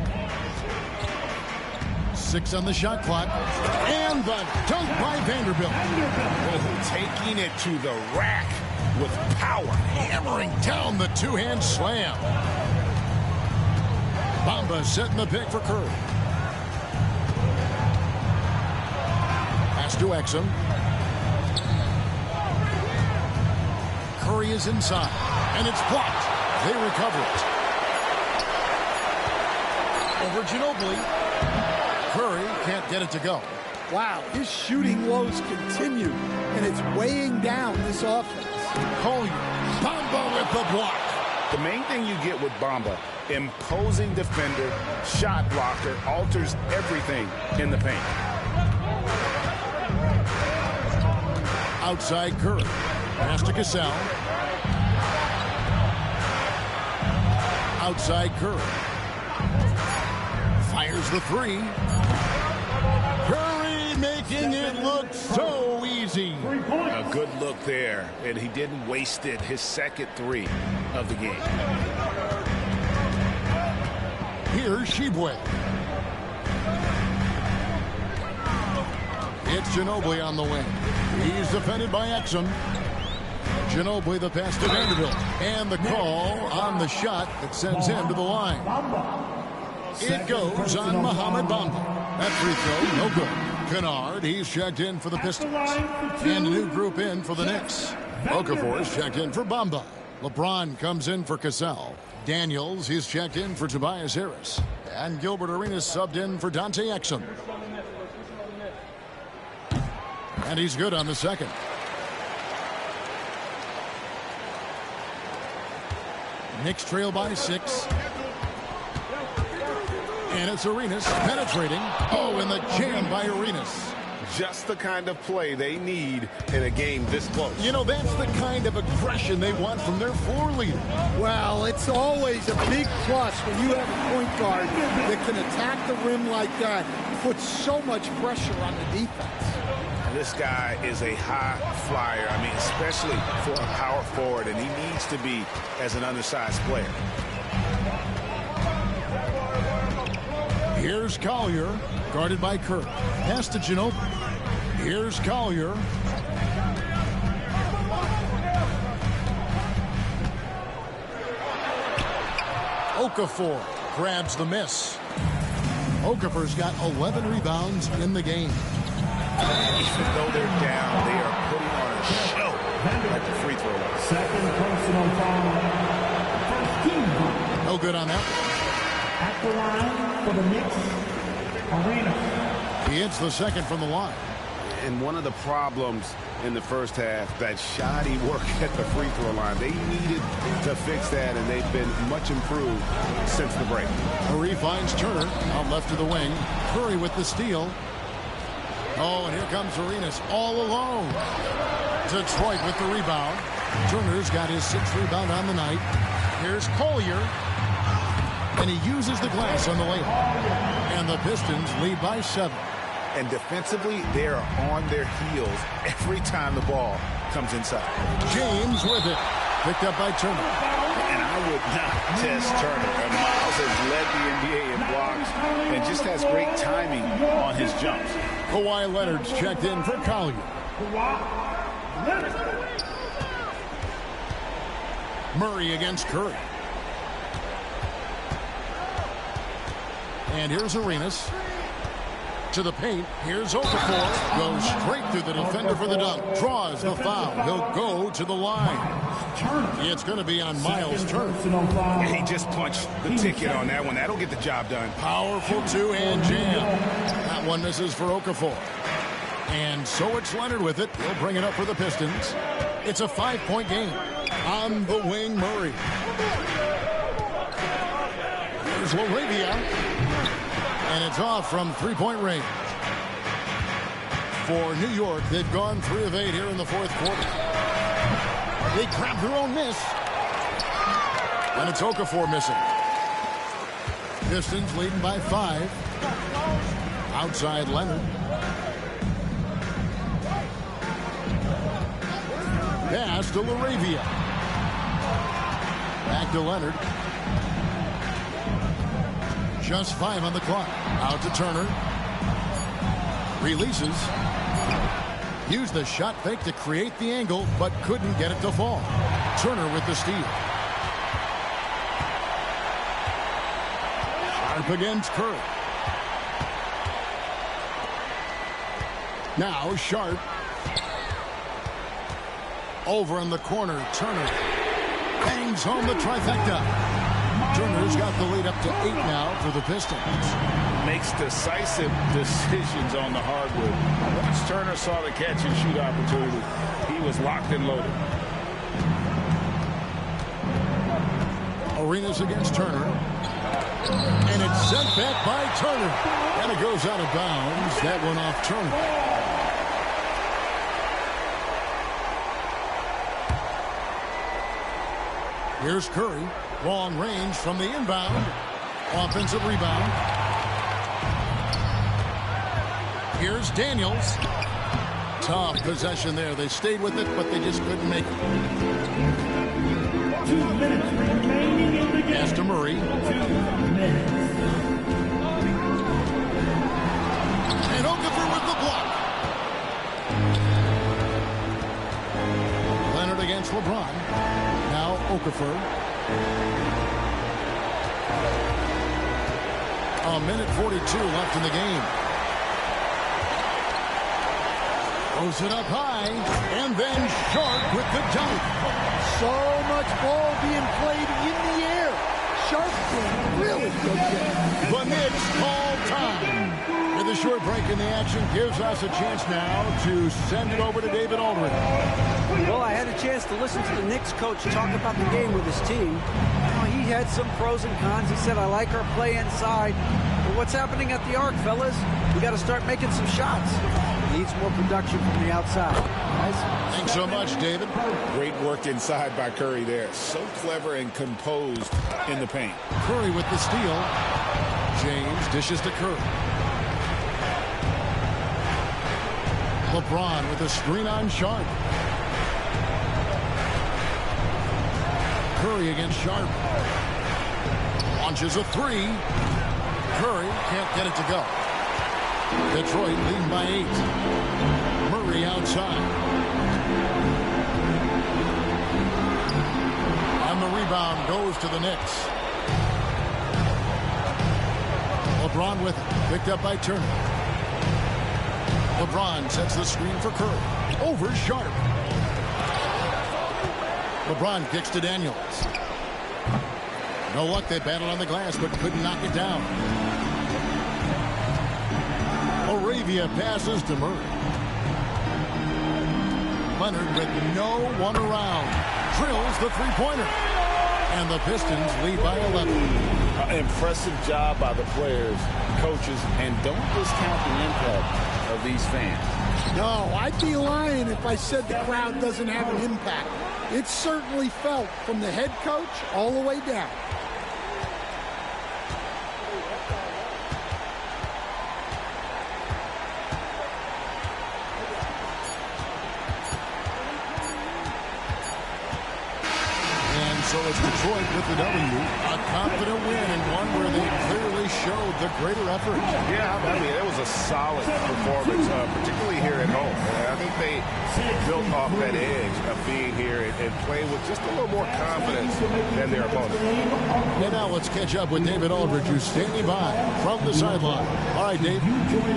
6 on the shot clock. And the dunk by Vanderbilt. Oh, taking it to the rack with power. Hammering down the two-hand slam. Bamba setting the pick for Curry. Pass to Exum. Curry is inside, and it's blocked. They recover it. Over Ginobili. Curry can't get it to go. Wow, his shooting woes continue, and it's weighing down this offense. Collier. Bamba with the block. The main thing you get with Bamba, imposing defender, shot blocker, alters everything in the paint. Outside Curry. Pass to Cassell. Outside Curry. Fires the 3. Curry making it look so easy. 13. A good look there, and he didn't waste it. His second 3 of the game. Here's Shibwe. It's Ginobili on the wing. He's defended by Exum. Ginobili the pass to Vanderbilt. And the call on the shot that sends him to the line. It goes on Mohamed Bamba. That free throw, no good. Kennard, he's checked in for the Pistons. And a new group in for the Knicks. Okafor is checked in for Bamba. LeBron comes in for Cassell. Daniels, he's checked in for Tobias Harris. And Gilbert Arenas subbed in for Dante Exum. And he's good on the second. Knicks trail by 6. And it's Arenas penetrating. Oh, and the jam by Arenas. Just the kind of play they need in a game this close. You know, that's the kind of aggression they want from their floor leader. Well, it's always a big plus when you have a point guard that can attack the rim like that, put so much pressure on the defense. This guy is a high flyer. I mean, especially for a power forward, and he needs to be as an undersized player. Here's Collier, guarded by Kerr. Pass to Ginobili. Here's Collier. Okafor grabs the miss. Okafor's got 11 rebounds in the game. Even though they're down, they are putting on a show at the free throw line. Second personal foul. First team. No good on that. At the line for the Knicks, Arenas. He hits the second from the line. And one of the problems in the first half, that shoddy work at the free throw line. They needed to fix that, and they've been much improved since the break. Curry finds Turner out left to the wing. Curry with the steal. Oh, and here comes Arenas all alone. Detroit with the rebound. Turner's got his 6th rebound on the night. Here's Collier. And he uses the glass on the layup. And the Pistons lead by 7. And defensively, they are on their heels every time the ball comes inside. James with it. Picked up by Turner. And I would not test Turner. And Miles has led the NBA in blocks and just has great timing on his jumps. Kawhi Leonard's checked in for Collier. Murray against Curry. And here's Arenas. To the paint. Here's Okafor. Goes straight through the defender for the dunk. Draws the foul. He'll go to the line. It's going to be on Miles Turner. And he just punched the ticket on that one. That'll get the job done. Powerful two-hand jam. That one misses for Okafor. And so it's Leonard with it. He'll bring it up for the Pistons. It's a 5-point game. On the wing, Murray. Here's LaRavia. And it's off from 3-point range. For New York, they've gone 3 of 8 here in the 4th quarter. They grabbed their own miss. And it's Okafor missing. Pistons leading by 5. Outside Leonard. Pass to LaRavia. Back to Leonard. Just 5 on the clock. Out to Turner. Releases. Used the shot fake to create the angle, but couldn't get it to fall. Turner with the steal. Sharp against Curry. Now Sharp. Over in the corner, Turner bangs home the trifecta. Turner's got the lead up to 8 now for the Pistons. Makes decisive decisions on the hardwood. Once Turner saw the catch and shoot opportunity, he was locked and loaded. Arenas against Turner. And it's sent back by Turner. And it goes out of bounds. That one off Turner. Here's Curry. Long range from the inbound. Offensive rebound. Here's Daniels. Tough possession there. They stayed with it, but they just couldn't make it. 2 minutes remaining in the game. Pass to Murray. 2 minutes. And Okafor with the block. Leonard against LeBron. Now Okafor. A minute 42 left in the game. Throws it up high, and then Sharp with the dunk. So much ball being played in the air. Sharp doing really good game. The Knicks call time. With a short break in the action gives us a chance now to send it over to David Aldridge. Well, I had a chance to listen to the Knicks coach talk about the game with his team. He had some pros and cons. He said, I like our play inside. But what's happening at the arc, fellas? We got to start making some shots. Needs more production from the outside. Guys? Thanks so much, David. Great work inside by Curry there. So clever and composed in the paint. Curry with the steal. James dishes to Curry. LeBron with a screen on Sharp. Curry against Sharp. Launches a three. Curry can't get it to go. Detroit leading by 8. Murray outside. And the rebound goes to the Knicks. LeBron with it. Picked up by Turner. LeBron sets the screen for Curry. Over Sharp. LeBron kicks to Daniels. No luck. They battled on the glass, but couldn't knock it down. Moravia passes to Murray. Leonard with no one around. Drills the three-pointer. And the Pistons lead by 11. Impressive job by the players, coaches, and don't discount the impact of these fans. No, I'd be lying if I said the crowd doesn't have an impact. It's certainly felt from the head coach all the way down. So it's Detroit with the W. A confident win and one where they clearly showed the greater effort. Yeah, I mean, it was a solid performance, particularly here at home. And I think they built off that edge of being here and playing with just a little more confidence than their opponents. And now let's catch up with David Aldridge, who's standing by from the sideline. All right, Dave.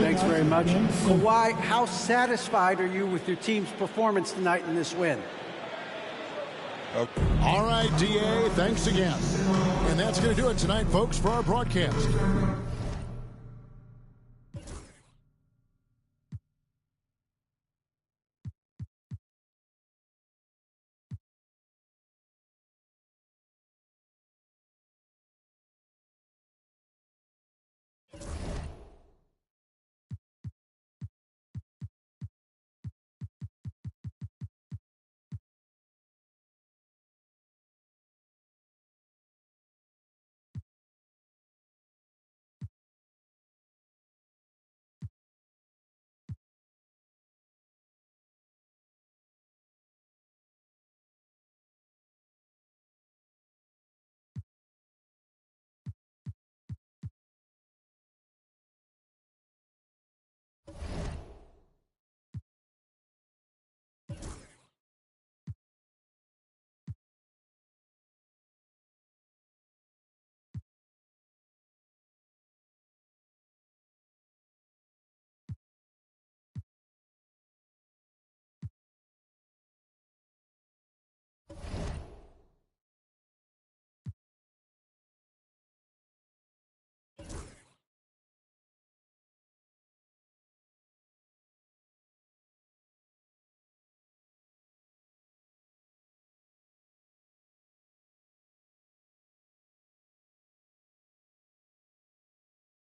Thanks very much. Kawhi, how satisfied are you with your team's performance tonight in this win? All right, DA, thanks again. And that's going to do it tonight, folks, for our broadcast.